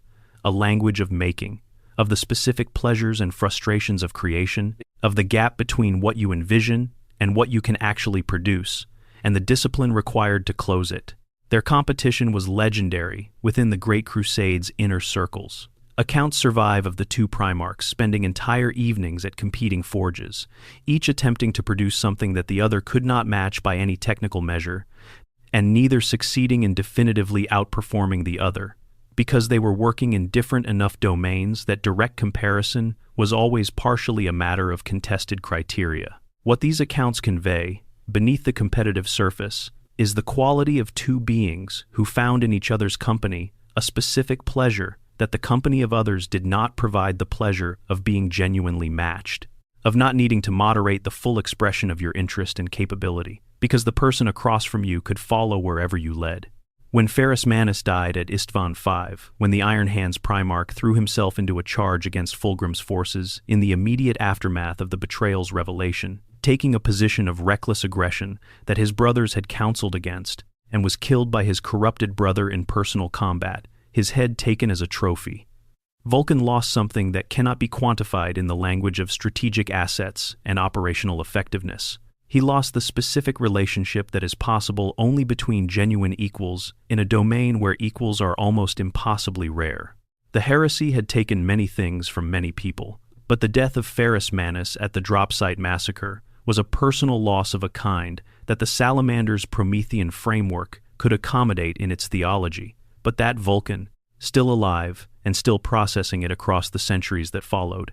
A: a language of making, of the specific pleasures and frustrations of creation, of the gap between what you envision and what you can actually produce, and the discipline required to close it. Their competition was legendary within the Great Crusade's inner circles. Accounts survive of the two Primarchs spending entire evenings at competing forges, each attempting to produce something that the other could not match by any technical measure, and neither succeeding in definitively outperforming the other, because they were working in different enough domains that direct comparison was always partially a matter of contested criteria. What these accounts convey, beneath the competitive surface, is the quality of two beings who found in each other's company a specific pleasure that the company of others did not provide the pleasure of being genuinely matched, of not needing to moderate the full expression of your interest and capability, because the person across from you could follow wherever you led. When Ferrus Manus died at Istvan V, when the Iron Hands Primarch threw himself into a charge against Fulgrim's forces in the immediate aftermath of the betrayal's revelation, taking a position of reckless aggression that his brothers had counseled against, and was killed by his corrupted brother in personal combat, his head taken as a trophy. Vulkan lost something that cannot be quantified in the language of strategic assets and operational effectiveness. He lost the specific relationship that is possible only between genuine equals in a domain where equals are almost impossibly rare. The heresy had taken many things from many people, but the death of Ferrus Manus at the Dropsite Massacre was a personal loss of a kind that the Salamander's Promethean framework could accommodate in its theology, but that Vulkan, still alive and still processing it across the centuries that followed,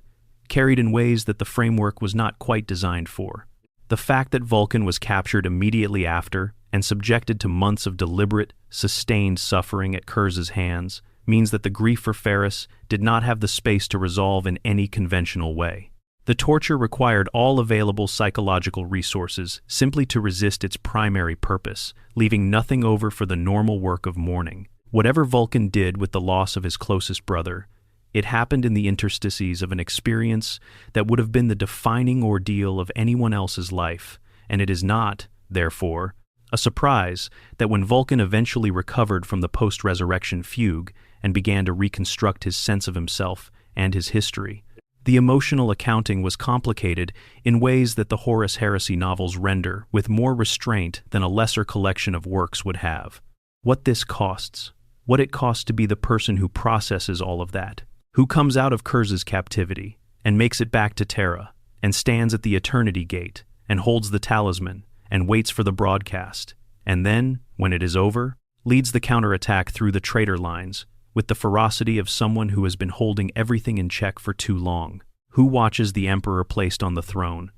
A: carried in ways that the framework was not quite designed for. The fact that Vulkan was captured immediately after and subjected to months of deliberate, sustained suffering at Kurz's hands means that the grief for Ferrus did not have the space to resolve in any conventional way. The torture required all available psychological resources simply to resist its primary purpose, leaving nothing over for the normal work of mourning. Whatever Vulkan did with the loss of his closest brother, it happened in the interstices of an experience that would have been the defining ordeal of anyone else's life, and it is not, therefore, a surprise that when Vulkan eventually recovered from the post-resurrection fugue and began to reconstruct his sense of himself and his history, the emotional accounting was complicated in ways that the Horus Heresy novels render with more restraint than a lesser collection of works would have. What this costs, what it costs to be the person who processes all of that, who comes out of Kurz's captivity and makes it back to Terra and stands at the Eternity Gate and holds the talisman and waits for the broadcast, and then, when it is over, leads the counterattack through the traitor lines with the ferocity of someone who has been holding everything in check for too long. Who watches the Emperor placed on the throne?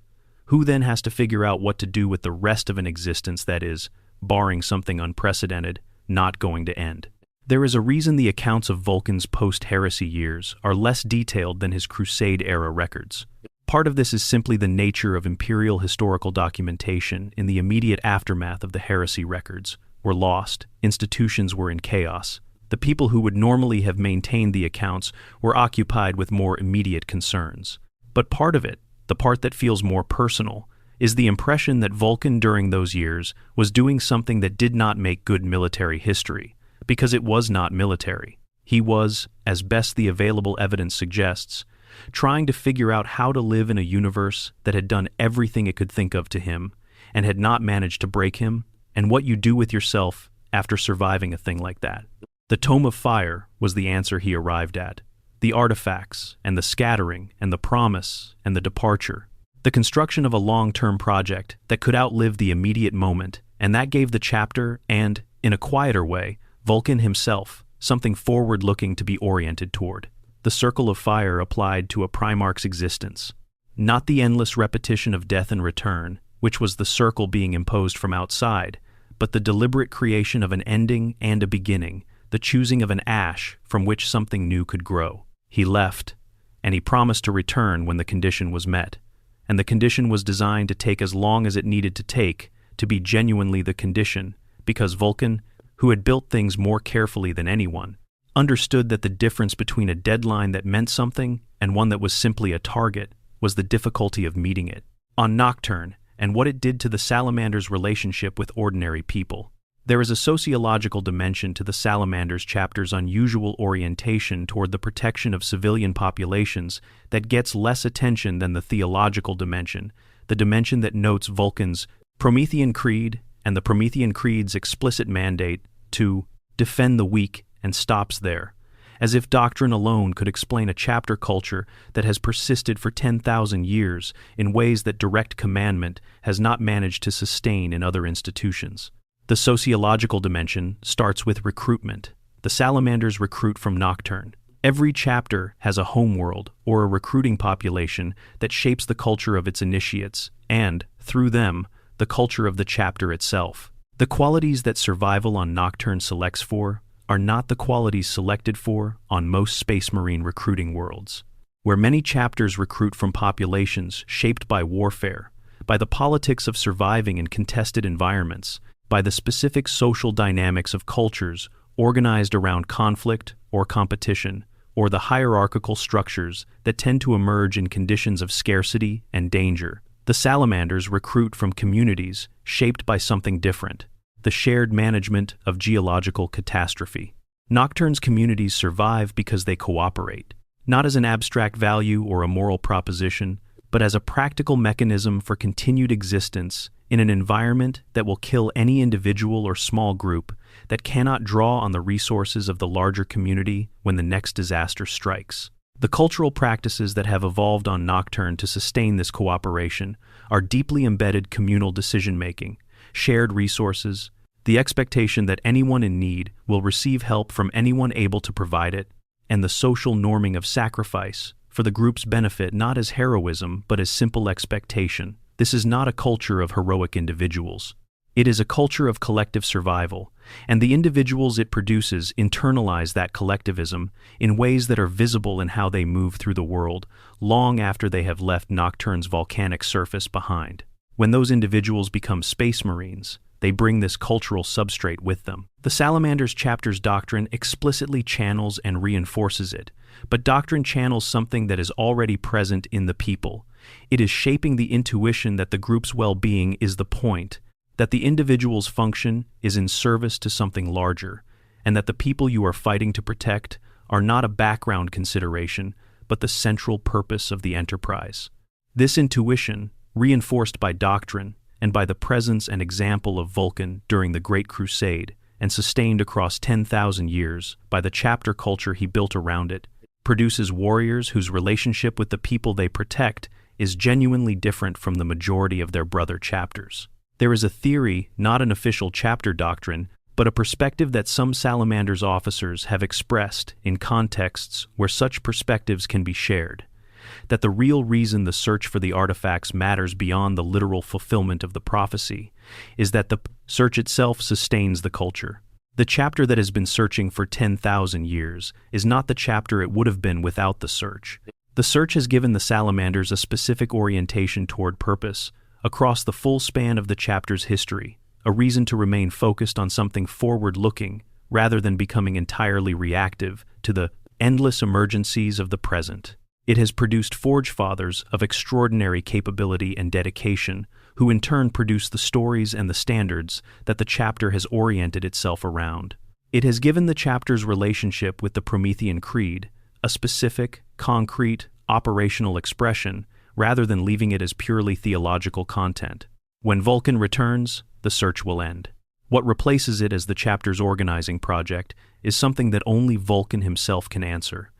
A: Who then has to figure out what to do with the rest of an existence that is, barring something unprecedented, not going to end? There is a reason the accounts of Vulkan's post-heresy years are less detailed than his Crusade-era records. Part of this is simply the nature of imperial historical documentation in the immediate aftermath of the heresy records were lost, institutions were in chaos. The people who would normally have maintained the accounts were occupied with more immediate concerns. But part of it, the part that feels more personal, is the impression that Vulkan during those years was doing something that did not make good military history, because it was not military. He was, as best the available evidence suggests, trying to figure out how to live in a universe that had done everything it could think of to him and had not managed to break him, and what you do with yourself after surviving a thing like that. The Tome of Fire was the answer he arrived at. The artifacts, and the scattering, and the promise, and the departure. The construction of a long-term project that could outlive the immediate moment, and that gave the chapter and, in a quieter way, Vulkan himself, something forward-looking to be oriented toward. The Circle of Fire applied to a Primarch's existence. Not the endless repetition of death and return, which was the circle being imposed from outside, but the deliberate creation of an ending and a beginning, the choosing of an ash from which something new could grow. He left, and he promised to return when the condition was met. And the condition was designed to take as long as it needed to take to be genuinely the condition, because Vulkan, who had built things more carefully than anyone, understood that the difference between a deadline that meant something and one that was simply a target was the difficulty of meeting it. On Nocturne, and what it did to the Salamander's relationship with ordinary people. There is a sociological dimension to the Salamander's chapter's unusual orientation toward the protection of civilian populations that gets less attention than the theological dimension, the dimension that notes Vulkan's Promethean Creed and the Promethean Creed's explicit mandate to defend the weak, and stops there, as if doctrine alone could explain a chapter culture that has persisted for 10,000 years in ways that direct commandment has not managed to sustain in other institutions. The sociological dimension starts with recruitment. The Salamanders recruit from Nocturne. Every chapter has a homeworld or a recruiting population that shapes the culture of its initiates and, through them, the culture of the chapter itself. The qualities that survival on Nocturne selects for are not the qualities selected for on most Space Marine recruiting worlds, where many chapters recruit from populations shaped by warfare, by the politics of surviving in contested environments, by the specific social dynamics of cultures organized around conflict or competition, or the hierarchical structures that tend to emerge in conditions of scarcity and danger. The Salamanders recruit from communities shaped by something different, the shared management of geological catastrophe. Nocturne's communities survive because they cooperate, not as an abstract value or a moral proposition, but as a practical mechanism for continued existence in an environment that will kill any individual or small group that cannot draw on the resources of the larger community when the next disaster strikes. The cultural practices that have evolved on Nocturne to sustain this cooperation are deeply embedded communal decision-making, shared resources, the expectation that anyone in need will receive help from anyone able to provide it, and the social norming of sacrifice for the group's benefit not as heroism but as simple expectation. This is not a culture of heroic individuals. It is a culture of collective survival, and the individuals it produces internalize that collectivism in ways that are visible in how they move through the world long after they have left Nocturne's volcanic surface behind. When those individuals become Space Marines, they bring this cultural substrate with them. The Salamander's chapter's doctrine explicitly channels and reinforces it, but doctrine channels something that is already present in the people. It is shaping the intuition that the group's well-being is the point, that the individual's function is in service to something larger, and that the people you are fighting to protect are not a background consideration, but the central purpose of the enterprise. This intuition, reinforced by doctrine, and by the presence and example of Vulkan during the Great Crusade, and sustained across 10,000 years by the chapter culture he built around it, produces warriors whose relationship with the people they protect is genuinely different from the majority of their brother chapters. There is a theory, not an official chapter doctrine, but a perspective that some Salamander's officers have expressed in contexts where such perspectives can be shared, that the real reason the search for the artifacts matters beyond the literal fulfillment of the prophecy is that the search itself sustains the culture. The chapter that has been searching for 10,000 years is not the chapter it would have been without the search. The search has given the Salamanders a specific orientation toward purpose across the full span of the chapter's history, a reason to remain focused on something forward-looking rather than becoming entirely reactive to the endless emergencies of the present. It has produced Forge Fathers of extraordinary capability and dedication who in turn produce the stories and the standards that the chapter has oriented itself around. It has given the chapter's relationship with the Promethean Creed a specific, concrete, operational expression rather than leaving it as purely theological content. When Vulkan returns, the search will end. What replaces it as the chapter's organizing project is something that only Vulkan himself can answer,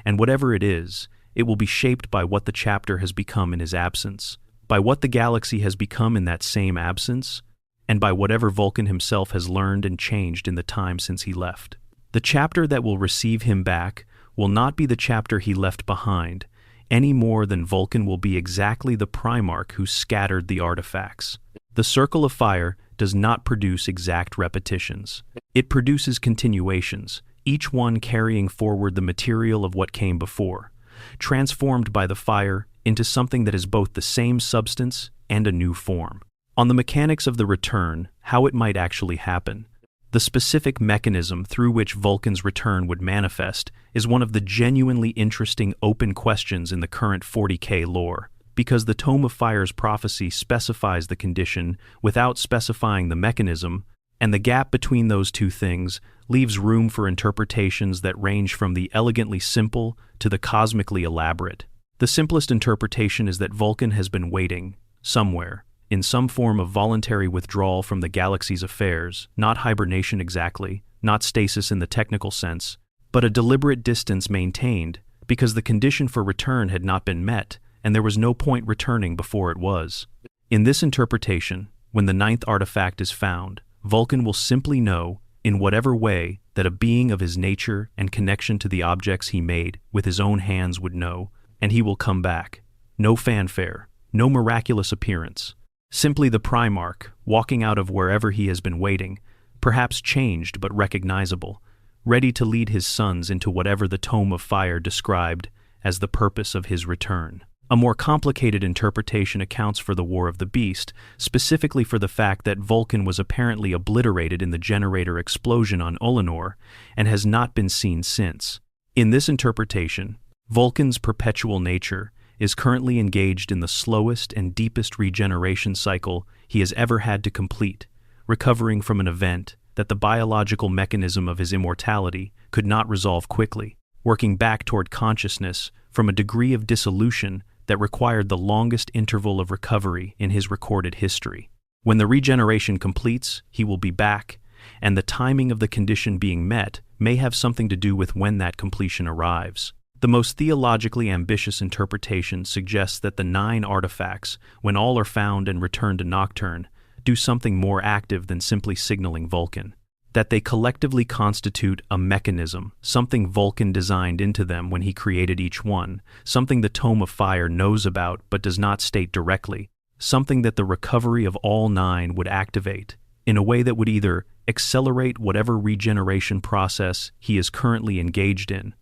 A: and whatever it is, it will be shaped by what the chapter has become in his absence, by what the galaxy has become in that same absence, and by whatever Vulkan himself has learned and changed in the time since he left. The chapter that will receive him back will not be the chapter he left behind, any more than Vulkan will be exactly the Primarch who scattered the artifacts. The Circle of Fire does not produce exact repetitions. It produces continuations, each one carrying forward the material of what came before, transformed by the fire into something that is both the same substance and a new form. On the mechanics of the return, how it might actually happen, the specific mechanism through which Vulkan's return would manifest is one of the genuinely interesting open questions in the current 40K lore, because the Tome of Fire's prophecy specifies the condition without specifying the mechanism, and the gap between those two things leaves room for interpretations that range from the elegantly simple to the cosmically elaborate. The simplest interpretation is that Vulkan has been waiting, somewhere, in some form of voluntary withdrawal from the galaxy's affairs, not hibernation exactly, not stasis in the technical sense, but a deliberate distance maintained because the condition for return had not been met, and there was no point returning before it was. In this interpretation, when the ninth artifact is found, Vulkan will simply know, in whatever way, that a being of his nature and connection to the objects he made with his own hands would know, and he will come back. No fanfare, no miraculous appearance. Simply the Primarch, walking out of wherever he has been waiting, perhaps changed but recognizable, ready to lead his sons into whatever the Tome of Fire described as the purpose of his return. A more complicated interpretation accounts for the War of the Beast, specifically for the fact that Vulkan was apparently obliterated in the generator explosion on Ulanor and has not been seen since. In this interpretation, Vulkan's perpetual nature is currently engaged in the slowest and deepest regeneration cycle he has ever had to complete, recovering from an event that the biological mechanism of his immortality could not resolve quickly, working back toward consciousness from a degree of dissolution that required the longest interval of recovery in his recorded history. When the regeneration completes, he will be back, and the timing of the condition being met may have something to do with when that completion arrives. The most theologically ambitious interpretation suggests that the 9 artifacts, when all are found and returned to Nocturne, do something more active than simply signaling Vulkan. That they collectively constitute a mechanism, something Vulkan designed into them when he created each one, something the Tome of Fire knows about but does not state directly, something that the recovery of all 9 would activate, in a way that would either accelerate whatever regeneration process he is currently engaged in,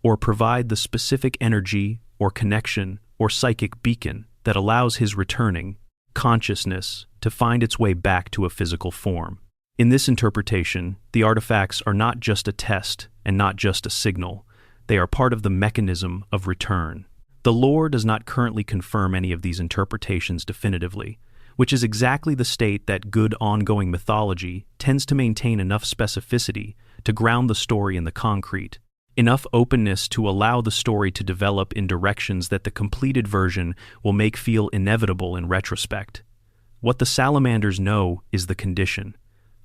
A: or provide the specific energy or connection or psychic beacon that allows his returning consciousness to find its way back to a physical form. In this interpretation, the artifacts are not just a test and not just a signal. They are part of the mechanism of return. The lore does not currently confirm any of these interpretations definitively, which is exactly the state that good ongoing mythology tends to maintain enough specificity to ground the story in the concrete, enough openness to allow the story to develop in directions that the completed version will make feel inevitable in retrospect. What the salamanders know is the condition.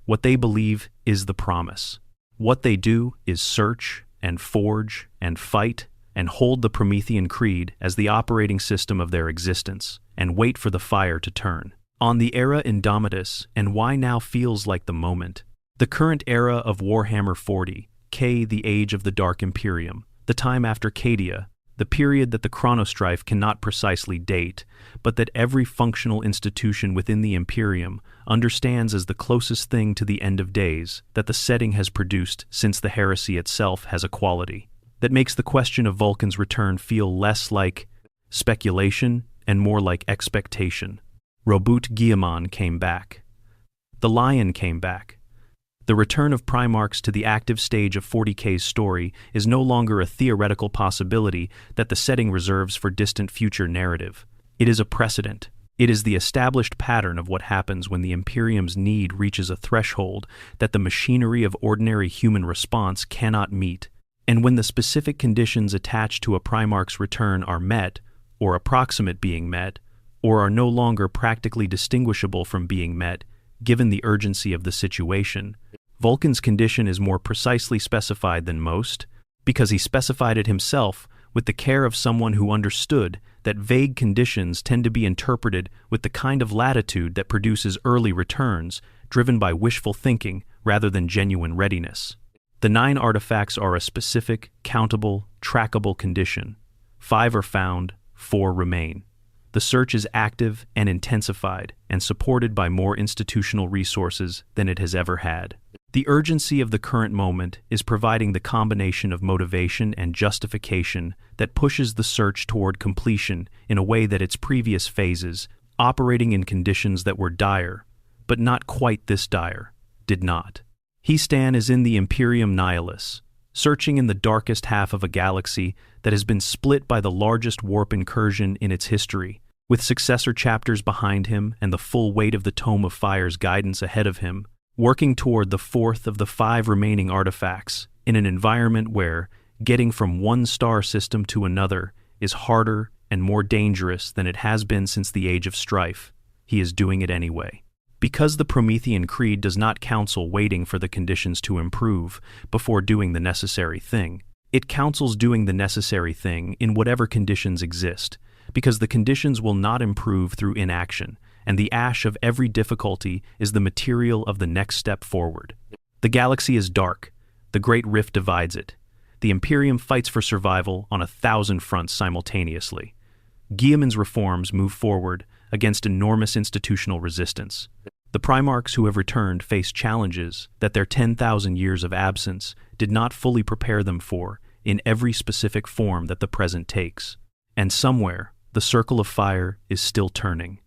A: What they believe is the promise. What they do is search and forge and fight and hold the Promethean Creed as the operating system of their existence and wait for the fire to turn. On the era Indomitus and why now feels like the moment. The current era of Warhammer 40K, the age of the Dark Imperium, the time after Cadia, the period that the chronostrife cannot precisely date, but that every functional institution within the Imperium understands as the closest thing to the end of days that the setting has produced since the heresy itself has a quality that makes the question of Vulkan's return feel less like speculation and more like expectation. Robut Guillemon came back. The Lion came back. The return of Primarchs to the active stage of 40K's story is no longer a theoretical possibility that the setting reserves for distant future narrative. It is a precedent, It is the established pattern of what happens when the Imperium's need reaches a threshold that the machinery of ordinary human response cannot meet, and when the specific conditions attached to a Primarch's return are met, or approximate being met, or are no longer practically distinguishable from being met, given the urgency of the situation. Vulkan's condition is more precisely specified than most, because he specified it himself with the care of someone who understood that vague conditions tend to be interpreted with the kind of latitude that produces early returns, driven by wishful thinking rather than genuine readiness. The 9 artifacts are a specific, countable, trackable condition. 5 are found, 4 remain. The search is active and intensified and supported by more institutional resources than it has ever had. The urgency of the current moment is providing the combination of motivation and justification that pushes the search toward completion in a way that its previous phases, operating in conditions that were dire, but not quite this dire, did not. Histan is in the Imperium Nihilus, searching in the darkest half of a galaxy that has been split by the largest warp incursion in its history, with successor chapters behind him and the full weight of the Tome of Fire's guidance ahead of him, working toward the 4th of the 5 remaining artifacts in an environment where getting from one star system to another is harder and more dangerous than it has been since the Age of Strife. He is doing it anyway. Because the Promethean Creed does not counsel waiting for the conditions to improve before doing the necessary thing, it counsels doing the necessary thing in whatever conditions exist, because the conditions will not improve through inaction, and the ash of every difficulty is the material of the next step forward. The galaxy is dark. The Great Rift divides it. The Imperium fights for survival on 1,000 fronts simultaneously. Guilliman's reforms move forward against enormous institutional resistance. The Primarchs who have returned face challenges that their 10,000 years of absence did not fully prepare them for in every specific form that the present takes. And somewhere, the circle of fire is still turning,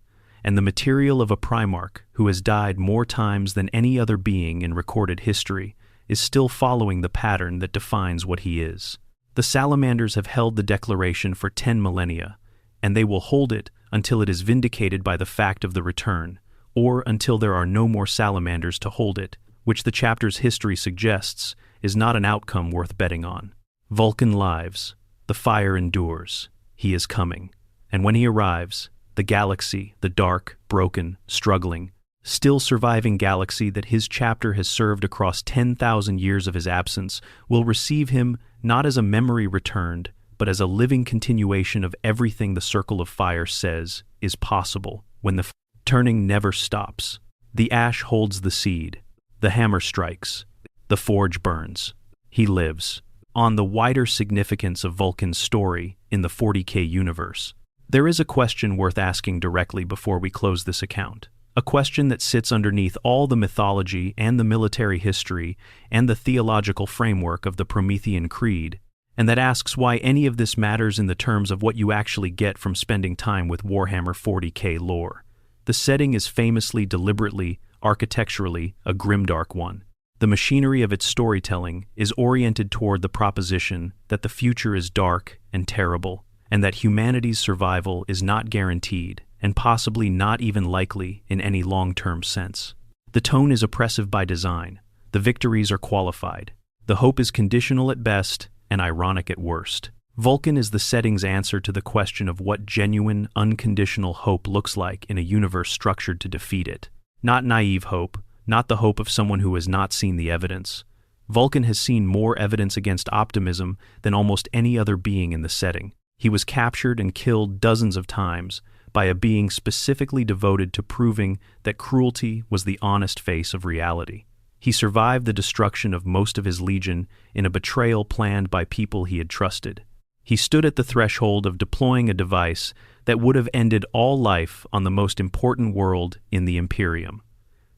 A: and the material of a Primarch who has died more times than any other being in recorded history is still following the pattern that defines what he is. The Salamanders have held the declaration for 10 millennia, and they will hold it until it is vindicated by the fact of the return, or until there are no more Salamanders to hold it, which the chapter's history suggests is not an outcome worth betting on. Vulkan lives. The fire endures. He is coming. And when he arrives, the galaxy, the dark, broken, struggling, still surviving galaxy that his chapter has served across 10,000 years of his absence, will receive him not as a memory returned, but as a living continuation of everything the Circle of Fire says is possible when the turning never stops. The ash holds the seed. The hammer strikes. The forge burns. He lives. On the wider significance of Vulkan's story in the 40K universe, there is a question worth asking directly before we close this account. A question that sits underneath all the mythology and the military history and the theological framework of the Promethean Creed, and that asks why any of this matters in the terms of what you actually get from spending time with Warhammer 40K lore. The setting is famously, deliberately, architecturally, a grimdark one. The machinery of its storytelling is oriented toward the proposition that the future is dark and terrible, and that humanity's survival is not guaranteed, and possibly not even likely in any long-term sense. The tone is oppressive by design. The victories are qualified. The hope is conditional at best and ironic at worst. Vulkan is the setting's answer to the question of what genuine, unconditional hope looks like in a universe structured to defeat it. Not naive hope, not the hope of someone who has not seen the evidence. Vulkan has seen more evidence against optimism than almost any other being in the setting. He was captured and killed dozens of times by a being specifically devoted to proving that cruelty was the honest face of reality. He survived the destruction of most of his legion in a betrayal planned by people he had trusted. He stood at the threshold of deploying a device that would have ended all life on the most important world in the Imperium.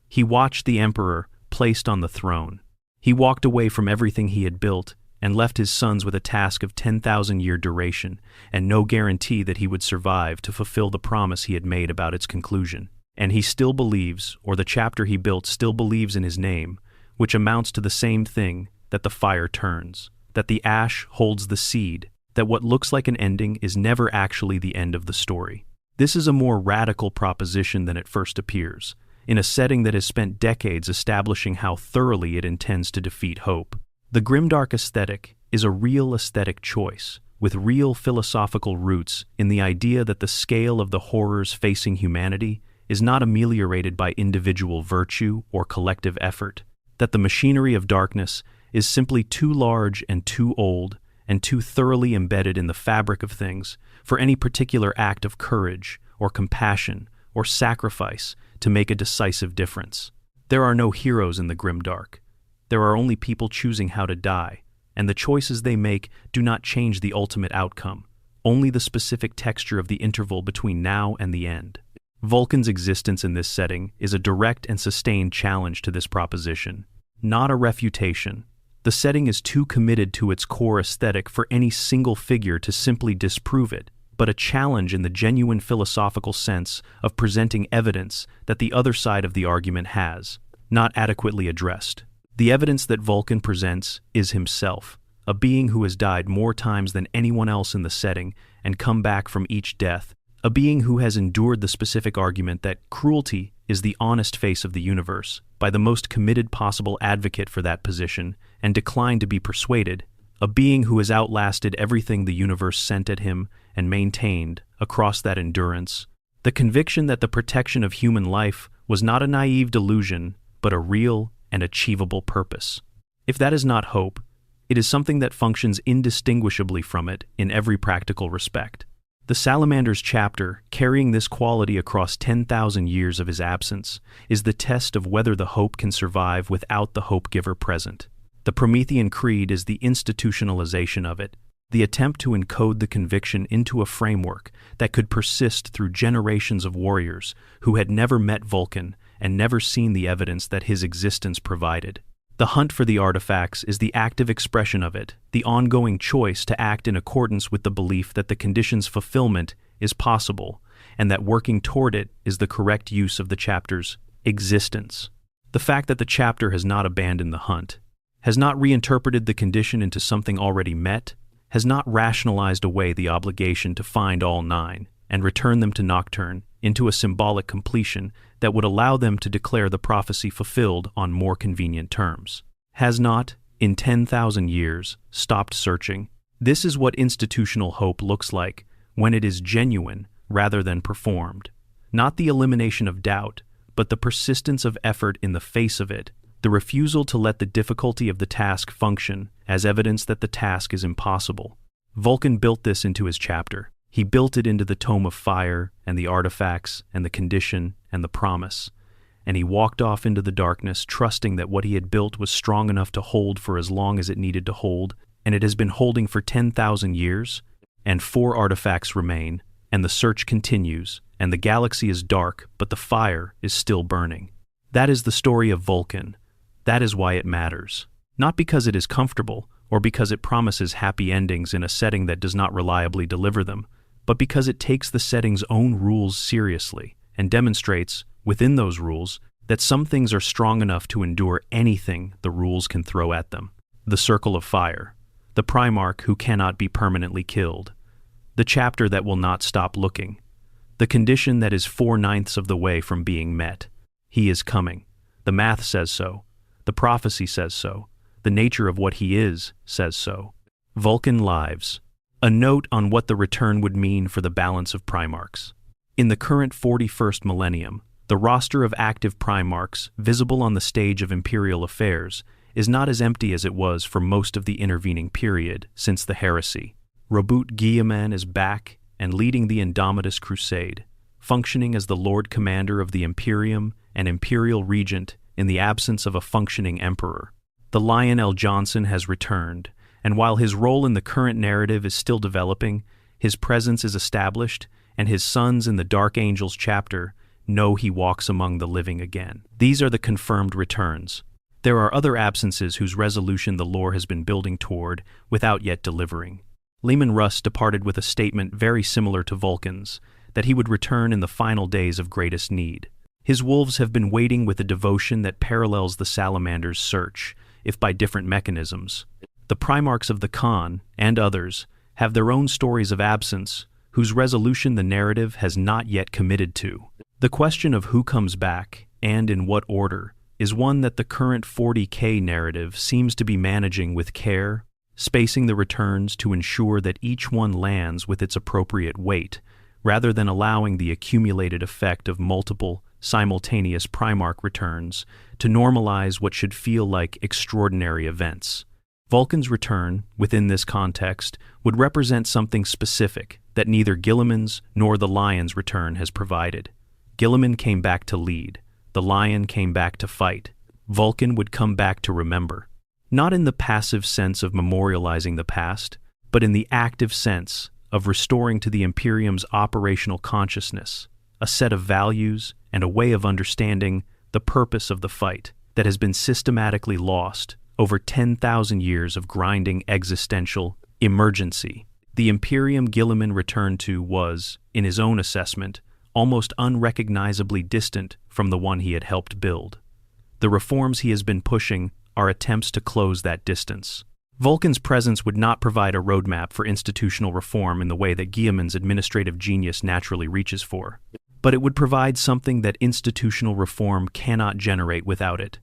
A: He watched the Emperor placed on the throne. He walked away from everything he had built and left his sons with a task of 10,000-year duration and no guarantee that he would survive to fulfill the promise he had made about its conclusion. And he still believes, or the chapter he built still believes in his name, which amounts to the same thing, that the fire turns, that the ash holds the seed, that what looks like an ending is never actually the end of the story. This is a more radical proposition than it first appears, in a setting that has spent decades establishing how thoroughly it intends to defeat hope. The grimdark aesthetic is a real aesthetic choice, with real philosophical roots in the idea that the scale of the horrors facing humanity is not ameliorated by individual virtue or collective effort, that the machinery of darkness is simply too large and too old and too thoroughly embedded in the fabric of things for any particular act of courage or compassion or sacrifice to make a decisive difference. There are no heroes in the grimdark. There are only people choosing how to die, and the choices they make do not change the ultimate outcome, only the specific texture of the interval between now and the end. Vulkan's existence in this setting is a direct and sustained challenge to this proposition, not a refutation. The setting is too committed to its core aesthetic for any single figure to simply disprove it, but a challenge in the genuine philosophical sense of presenting evidence that the other side of the argument has not adequately addressed. The evidence that Vulkan presents is himself, a being who has died more times than anyone else in the setting and come back from each death, a being who has endured the specific argument that cruelty is the honest face of the universe by the most committed possible advocate for that position and declined to be persuaded, a being who has outlasted everything the universe sent at him and maintained, across that endurance, the conviction that the protection of human life was not a naive delusion, but a real and achievable purpose. If that is not hope, it is something that functions indistinguishably from it in every practical respect. The Salamander's chapter, carrying this quality across 10,000 years of his absence, is the test of whether the hope can survive without the hope-giver present. The Promethean Creed is the institutionalization of it, the attempt to encode the conviction into a framework that could persist through generations of warriors who had never met Vulkan and never seen the evidence that his existence provided. The hunt for the artifacts is the active expression of it, the ongoing choice to act in accordance with the belief that the condition's fulfillment is possible, and that working toward it is the correct use of the chapter's existence. The fact that the chapter has not abandoned the hunt, has not reinterpreted the condition into something already met, has not rationalized away the obligation to find all nine and return them to Nocturne into a symbolic completion that would allow them to declare the prophecy fulfilled on more convenient terms, has not, in 10,000 years, stopped searching. This is what institutional hope looks like when it is genuine rather than performed. Not the elimination of doubt, but the persistence of effort in the face of it, the refusal to let the difficulty of the task function as evidence that the task is impossible. Vulkan built this into his chapter. He built it into the Tome of Fire and the artifacts and the condition and the promise. And he walked off into the darkness, trusting that what he had built was strong enough to hold for as long as it needed to hold, and it has been holding for 10,000 years, and 4 artifacts remain, and the search continues, and the galaxy is dark, but the fire is still burning. That is the story of Vulkan. That is why it matters. Not because it is comfortable, or because it promises happy endings in a setting that does not reliably deliver them, but because it takes the setting's own rules seriously and demonstrates, within those rules, that some things are strong enough to endure anything the rules can throw at them. The Circle of Fire, the Primarch who cannot be permanently killed, the chapter that will not stop looking, the condition that is 4/9 of the way from being met. He is coming. The math says so. The prophecy says so. The nature of what he is says so. Vulkan lives. A note on what the return would mean for the balance of Primarchs. In the current 41st millennium, the roster of active Primarchs visible on the stage of Imperial affairs is not as empty as it was for most of the intervening period since the heresy. Robert Guilliman is back and leading the Indomitus Crusade, functioning as the Lord Commander of the Imperium and Imperial Regent in the absence of a functioning Emperor. The Lion L. Johnson has returned, and while his role in the current narrative is still developing, his presence is established, and his sons in the Dark Angels chapter know he walks among the living again. These are the confirmed returns. There are other absences whose resolution the lore has been building toward without yet delivering. Leman Russ departed with a statement very similar to Vulkan's, that he would return in the final days of greatest need. His wolves have been waiting with a devotion that parallels the Salamander's search, if by different mechanisms. The Primarchs of the Khan, and others, have their own stories of absence, whose resolution the narrative has not yet committed to. The question of who comes back, and in what order, is one that the current 40K narrative seems to be managing with care, spacing the returns to ensure that each one lands with its appropriate weight, rather than allowing the accumulated effect of multiple, simultaneous Primarch returns to normalize what should feel like extraordinary events. Vulkan's return, within this context, would represent something specific that neither Guilliman's nor the Lion's return has provided. Guilliman came back to lead. The Lion came back to fight. Vulkan would come back to remember. Not in the passive sense of memorializing the past, but in the active sense of restoring to the Imperium's operational consciousness a set of values and a way of understanding the purpose of the fight that has been systematically lost over 10,000 years of grinding existential emergency. The Imperium Guilliman returned to was, in his own assessment, almost unrecognizably distant from the one he had helped build. The reforms he has been pushing are attempts to close that distance. Vulkan's presence would not provide a roadmap for institutional reform in the way that Guilliman's administrative genius naturally reaches for, but it would provide something that institutional reform cannot generate without it.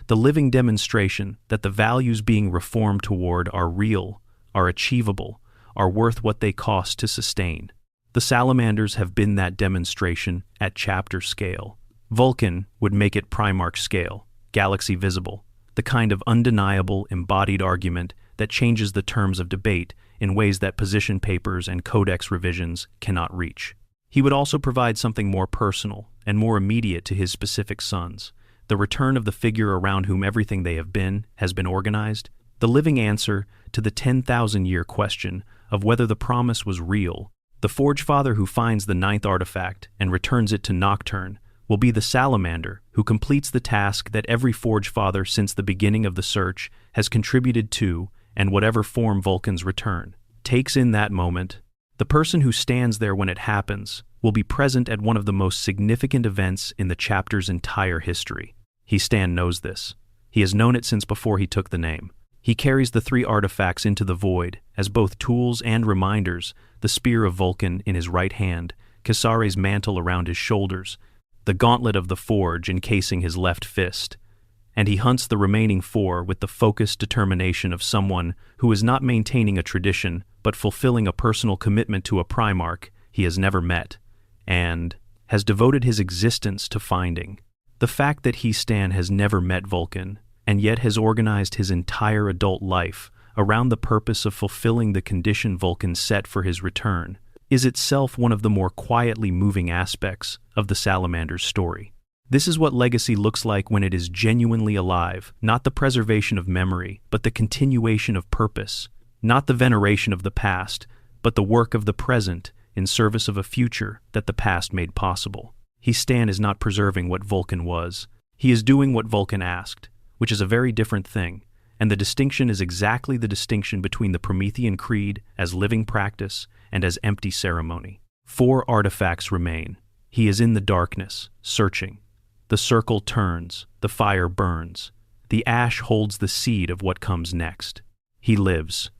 A: The living demonstration that the values being reformed toward are real, are achievable, are worth what they cost to sustain. The Salamanders have been that demonstration at chapter scale. Vulkan would make it Primarch scale, galaxy visible, the kind of undeniable, embodied argument that changes the terms of debate in ways that position papers and codex revisions cannot reach. He would also provide something more personal and more immediate to his specific sons, the return of the figure around whom everything they have been has been organized, the living answer to the 10,000-year question of whether the promise was real. The Forge Father who finds the 9th artifact and returns it to Nocturne will be the Salamander who completes the task that every Forge Father since the beginning of the search has contributed to, and whatever form Vulkan's return takes in that moment. The person who stands there when it happens will be present at one of the most significant events in the chapter's entire history. Stan knows this. He has known it since before he took the name. He carries the 3 artifacts into the void as both tools and reminders, the spear of Vulkan in his right hand, Casare's mantle around his shoulders, the gauntlet of the forge encasing his left fist, and he hunts the remaining 4 with the focused determination of someone who is not maintaining a tradition but fulfilling a personal commitment to a Primarch he has never met, and has devoted his existence to finding. The fact that Stan has never met Vulkan, and yet has organized his entire adult life around the purpose of fulfilling the condition Vulkan set for his return, is itself one of the more quietly moving aspects of the Salamander's story. This is what legacy looks like when it is genuinely alive, not the preservation of memory, but the continuation of purpose, not the veneration of the past, but the work of the present in service of a future that the past made possible. Stan is not preserving what Vulkan was. He is doing what Vulkan asked, which is a very different thing, and the distinction is exactly the distinction between the Promethean Creed as living practice and as empty ceremony. 4 artifacts remain. He is in the darkness, searching. The circle turns, the fire burns. The ash holds the seed of what comes next. He lives.